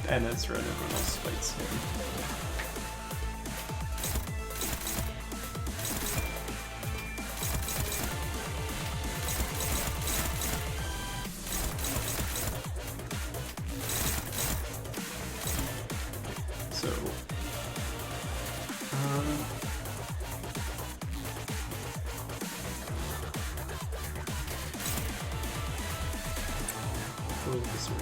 and Ezra, and everyone else fights him. So... go this way.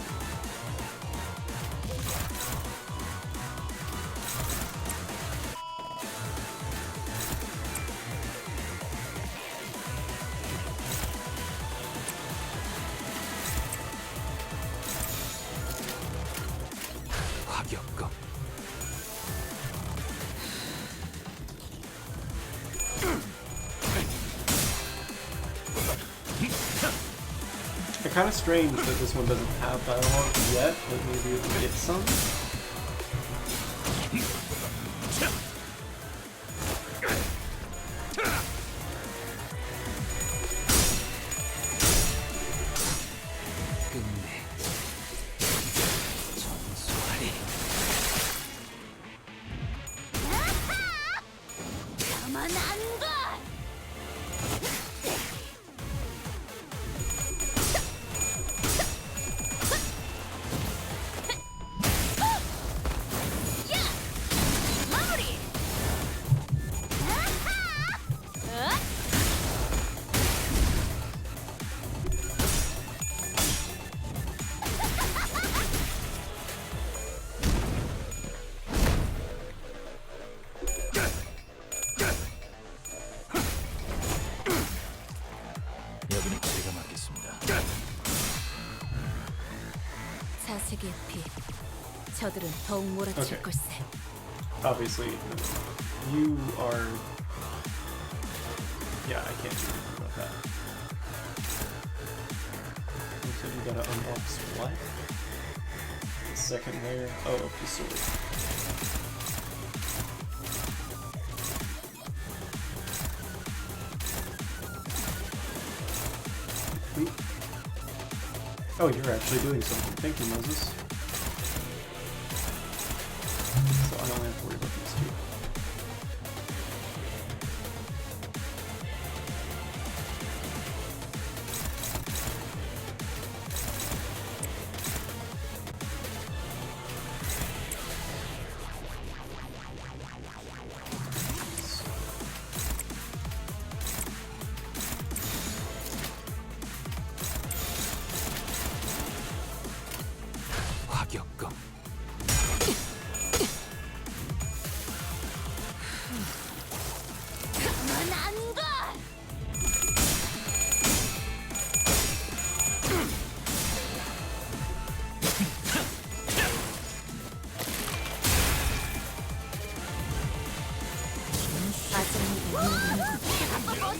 화격검. It's kind of strange that this one doesn't have dialogue yet, but maybe it'll get some. 끝내 전수하리. 가만 안 가! 여기는 제가 맡겠습니다. 사색의 피. 저들은 더욱 몰아칠 Okay. 걸세. Obviously, you are... Yeah, I can't do anything about that. gotta unbox what? The second layer? Oh, of the sword. Oh, you're actually doing something. Thank you, Moses. So I don't have to worry about these two. 화격검.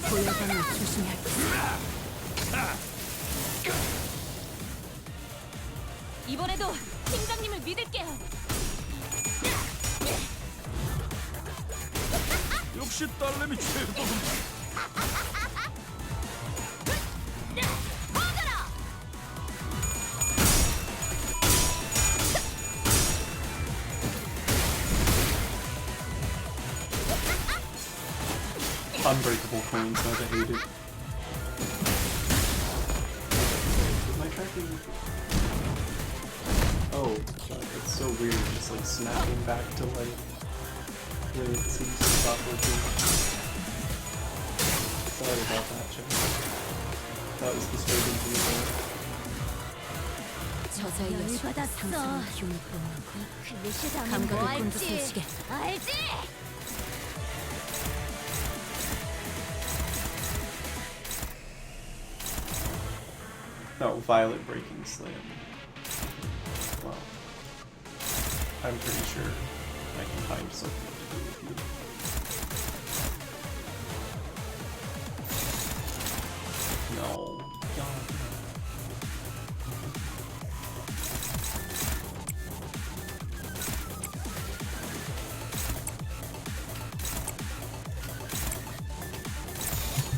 고야관을 조심해야겠어. 이번에도 팀장님을 믿을게요. 역시 딸내미 최고군. Unbreakable coins, I hate it. Am I tracking? Oh, it's so weird, just like snapping back to life when it seems to stop working. Sorry about that, Jim. That was disturbing to me though. 저자의 상승의 기운이 불어나고 감각을 꾼 듯한 시계. 알지? No, Violet Breaking Slam. Well, I'm pretty sure I can find something to do with you. No. God.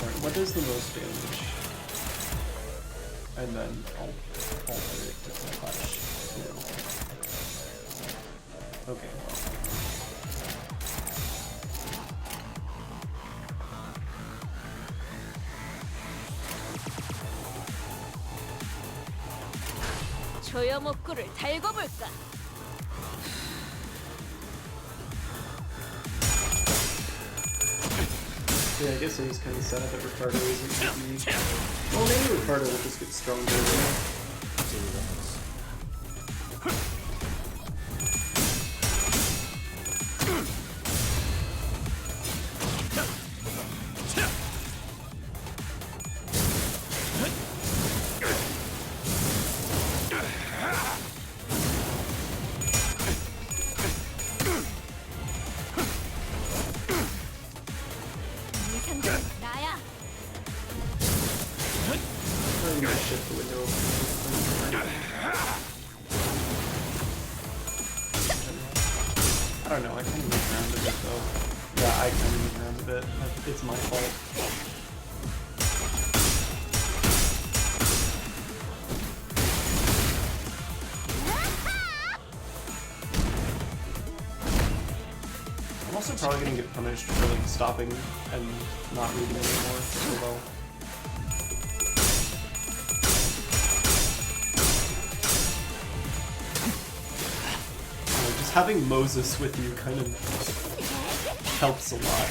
Alright, what does the most damage? And then I'll put it to Clash. Okay, well. 조여목구를 달고 볼까? Yeah, I guess it was kind of sad that Ricardo isn't me. Well, maybe Ricardo will just get stronger. I don't know, I kind of moved around a bit though. Yeah, I kind of moved around a bit. It's my fault. I'm also probably gonna get punished for like stopping and not reading anymore as well. Just having Moses with you kind of helps a lot.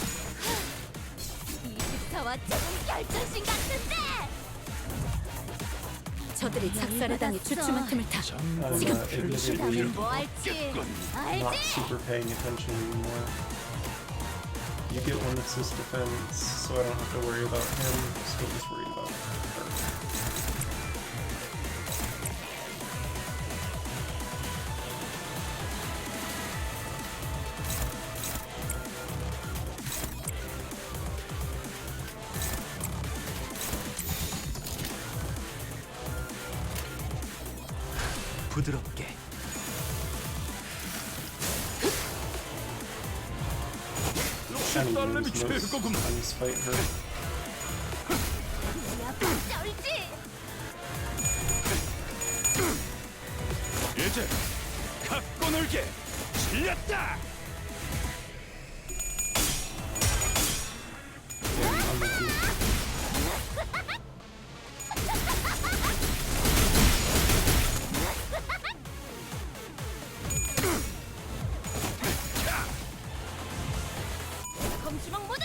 저들이 작살에 당해 주춤한 틈을 타. Admittedly, not super paying attention anymore. You get one assist defense, so I don't have to worry about him. Still just worried about her. 부드럽게. Trying to use most times fight her. 이제 갖고 놀게. 질렸다. 검지막 모드.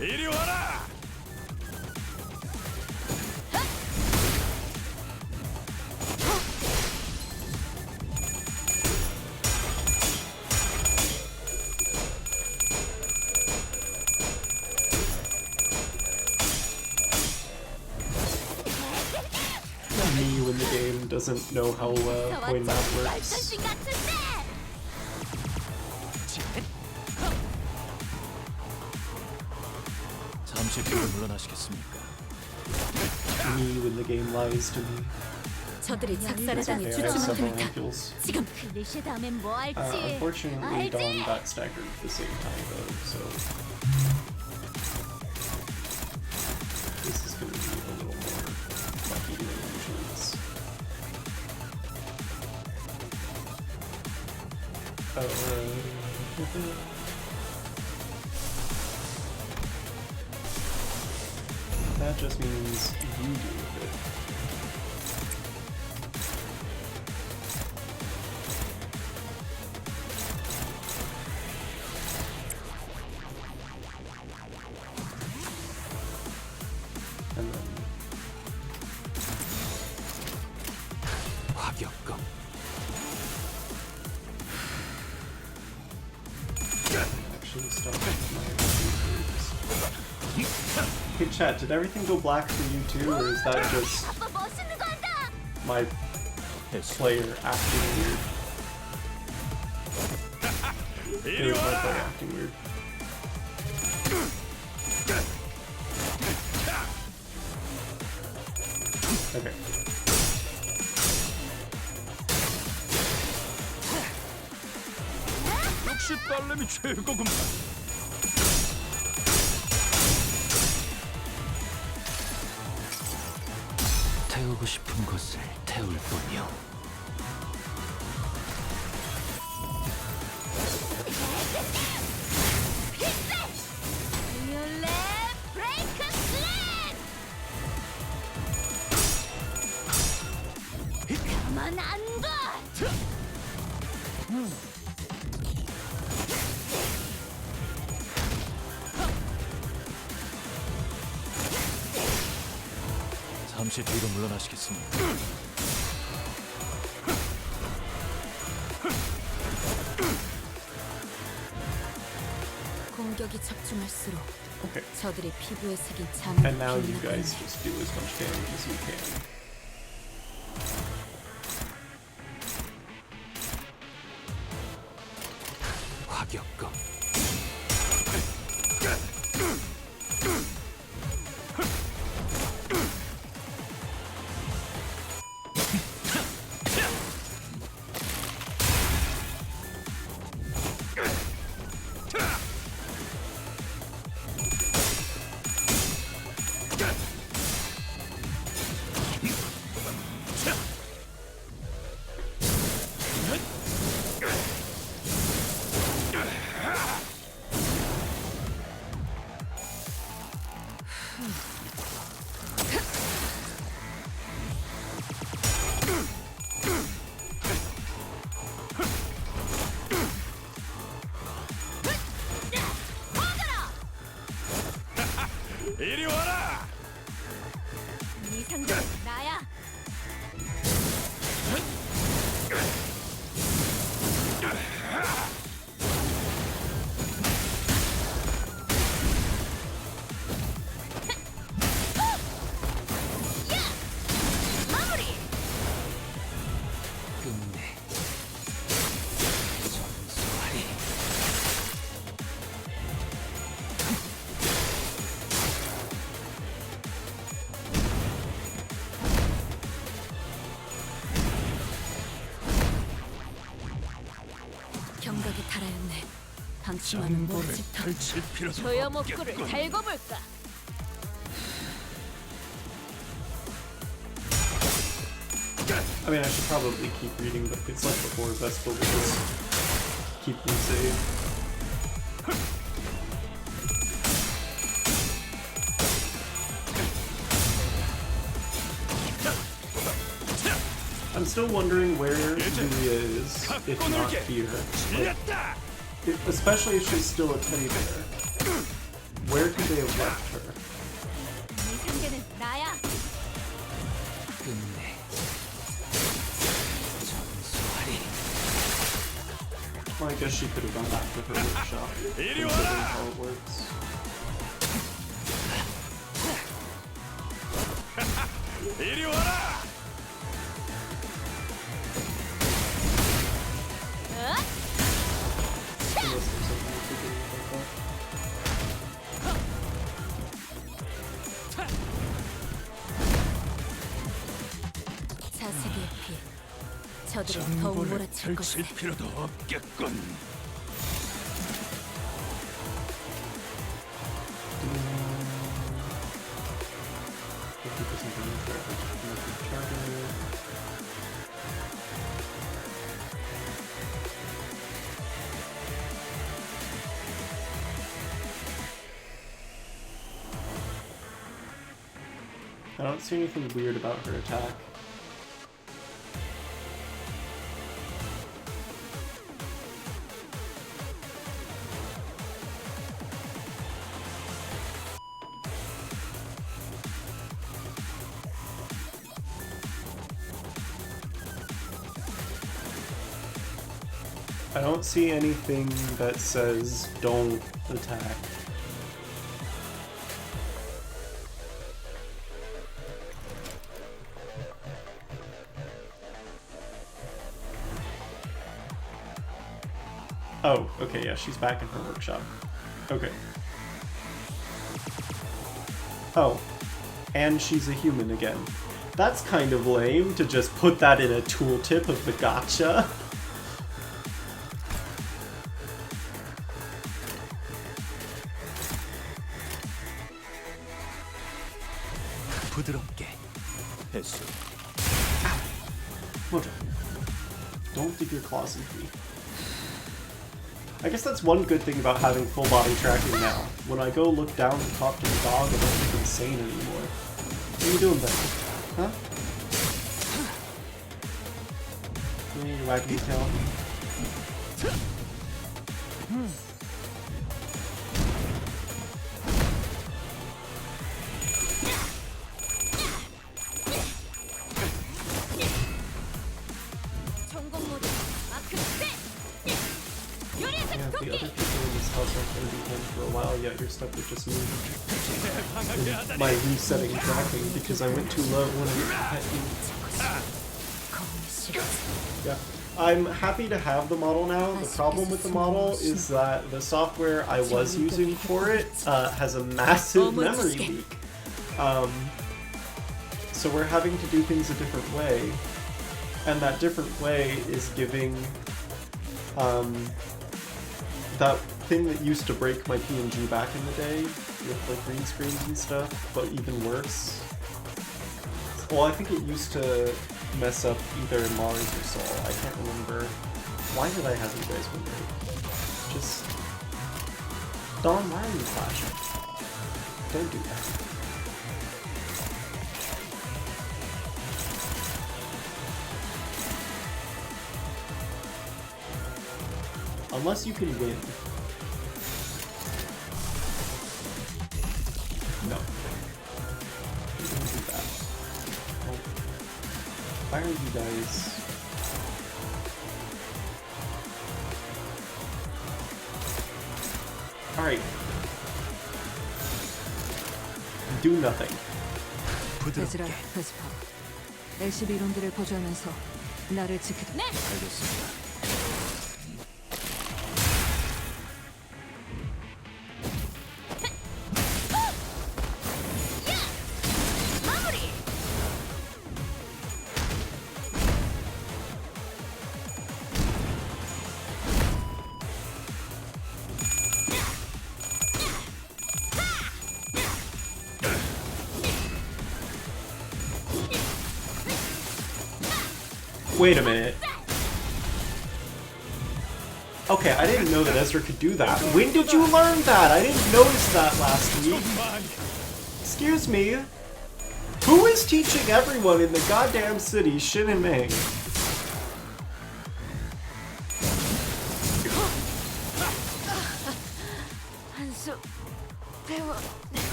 이리 와라. Me when the game doesn't know how coin math works. 잠시 뒤로 물러나시겠습니까? Me when the game lies to me. 저들이 작살을 Okay, 당해 I have 주춤한 several 틈이다. angles. 지금 클리셰 다음엔 뭐 할지. Unfortunately, Dawn got staggered at the same time though, so this is going to be a little more lucky than usually is. That just means you deal with it. And then 화격검. actually stop my Hey chat, did everything go black for you too, or is that just my player acting weird? It was my player acting weird. Okay. 역시 딸내미 최고구만. 태우고 싶은 것을 태울 뿐이요. 가만 안 둬. 잠시 뒤로 물러나시겠습니까? 공격이 적중할수록 Okay. 저들의 피부에 새긴 And now you 잠을 guys just do as much damage as you can. 화격검. 이리 와라. 네 상대는 나야. 끝내. 전소하리. 그치만은 모르겠다. 소여목구를 달고 볼까? I mean, I should probably keep reading, but it's like before, best but we'll just keep them saved. I'm still wondering where Julia is, if not here. Like, especially if she's still a teddy bear. Where could they have left her? 상대는 나야. 끝내 전수하리. Well, I guess she could have gone back to her workshop, considering how it works. Unless there's something we could do about that. 자색의 피. 저들을 더욱 몰아칠 것이다. 필요도 없겠군. I don't see anything weird about her attack. I don't see anything that says don't attack. Oh, okay, yeah, she's back in her workshop. Okay. Oh, and she's a human again. That's kind of lame to just put that in a tooltip of the gotcha. 부드럽게 회수. Mojo, don't dig your claws into me. I guess that's one good thing about having full body tracking now. When I go look down and talk to the dog, I don't look insane anymore. What are you doing there? Huh? You wagging your tail? Yeah, the other people in this house aren't going to be home for a while yet. You're stuck with just me. And my resetting tracking because I went too low when I hit you. Yeah. I'm happy to have the model now. The problem with the model is that the software I was using for it has a massive memory leak. So we're having to do things a different way. And that different way is giving that thing that used to break my PNG back in the day with like green screens and stuff, but even worse. Well, I think it used to mess up either Mars or Sol. I can't remember. Why did I have you guys wonder? Just Dawn, why are you flashing? Don't do that. Unless you can win. No. You can do that. Oh. Why are you guys... Alright. Do nothing. 베즈라, 베스파. LCB 론드를 보조하면서 나를 지키... 네! 알겠습니다. Wait a minute. Okay, I didn't know that Ezra could do that. When did you learn that? I didn't notice that last week. Excuse me. Who is teaching everyone in the goddamn city Shin and Ming?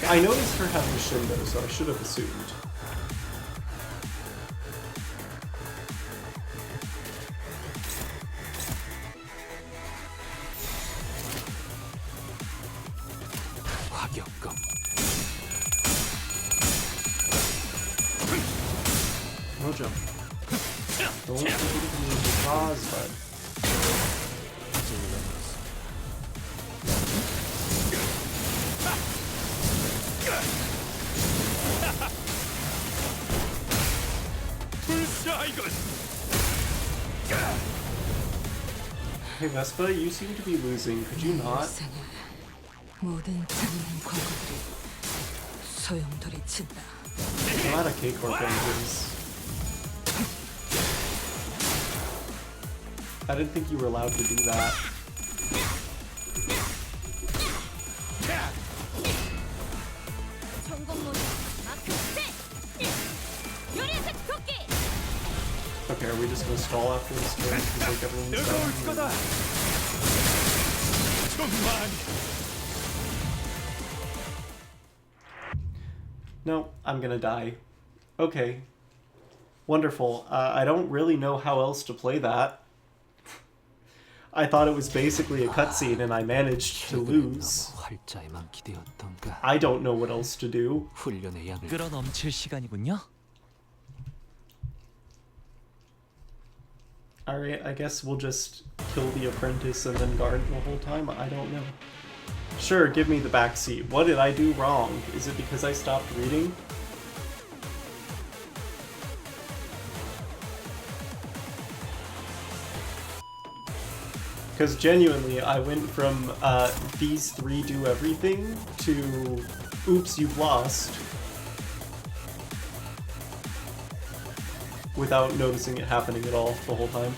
I noticed her having Shindo, so I should have assumed. No jump. Don't forget to use the pause button. Hey Vespa, you seem to be losing. Could you not? 모든 잔인한 과거들이 소용돌이친다. I'm out of K-Corp engines. I didn't think you were allowed to do that. Okay, are we just gonna stall after this turn? Because like everyone's done. No, I'm gonna die. Okay. Wonderful. I don't really know how else to play that. I thought it was basically a cutscene and I managed to lose. I don't know what else to do. 끌어넘칠 시간이군요. Alright, I guess we'll just kill the apprentice and then guard the whole time? I don't know. Sure, give me the backseat. What did I do wrong? Is it because I stopped reading? Because genuinely, I went from these three do everything to oops, you've lost. Without noticing it happening at all the whole time.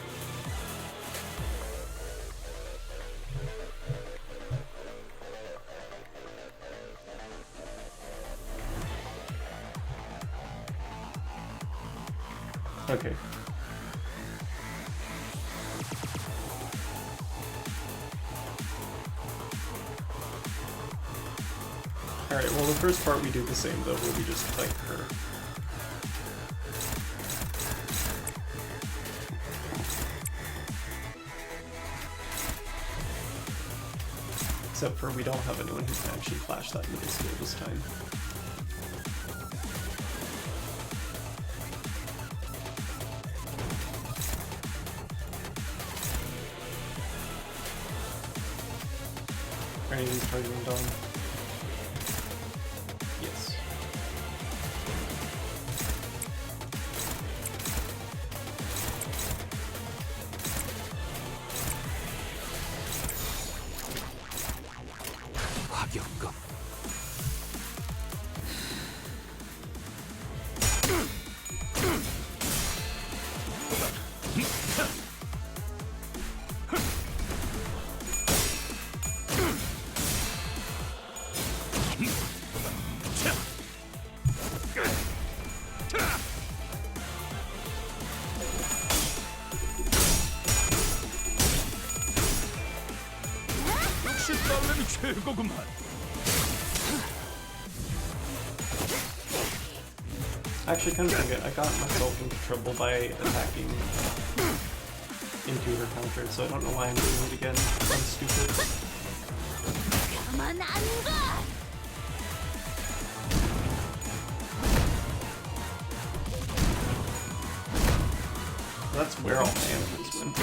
Okay. Alright, well the first part we do the same though, where we just fight her. Except for we don't have anyone who can actually flash that middle skill this time. Are any of these targeting Dawn? Yes. Actually, kind of forget, I got myself into trouble by attacking into her counter, so I don't know why I'm doing it again. I'm stupid. That's where all my enemies went.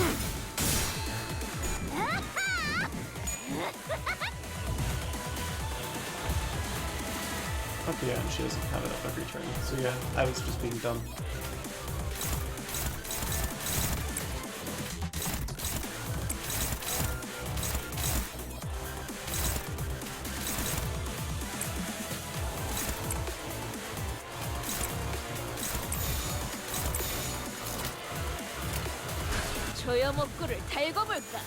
Okay, yeah, and she doesn't have it up every turn. So yeah, I was just being dumb. 소염옥구를 달고 볼까?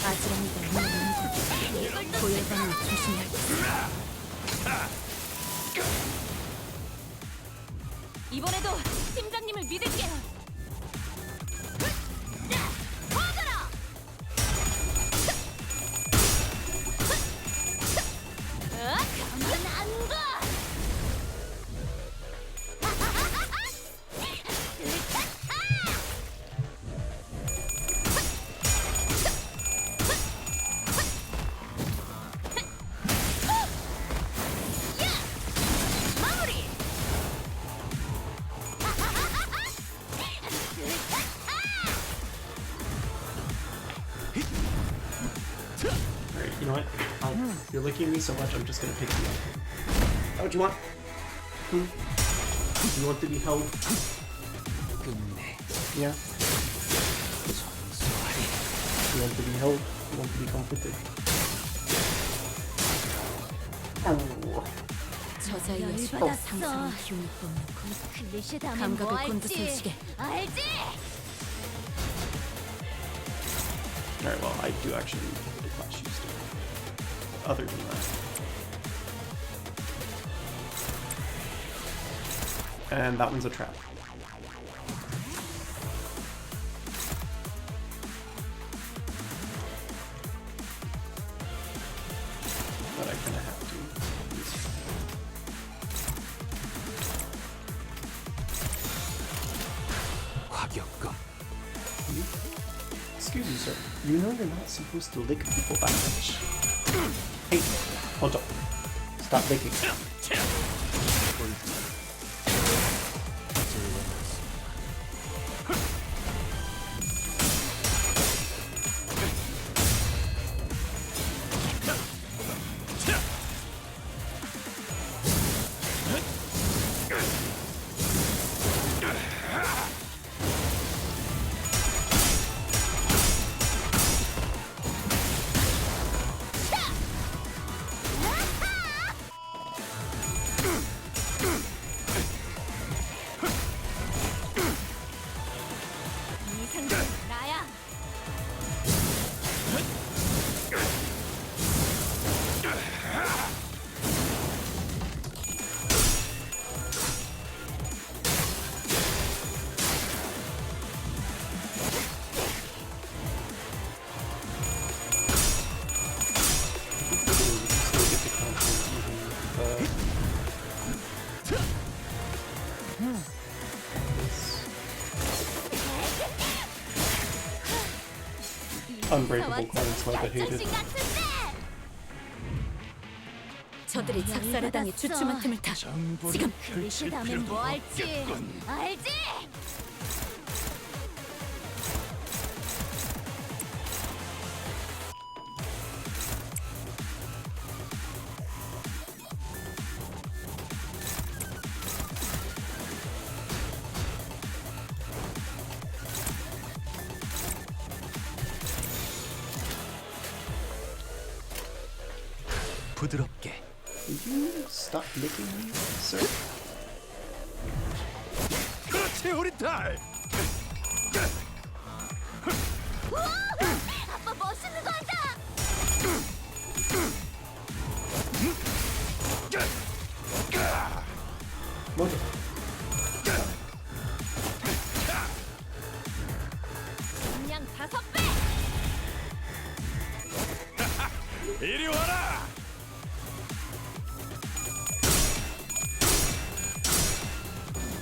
아지랑이가 있는 고열반을 조심해야겠어. 이번에도 팀장님을 믿을게요. 퍼져라! 가만 안 가! Alright, you know what? You're licking me so much, I'm just gonna pick you up. Is that what you want? You want to be held? Yeah? You want to be held? You want to be comforted? Oh. 저자의 수도 상상의 기운을 뿜는 클리셰 다음에 감각을 뭐 곤두세우시게. 알지? Alright, well, I do actually need to put a class shoes still. Other than that. And that one's a trap. But I kinda have to. Excuse me, sir. You know you're not supposed to lick people that much. Hey, hold up. Stop licking. 나야. Unbreakable coins, like I hated. 저들이 작살에 당해 주춤한 틈을 타. 지금 클리셰 다음에 뭐 할지 알지? 부드럽게. Will you stop licking me, sir? 그렇지 우리 딸. 아빠 멋있는 거 한다. 뭐죠? 그냥 5배. 이리 와라.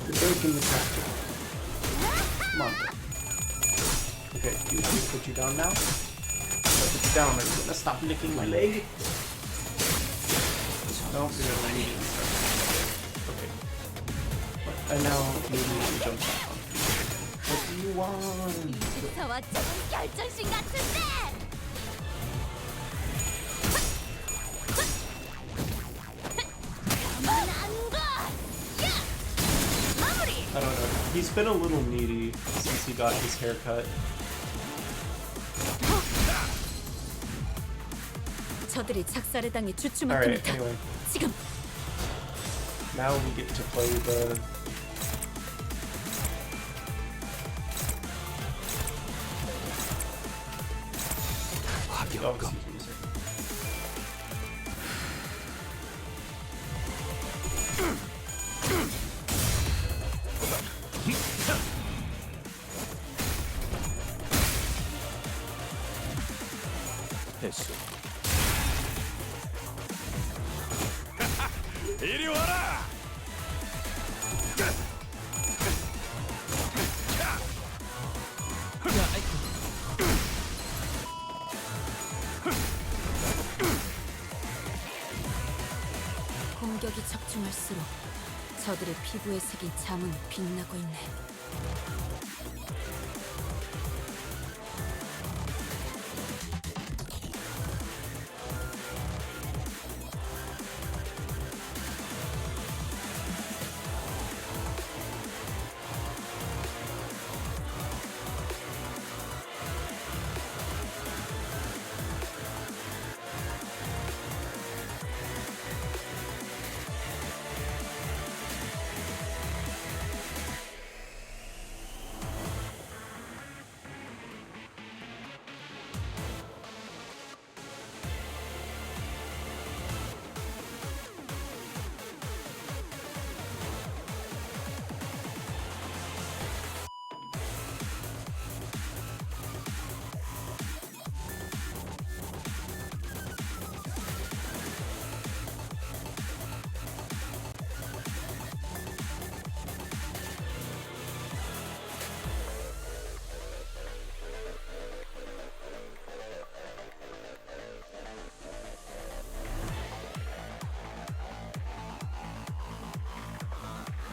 You're breaking the trap. Come on. Bro. Okay, do you want me to put you down now? If I put you down, are you gonna stop licking my leg? No, you're gonna let me do it. Okay. And now you need to jump back on. What do you want? 저와 조금 결정신 같은데. 가만 안 가. 야, 마무리. I don't know. He's He's been a little needy since he got his haircut. 저들이 작살에 당해 Alright, 주춤했습니다. anyway. 지금 Now we get to play the... Oh, excuse me, sir. 됐어. 이리 와라. 공격이 적중할수록 저들의 피부에 새긴 자문이 빛나고 있네.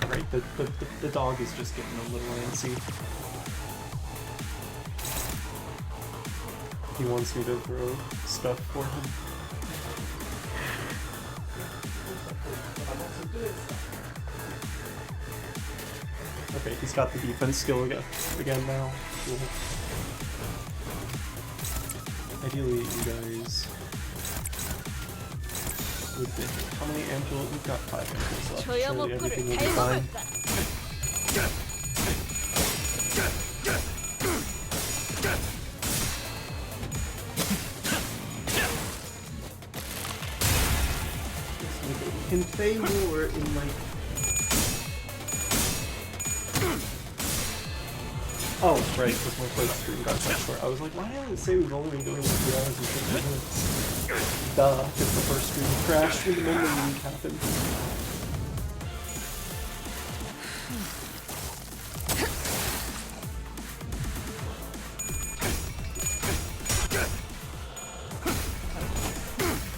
Right, the dog is just getting a little antsy. He wants me to throw stuff for him. Okay, he's got the defense skill again now. Cool. Ideally, you guys would be... How many ampules? We've got 5 ampules left. Surely everything will be fine. We can play more in like... Oh, right, because my first stream got cut short. I was like, why did it say we've only been doing 2 hours and 50 minutes? Duh, because the first stream crashed when the middle of the week happened.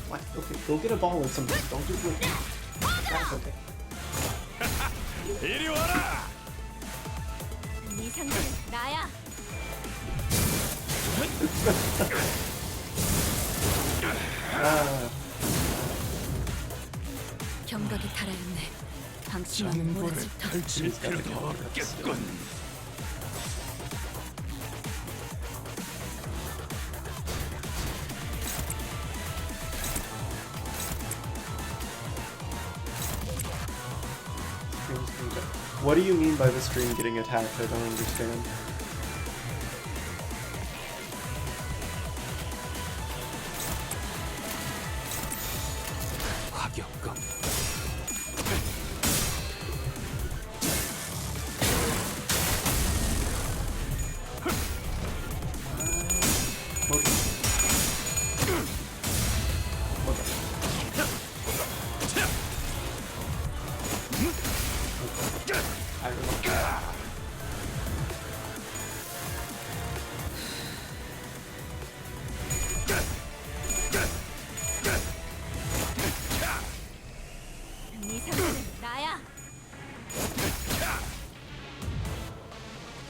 What? Okay, go get a ball or something. Don't just wait. That's okay. 이리 와라. 네 상대는 나야. 경각이 달아있네. 방심하면 몰아칠 터. 펼칠 필요도 없겠군. What do you mean by the stream getting attacked? I don't understand. 과격감. 네 상대는 나야.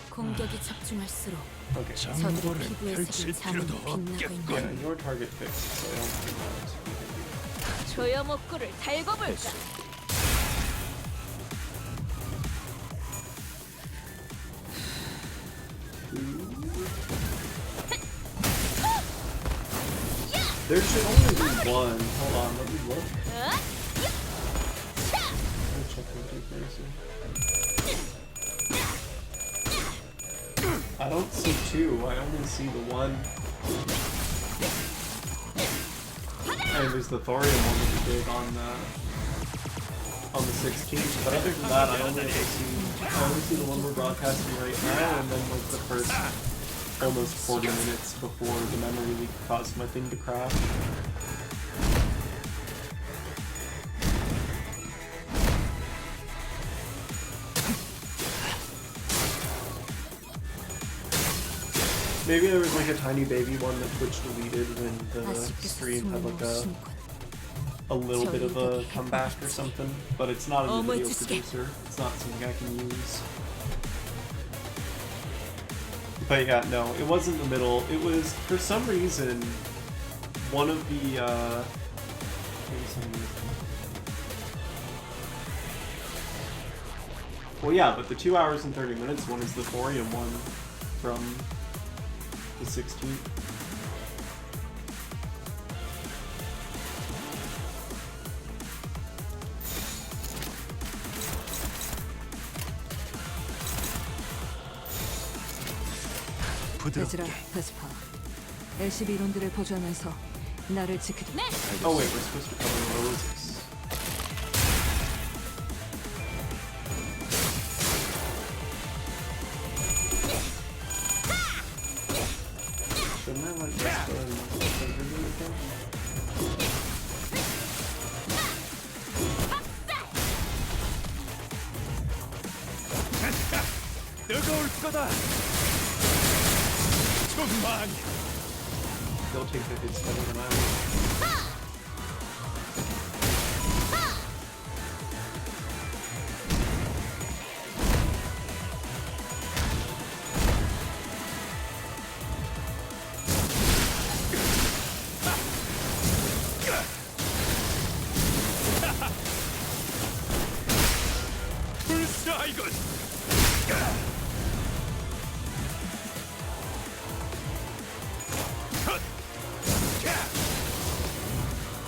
공격이 적중할수록 Okay. 저들의 피부에 새긴 자문이 빛나고 Yeah, 있네. your target fixed, so I don't think that's... 조여목구를 달고 볼까? There should only be one. Hold on, let me look. Let me check the I don't see two, I only see the one. And there's the thorium one that we did on the 16th, but other than that, I only see the one we're broadcasting right now, and then like the first almost 40 minutes before the memory leak caused my thing to crash. Maybe there was like a tiny baby one that Twitch deleted when the stream had like a little bit of a comeback or something, but it's not a new video producer. It's not something I can use. But yeah, no, it wasn't the middle. It was, for some reason, one of the, well, yeah, but the 2 hours and 30 minutes one is the thorium one from the 16th. 베즈라, 베스파, LCB 이론들을 보조하면서 나를 지키도록. Oh wait, we're supposed to cover Moses. Shouldn't I let Vespa and Sandra do it then? 뜨거울 거다. They'll take the hits better than I will.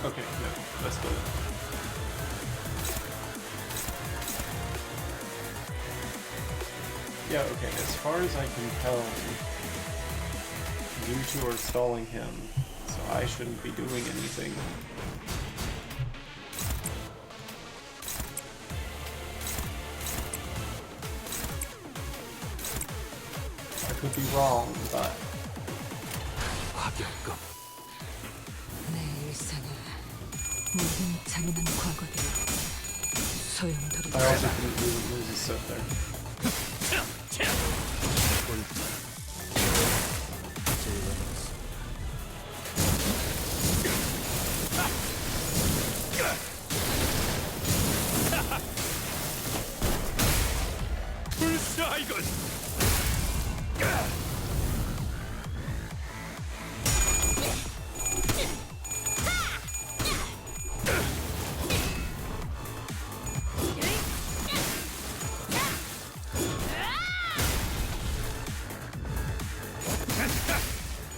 Okay, no, let's go. Yeah, okay, as far as I can tell, you two are stalling him, so I shouldn't be doing anything. I could be wrong, but... 내 일생에 모든 잔인한 과거들이 소용돌이. I also couldn't do Moses sit there.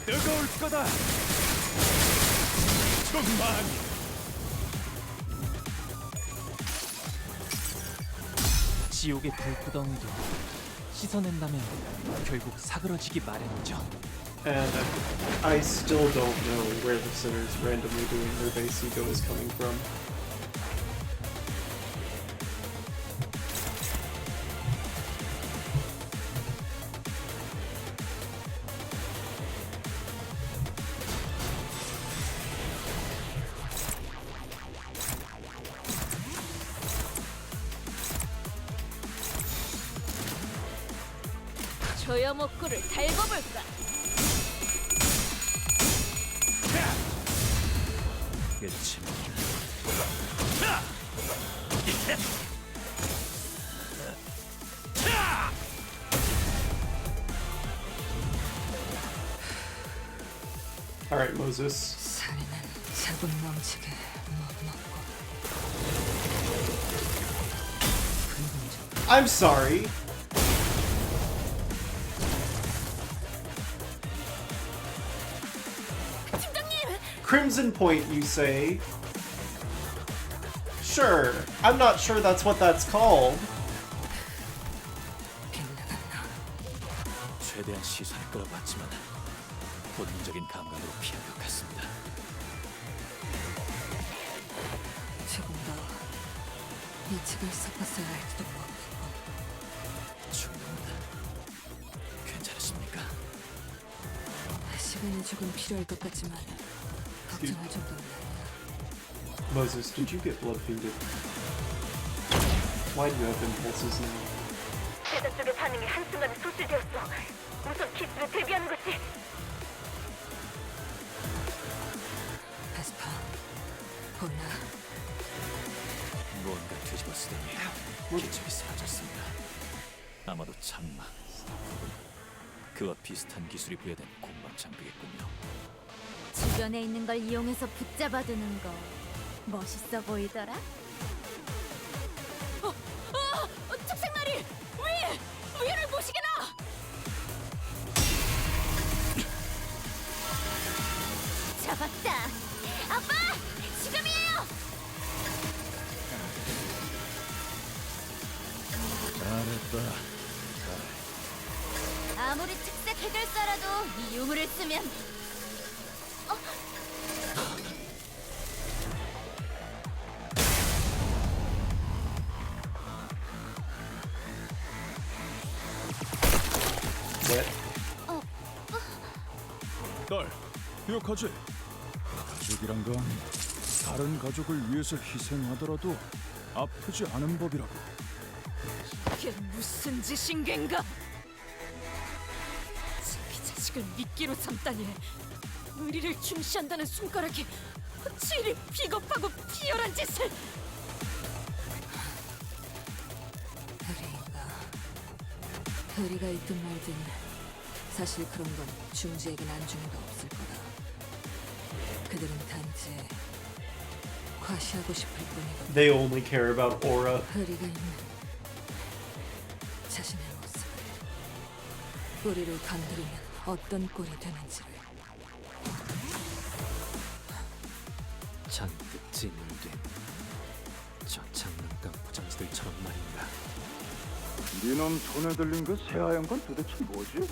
뜨거울 거다. 좀만. 지옥의 불구덩이도 씻어낸다면 결국 사그러지기 마련이죠. And I still don't know where the sinners randomly doing their base ego is coming from. 조여 목구를 달궈볼까? 끝입니다. All right, Moses. 살인은 자국 넘치게 먹고. I'm sorry. Crimson Point, you say? Sure. I'm not sure that's what that's called. 최대한 시선을 끌어봤지만 본능적인 감각으로 피한 것 같습니다. 조금 더 예측을 섞었어야 할지도 모르겠고. 죽는다. 괜찮으십니까? 시간이 조금 필요할 것 같지만 걱정할 정도는 아니야. Moses, did you get blood feeded? Why do you have impulses now? 제자 쪽의 반응이 한순간에 소실되었어. 우선 키스를 대비하는 거지. 에스파, 혼나. 뭔가 뒤집어 쓰더니 기척이 사라졌습니다. 아마도 장마, 혹은 그와 비슷한 기술이 부여된 공방 장비겠군요. 주변에 있는 걸 이용해서 붙잡아두는 거 멋있어 보이더라. 특색날이 위를 보시게나. 잡았다. 아빠, 지금이에요. 잘했다. 아무리 특색 해결사라도 이 유물을 쓰면 딸, 기억하지? 가족이란 건 다른 가족을 위해서 희생하더라도 아프지 않은 법이라고. 이게 무슨 짓인 겐가? 자기 자식을 미끼로 삼다니. 의리를 중시한다는 손가락이 어찌 이리 비겁하고 비열한 짓을. 의리가 있든 말든 사실 그런 건 중지에겐 안중에도 없을 거다. 그들은 단지 과시하고 싶을 뿐이거든. They only care about aura. 의리가 있는 자신의 모습을, 뿌리를 건드리면 어떤 꼴이 되는지를. 잔뜩 진열된 저 장난감 포장지들처럼 말인가. 니놈 손에 들린 그 새하얀 건 도대체 뭐지?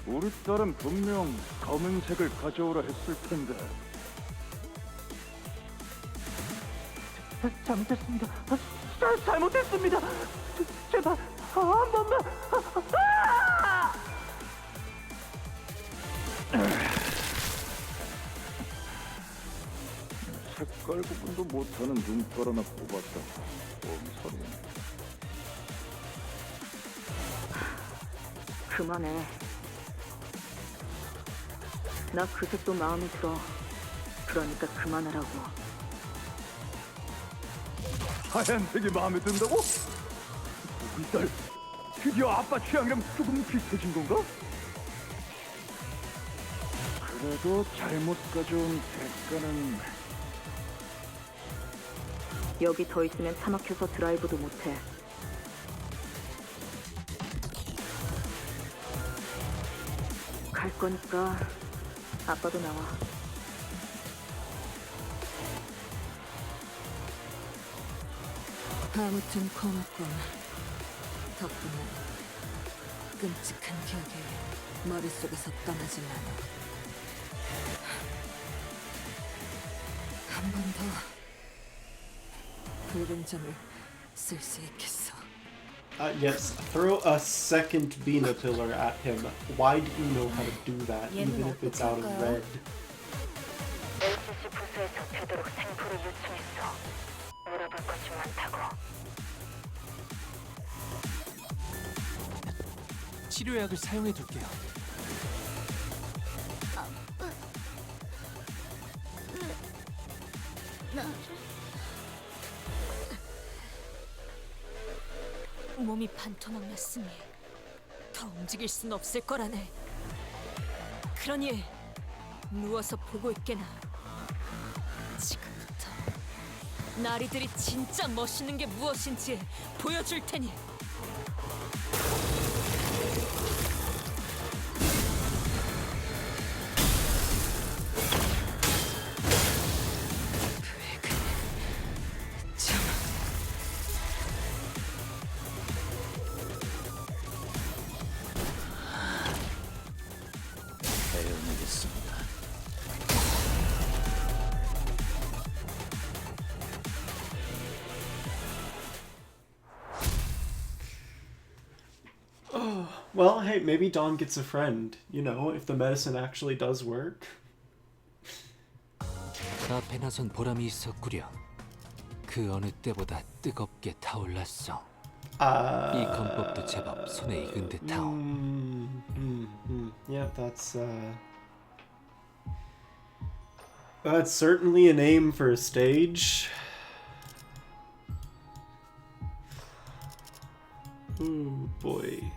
우리 딸은 분명 검은색을 가져오라 했을 텐데. 잘못했습니다. 잘못했습니다. 제발 한 번만. 색깔 구분도 못하는 눈깔 하나 뽑았다. 엄살이네. 그만해. 나 그 색도 마음에 들어. 그러니까 그만하라고. 하얀색이 마음에 든다고? 우리 딸 드디어 아빠 취향이랑 조금 비슷해진 건가? 그래도 잘못 가져온 대가는. 여기 더 있으면 차 막혀서 드라이브도 못해. 갈 거니까 아빠도 나와. 아무튼 고맙군. 덕분에 끔찍한 기억이 머릿속에서 떠나질 않아. 한 번 더 붉은 점을 쓸 수 있겠어. Yes, throw a second Bina pillar at him. Why do you know how to do that, even if it's out of red? LCC 부서에서 되도록 생포를 요청했어. 물어볼 것이 많다고. 치료약을 사용해 둘게요. 몸이 반토막 났으니 더 움직일 순 없을 거라네. 그러니 누워서 보고 있게나. 지금부터 나리들이 진짜 멋있는 게 무엇인지 보여줄 테니. Well, hey, maybe Dawn gets a friend. You know, if the medicine actually does work. 앞에 나선 보람이 있었구려. 그 어느 때보다 뜨겁게 타올랐어. 이 건법도 제법 손에 익은 듯하오. Yeah, that's certainly a name for a stage. Ooh, boy.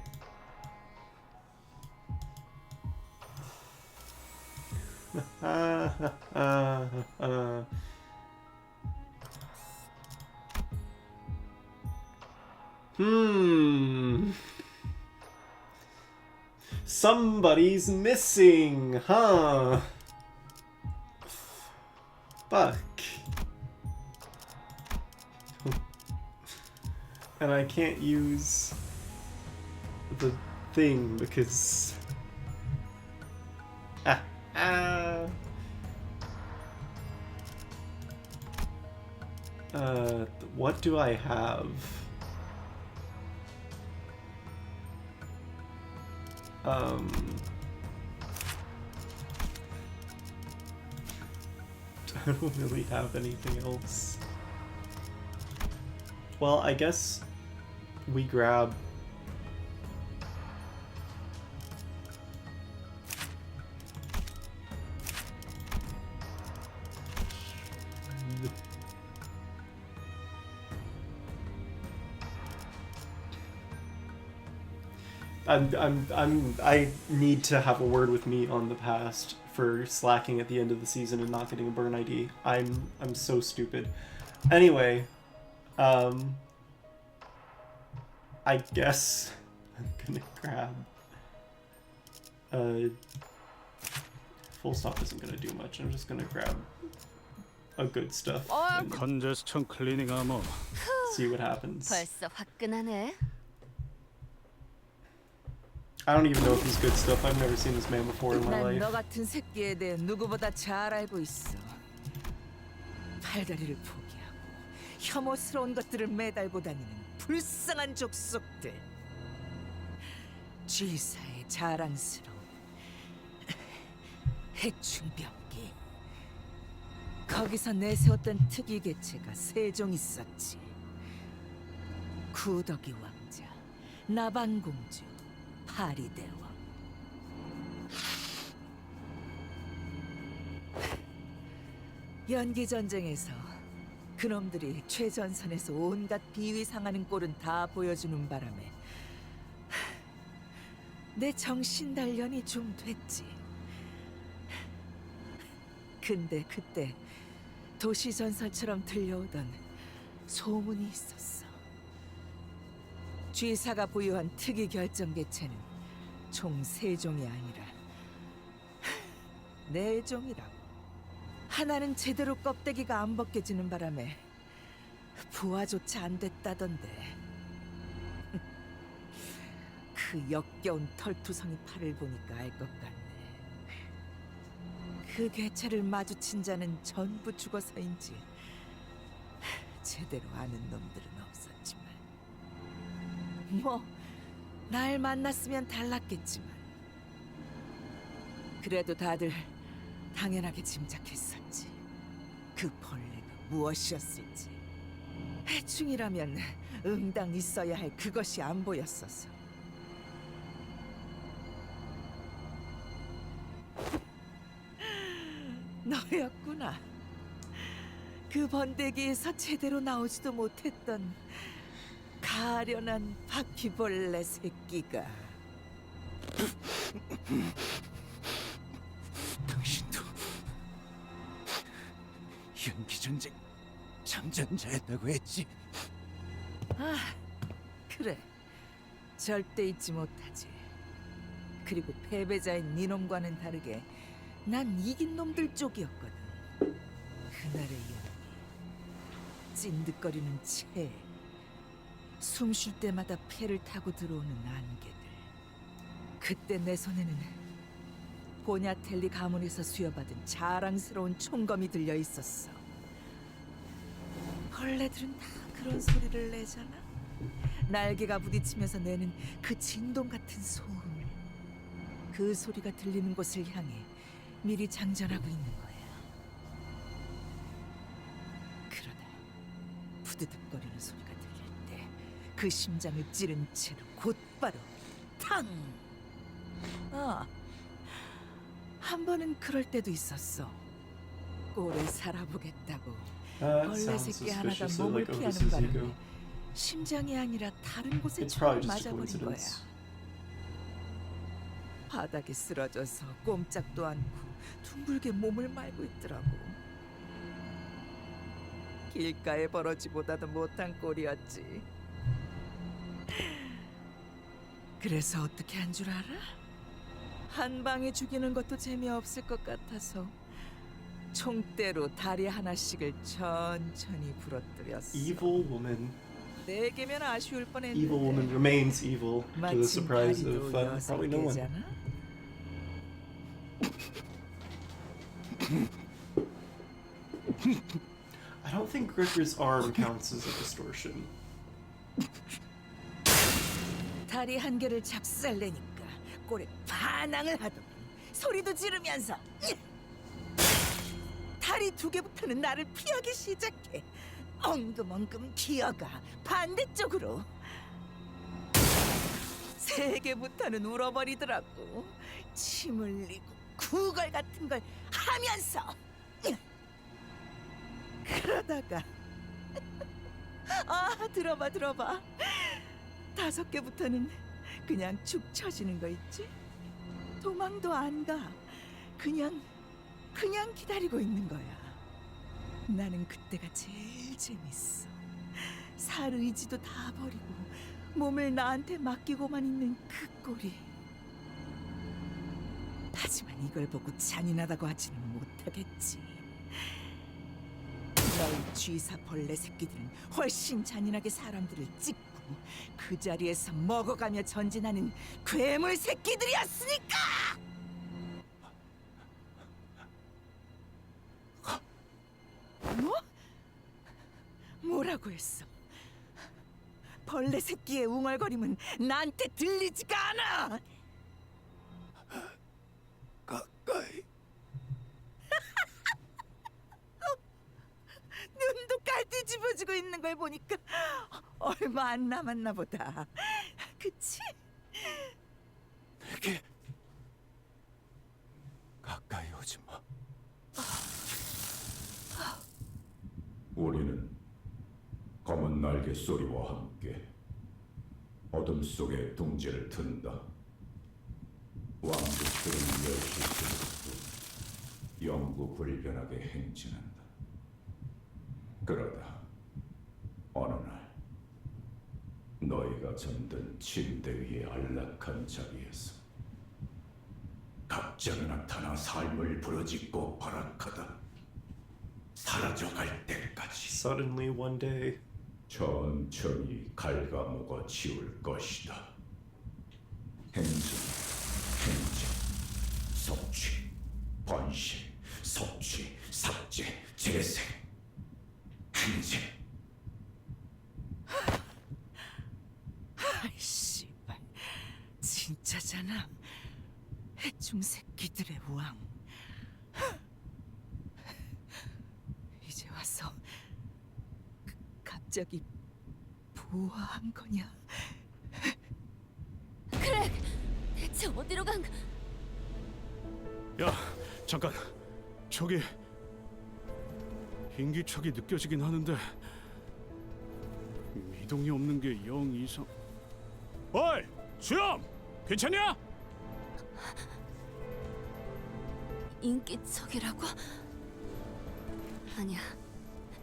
Somebody's missing, huh? Fuck. And I can't use the thing because... what do I have? I don't really have anything else. Well, I guess we grab... I need to have a word with me on the past for slacking at the end of the season and not getting a burn ID. I'm so stupid. Anyway, I guess I'm gonna grab full stop isn't gonna do much. I'm just gonna grab a good stuff and Congestion cleaning armor. see what happens. 벌써 화끈하네. I don't even know if he's good stuff. I've never seen this man before in my 난 life. 너 같은 새끼에 대해 누구보다 잘 알고 있어. 팔다리를 포기하고 혐오스러운 것들을 매달고 다니는 불쌍한 족속들. G사의 자랑스러운 핵중병기. 거기서 내세웠던 특이 개체가 세 종 있었지. 구더기 왕자, 나방공주, 파리대왕. 연기 전쟁에서 그놈들이 최전선에서 온갖 비위상하는 꼴은 다 보여주는 바람에 내 정신 단련이 좀 됐지. 근데 그때 도시 전설처럼 들려오던 소문이 있었어. G사가 보유한 특이 결정 개체는 총 3종이 아니라 4종이라고. 하나는 제대로 껍데기가 안 벗겨지는 바람에 부화조차 안 됐다던데. 그 역겨운 털투성이 팔을 보니까 알 것 같네. 그 개체를 마주친 자는 전부 죽어서인지 제대로 아는 놈들은 없었지만 뭐 날 만났으면 달랐겠지만 그래도 다들 당연하게 짐작했었지. 그 벌레가 무엇이었을지. 해충이라면 응당 있어야 할 그것이 안 보였어서. 너였구나. 그 번데기에서 제대로 나오지도 못했던 가련한 바퀴벌레 새끼가. 당신도 연기전쟁 참전자였다고 했지? 아, 그래. 절대 잊지 못하지. 그리고 패배자인 니놈과는 다르게 난 이긴 놈들 쪽이었거든. 그날의 연기, 찐득거리는 채, 숨 쉴 때마다 폐를 타고 들어오는 안개들. 그때 내 손에는 보냐텔리 가문에서 수여받은 자랑스러운 총검이 들려 있었어. 벌레들은 다 그런 소리를 내잖아. 날개가 부딪히면서 내는 그 진동 같은 소음. 그 소리가 들리는 곳을 향해 미리 장전하고 있는 거야. 그러다 부드득거리는 소리가 들릴 때 그 심장을 찌른 채로 곧바로 탕! 한 번은 그럴 때도 있었어. 꼴을 살아보겠다고 벌레 새끼 하나가 몸을 피하는 바람에 심장이 아니라 다른 곳에 총을 맞아버린 거야. 바닥에 쓰러져서 꼼짝도 않고 둥글게 몸을 말고 있더라고. 길가에 벌어지보다도 못한 꼴이었지. 그래서 어떻게 한 줄 알아? 한 방에 죽이는 것도 재미없을 것 같아서 총대로 다리 하나씩을 천천히 부러뜨렸어. Evil woman. 4개면 아쉬울 뻔했는데. Evil woman remains evil to the surprise of probably no one. I don't think Gripper's arm counts as a distortion. 다리 한 개를 작살내니까 꼴에 반항을 하더군. 소리도 지르면서 다리 2개부터는 나를 피하기 시작해. 엉금엉금 기어가 반대쪽으로. 3개부터는 울어버리더라고. 침 흘리고 구걸 같은 걸 하면서. 그러다가 들어봐. 5개부터는 그냥 축 처지는 거 있지? 도망도 안 가. 그냥 기다리고 있는 거야. 나는 그때가 제일 재밌어. 살 의지도 다 버리고 몸을 나한테 맡기고만 있는 그 꼴이. 하지만 이걸 보고 잔인하다고 하지는 못하겠지. 너희 쥐사 벌레 새끼들은 훨씬 잔인하게 사람들을 찢고 그 자리에서 먹어가며 전진하는 괴물 새끼들이었으니까! 뭐? 뭐라고 했어? 벌레 새끼의 웅얼거림은 나한테 들리지가 않아! 가까이. 눈도 깔띠 집어지고 있는 걸 보니까 얼마 안 남았나 보다. 그치? 내게 가까이 오지 마. 우리는 검은 날개 소리와 함께 어둠 속에 둥지를 튼다. 왕국들은 멸시스럽고 영구 불변하게 행진한다. 그러다 어느 날 너희가 잠든 침대 위의 안락한 자리에서 갑자기 나타나 삶을 부러짓고 발악하다 사라져갈 때까지 Suddenly one day 천천히 갉아먹어 치울 것이다. 행진, 섭취, 번식, 섭취, 삭제, 재생. 행진. 아이 씨발, 진짜잖아. 해충 새끼들의 왕. 이제 와서 갑자기 부화한 거냐? 그래, 대체 어디로 간? 야, 잠깐. 저기 인기척이 느껴지긴 하는데 미동이 없는 게 영 이상. 어이, 수염, 괜찮냐? 인기척이라고? 아니야,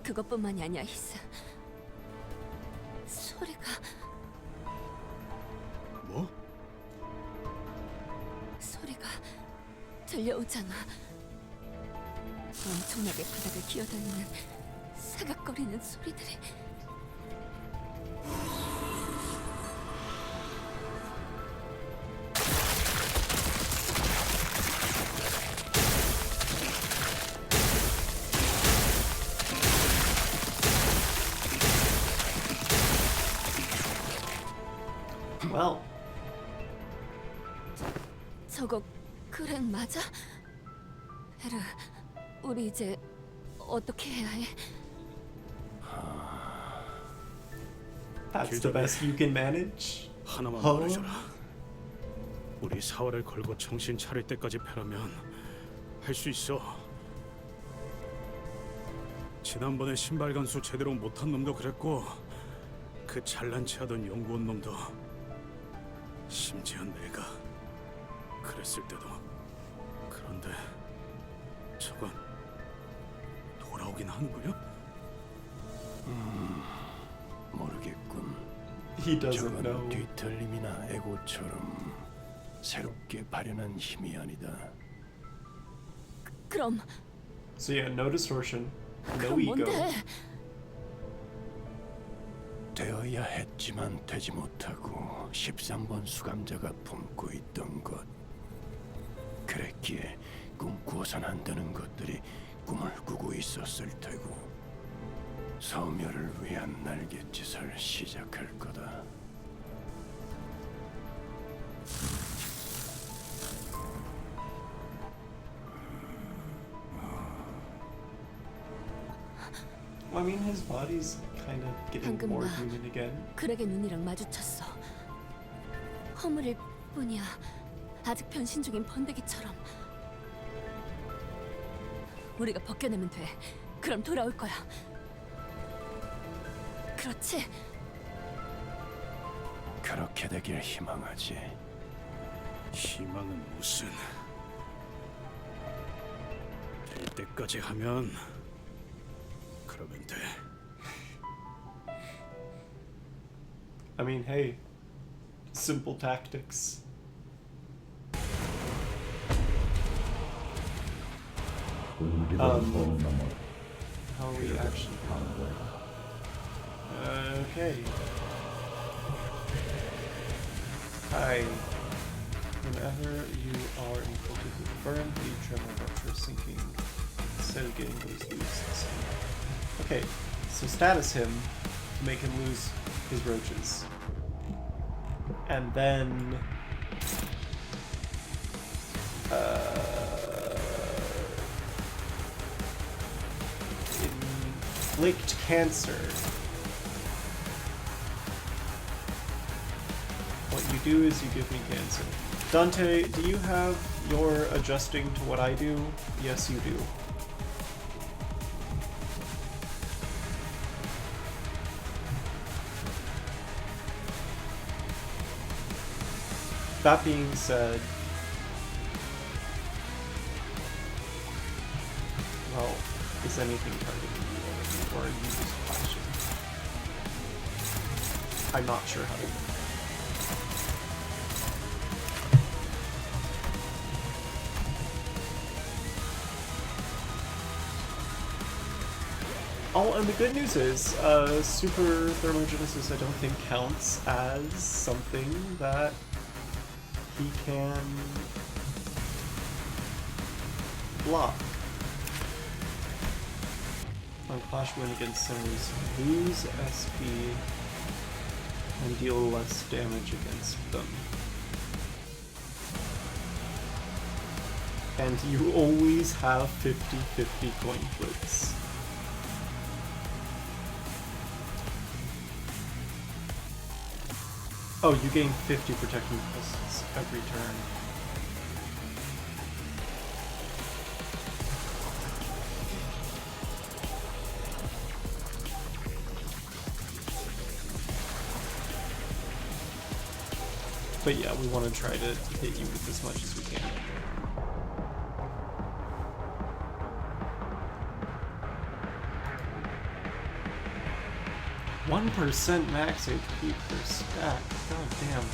그것뿐만이 아니야, 히스. 소리가... 뭐? 소리가 들려오잖아. 엄청나게 바닥을 기어다니는 사각거리는 소리들이. Well. 저거 그렉 맞아? 헤르, 우리 이제 어떻게 해야 해? That's the best you can manage? 하나만 말해줘라. 우리 사활을 걸고 정신 차릴 때까지 패라면 할 수 있어. 지난번에 신발 간수 제대로 못한 놈도 그랬고 그 잘난 체하던 연구원 놈도 심지어 내가 그랬을 때도. 그런데 저건 돌아오긴 하는 거야? 모르겠군. He doesn't 저건 know. 뒤틀림이나 에고처럼 새롭게 발현한 힘이 아니다. 그럼 So yeah, no distortion, no 그럼 ego. 뭔데? 되어야 했지만 되지 못하고 13번 수감자가 품고 있던 것. 그랬기에 꿈꾸어선 안 되는 것들이 꿈을 꾸고 있었을 테고 소멸을 위한 날갯짓을 시작할 거다. I mean, his body's kind of getting 방금 more 나 human again. 그렉의 눈이랑 마주쳤어. 허물일 뿐이야. 아직 변신 중인 번데기처럼. 우리가 벗겨내면 돼. 그럼 돌아올 거야. 그렇지? 그렇게 되길 희망하지. 희망은 무슨? 될 때까지 하면 그러면 돼. I mean, hey, simple tactics. How are we actually? Okay. Hi. Whenever you are inflicted with burn, you tremor rupture sinking instead of getting those boosts. Okay, so status him to make him lose his roaches. And then inflict cancer. What you do is you give me cancer. Dante, do you have your adjusting to what I do? Yes, you do. That being said, well, is anything targeting you already, or are you just flashing? I'm not sure how to do that. Oh, and the good news is, super thermogenesis I don't think counts as something that he can block. On Clash win against enemies, lose SP and deal less damage against them. And you always have 50-50 coin flips. Oh, you gain 50 protecting pistols every turn. But yeah, we want to try to hit you with as much as we can. %1 max HP per stack. God damn.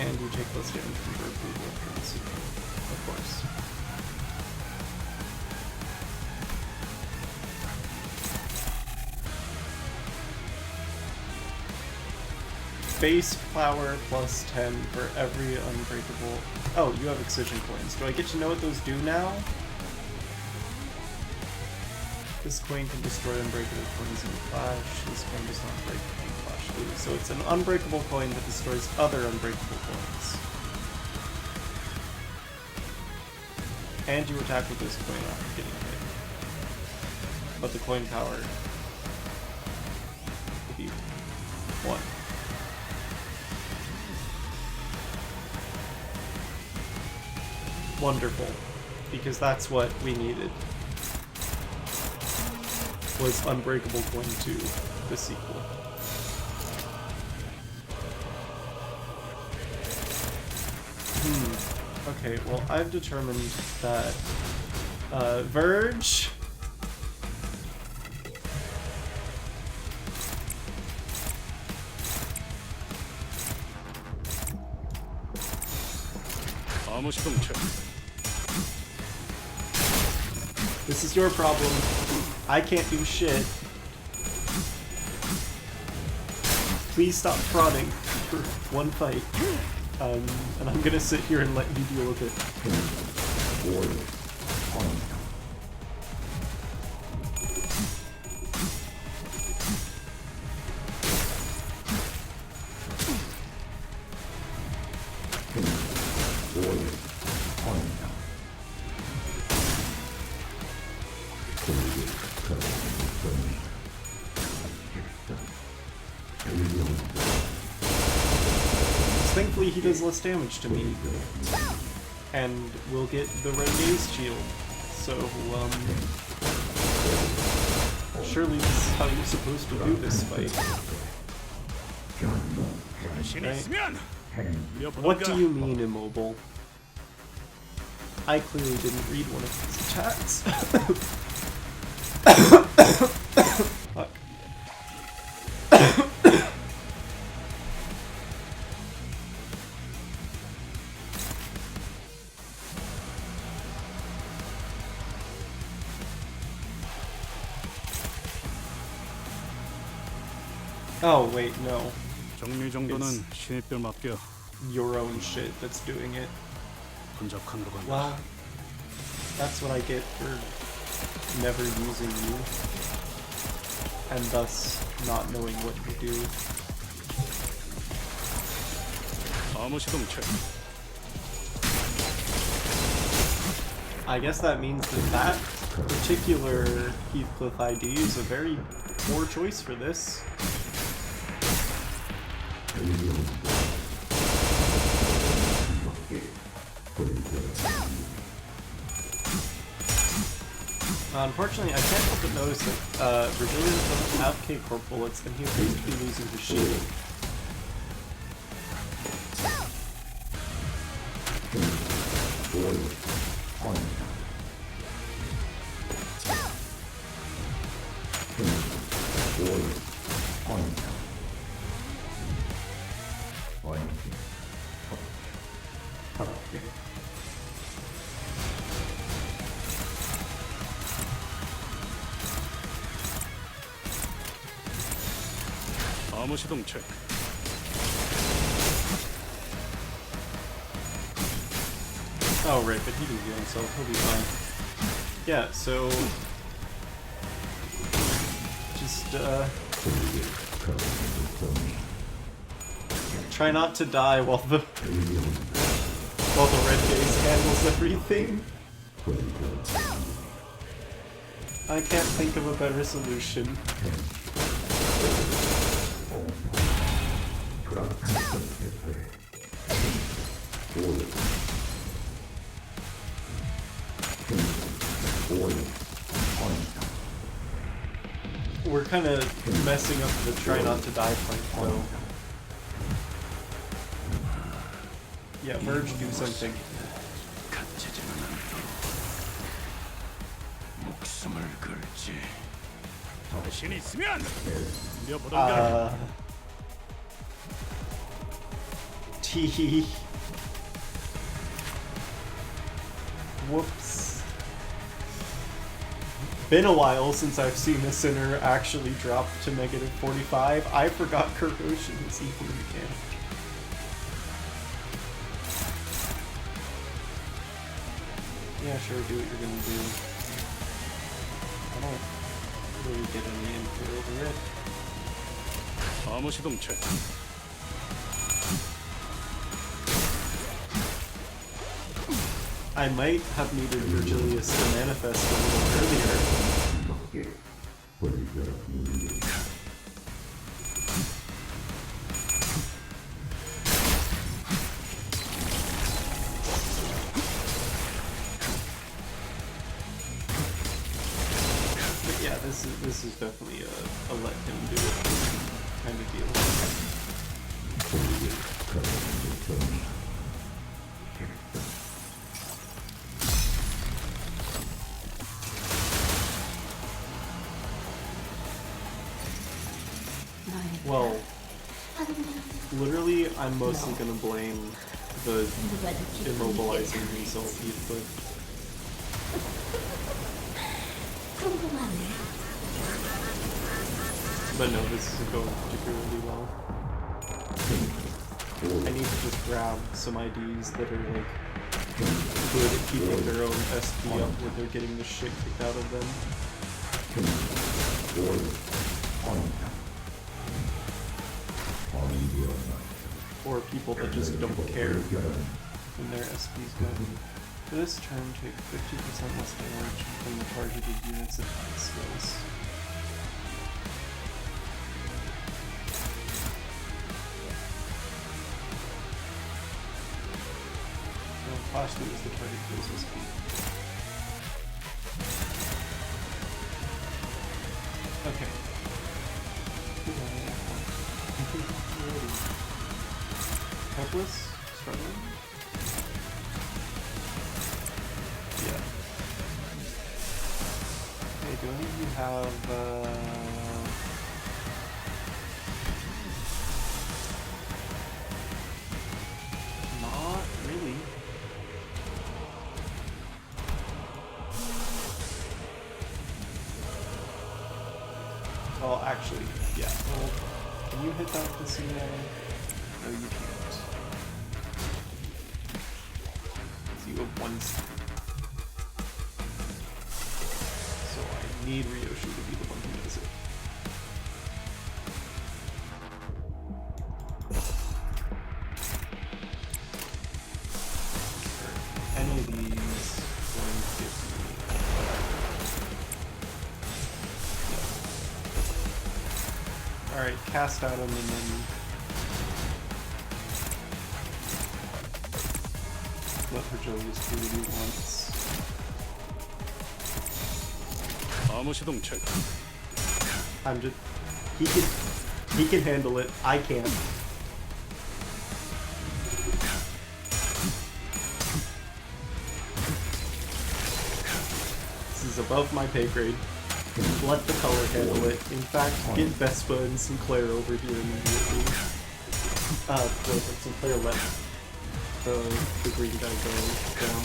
And you take less damage from bird food currency, of course. Base power plus 10 for every unbreakable. Oh, you have excision coins. Do I get to know what those do now? This coin can destroy unbreakable coins in a flash. This coin does not break in a flash. Ooh, so it's an unbreakable coin that destroys other unbreakable coins. And you attack with this coin after getting hit. But the coin power will be 1. Wonderful. Because that's what we needed. Was Unbreakable Coin 2, the sequel. Okay, well, I've determined that Verge this is your problem. I can't do shit. Please stop prodding for one fight. And I'm gonna sit here and let you deal with it. Thankfully he does less damage to me. And we'll get the Red Gaze shield. So, surely this is how you're supposed to do this fight. Right? What do you mean, immobile? I clearly didn't read one of his attacks. Fuck. Oh wait, no. It's your own shit that's doing it. Well, that's what I get for never using you, and thus not knowing what to do. I guess that means that that particular Heathcliff ID is a very poor choice for this. Unfortunately, I can't help but notice that Brazilian doesn't have K-Corp bullets, and he appears to be losing his shield. Oh right, but he can heal himself, he'll be fine. Yeah, so just try not to die while the Red Gaze handles everything. I can't think of a better solution. We're kind of messing up the try not to die point though. Yeah, Verge, do something. Tee. Whoops. Been a while since I've seen a Sinner actually drop to -45. I forgot Kirk Ocean was equally mechanic. Yeah, sure, do what you're gonna do. I don't really get any input over it. 암호 시동 체크. I might have needed Virgilius to manifest a little earlier. But yeah, this is definitely a let him do it kind of deal. Well, literally, I'm mostly gonna blame the immobilizing himself he put. But no, this isn't going particularly well. I need to just grab some IDs that are like good at keeping their own SP up when they're getting the shit kicked out of them. Or people that just don't care when their SP's go. For this turn, take 50% less damage from the targeted unit's attack skills. No, Flash is the target kills SP. Okay. Helpless? Struggling? Yeah. Hey, do any of you have, not really. Well, actually, yeah. Well, can you hit that with the CA? No, you can't. You have one speed. So I need Ryoshi to be the one who does it. Are any of these going to give me what I... Alright, cast at him and then let Virgilius do what he wants. 암호 시동 체크. I'm just... He can handle it. I can't. This is above my pay grade. Let the color handle it. In fact, get Vespa and Sinclair over here immediately. Sinclair let the green guy go down.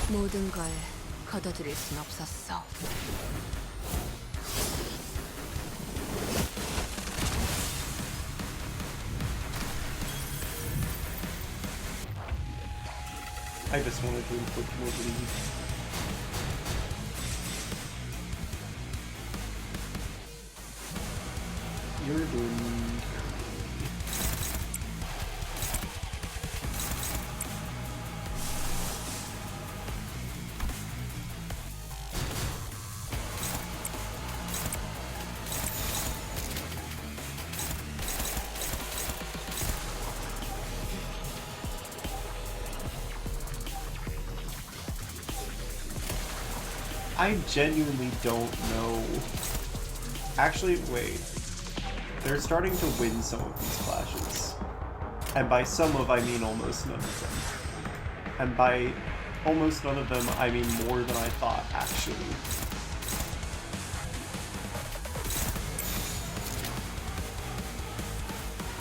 모든 걸 걷어들일 순 없었어. I just wanted to inflict more bleed. You're doing... I genuinely don't know. Actually, wait. They're starting to win some of these clashes. And by some of, I mean almost none of them. And by almost none of them, I mean more than I thought, actually.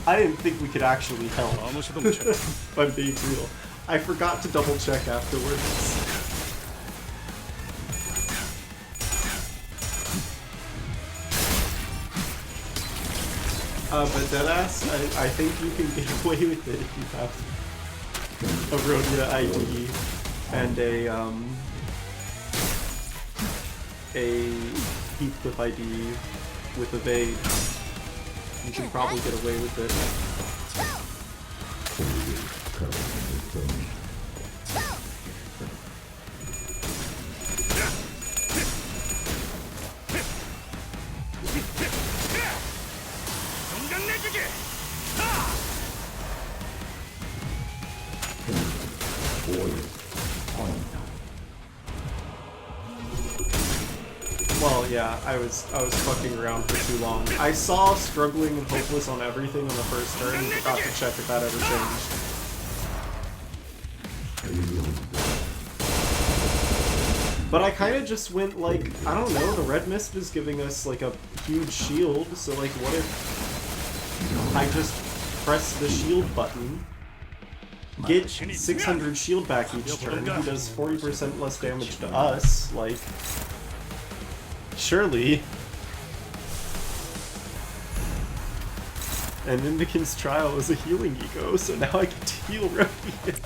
I didn't think we could actually help. If I'm being real. I forgot to double check afterwards. But deadass, I think you can get away with it if you have to. a Rhodia ID and a Heathcliff ID with evade, you can probably get away with it. Well, yeah, I was fucking around for too long. I saw struggling and hopeless on everything on the first turn and forgot to check if that ever changed. But I kind of just went like, I don't know, the red mist is giving us like a huge shield, so like what if I just press the shield button, get 600 shield back each turn, he does 40% less damage to us, like... Surely. And Indican's Trial is a healing ego, so now I get to heal Rhodia.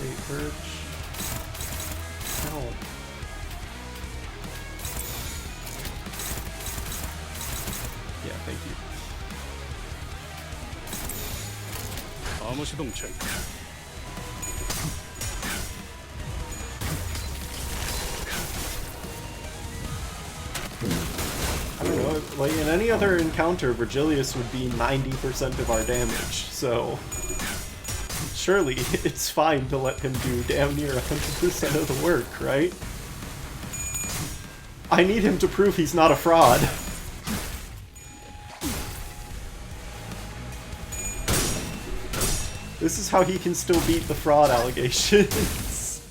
Wait, Verge. Help. Yeah, thank you. 암호 시동 체크. I don't know, like in any other encounter, Virgilius would be 90% of our damage, so surely it's fine to let him do damn near 100% of the work, right? I need him to prove he's not a fraud. This is how he can still beat the fraud allegations.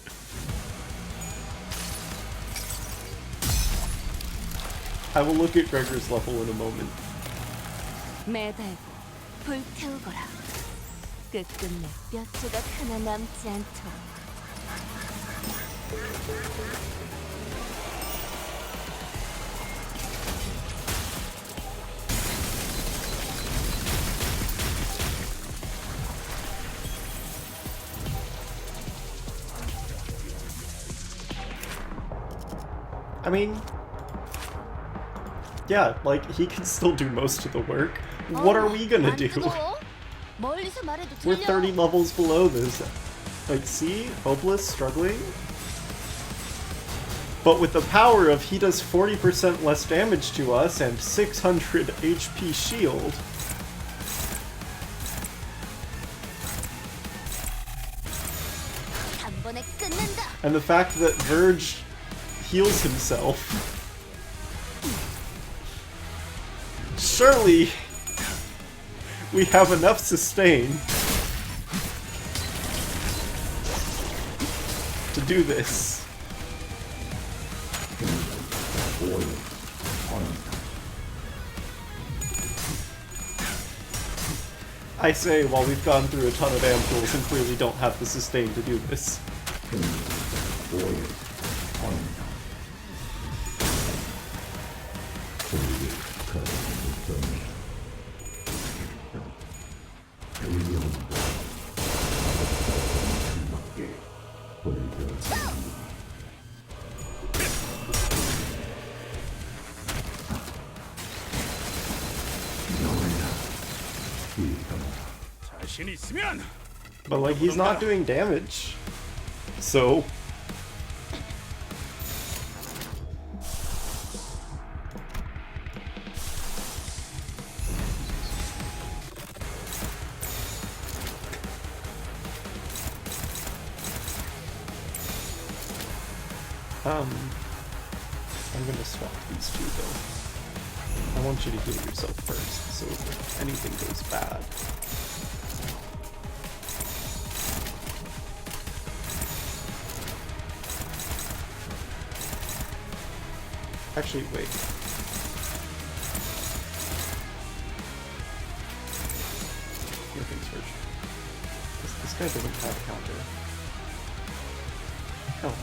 I will look at Gregor's level in a moment. 매달고 불태우거라. 끝끝내 뼈 조각 하나 남지 않도록. I mean, yeah, like, he can still do most of the work. What are we gonna do? We're 30 levels below this. Like, see? Hopeless, struggling. But with the power of he does 40% less damage to us and 600 HP shield. And the fact that Verge heals himself. Surely we have enough sustain to do this. I say while we've gone through a ton of ampoules and clearly don't have the sustain to do this. But like, he's not doing damage, so... I'm gonna swap these two though. I want you to heal yourself first, so if anything goes bad. Actually, wait. Here, things first. This guy doesn't have a counter. Oh.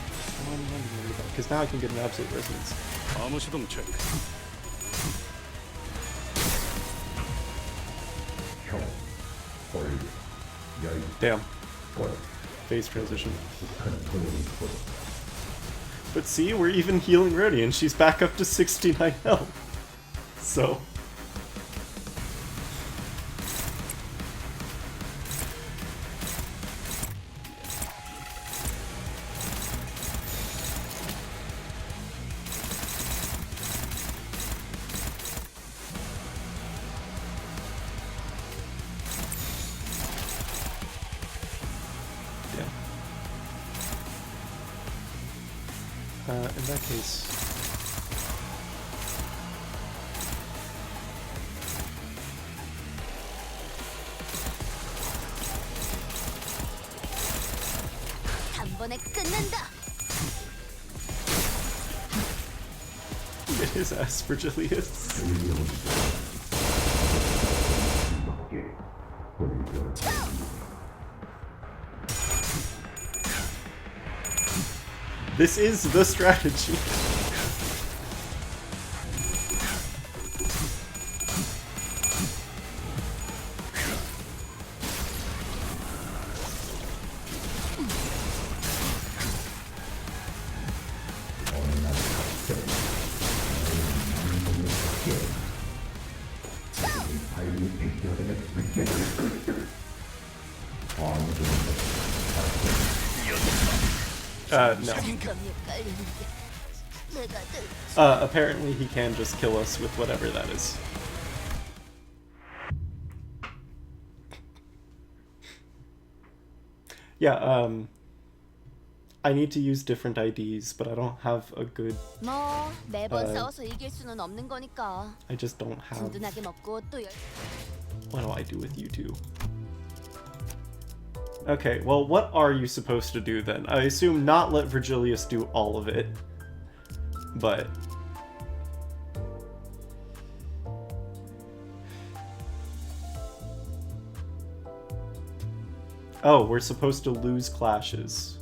Because now I can get an absolute resonance. 암호 시동 체크. Damn. Phase transition. But see, we're even healing Rhodey, and she's back up to 69 health. So... in that case... Get his ass, Virgilius. This is the strategy. No. Apparently he can just kill us with whatever that is. Yeah, I need to use different IDs, but I don't have a good... I just don't have... What do I do with you two? Okay, well, what are you supposed to do then? I assume not let Virgilius do all of it, but... Oh, we're supposed to lose clashes.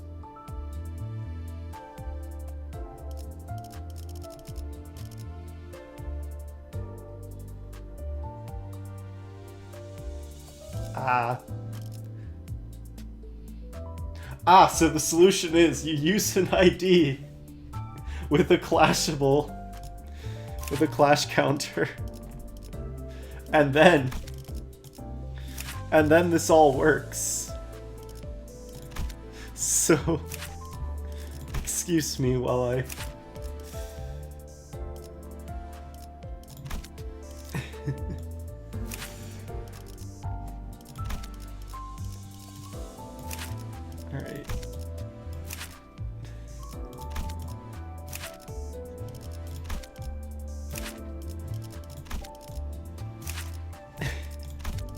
So the solution is you use an ID with a clashable, with a clash counter, and then this all works. So, excuse me while I... Alright.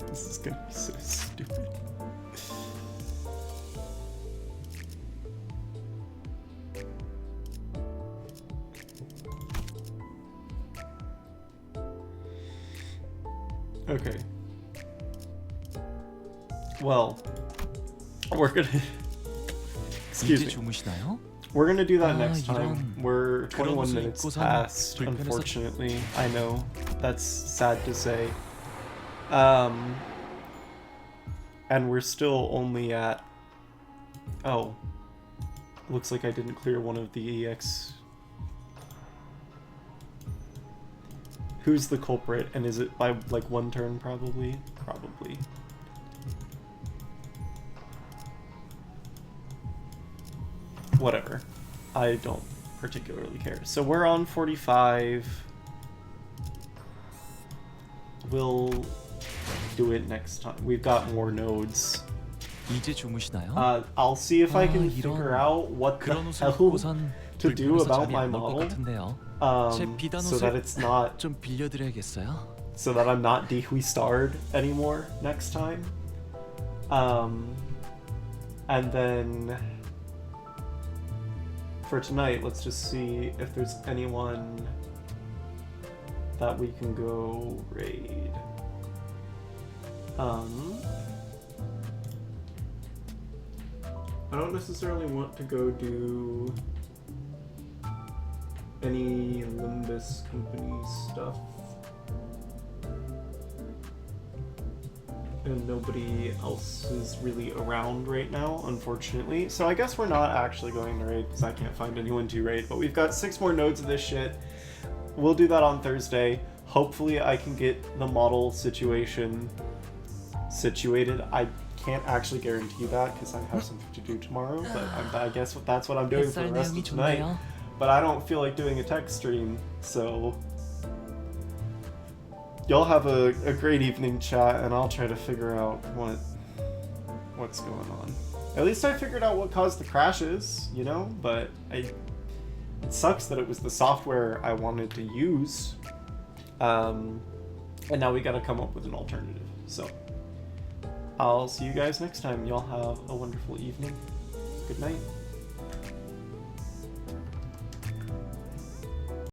This is gonna be so stupid. Okay. Well, we're gonna... Excuse me. We're gonna do that next time. We're 21 minutes past, unfortunately. I know. That's sad to say. And we're still only at... Oh. Looks like I didn't clear one of the EX. Who's the culprit? And is it by, like, one turn, probably? Probably. Whatever. I don't particularly care. So we're on 45. We'll do it next time. We've got more nodes. I'll see if I can figure out what the hell to do about my model. So that it's not... So that I'm not Dehui-starred anymore next time. And then... For tonight, let's just see if there's anyone that we can go raid. I don't necessarily want to go do any Limbus Company stuff. And nobody else is really around right now, unfortunately. So I guess we're not actually going to raid because I can't find anyone to raid. But we've got 6 more nodes of this shit. We'll do that on Thursday. Hopefully I can get the model situation situated. I can't actually guarantee that because I have something to do tomorrow. But I guess that's what I'm doing for the rest of tonight. But I don't feel like doing a tech stream, so... Y'all have a great evening, chat, and I'll try to figure out what's going on. At least I figured out what caused the crashes, you know? But it sucks that it was the software I wanted to use. And now we gotta come up with an alternative. So, I'll see you guys next time. Y'all have a wonderful evening. Good night.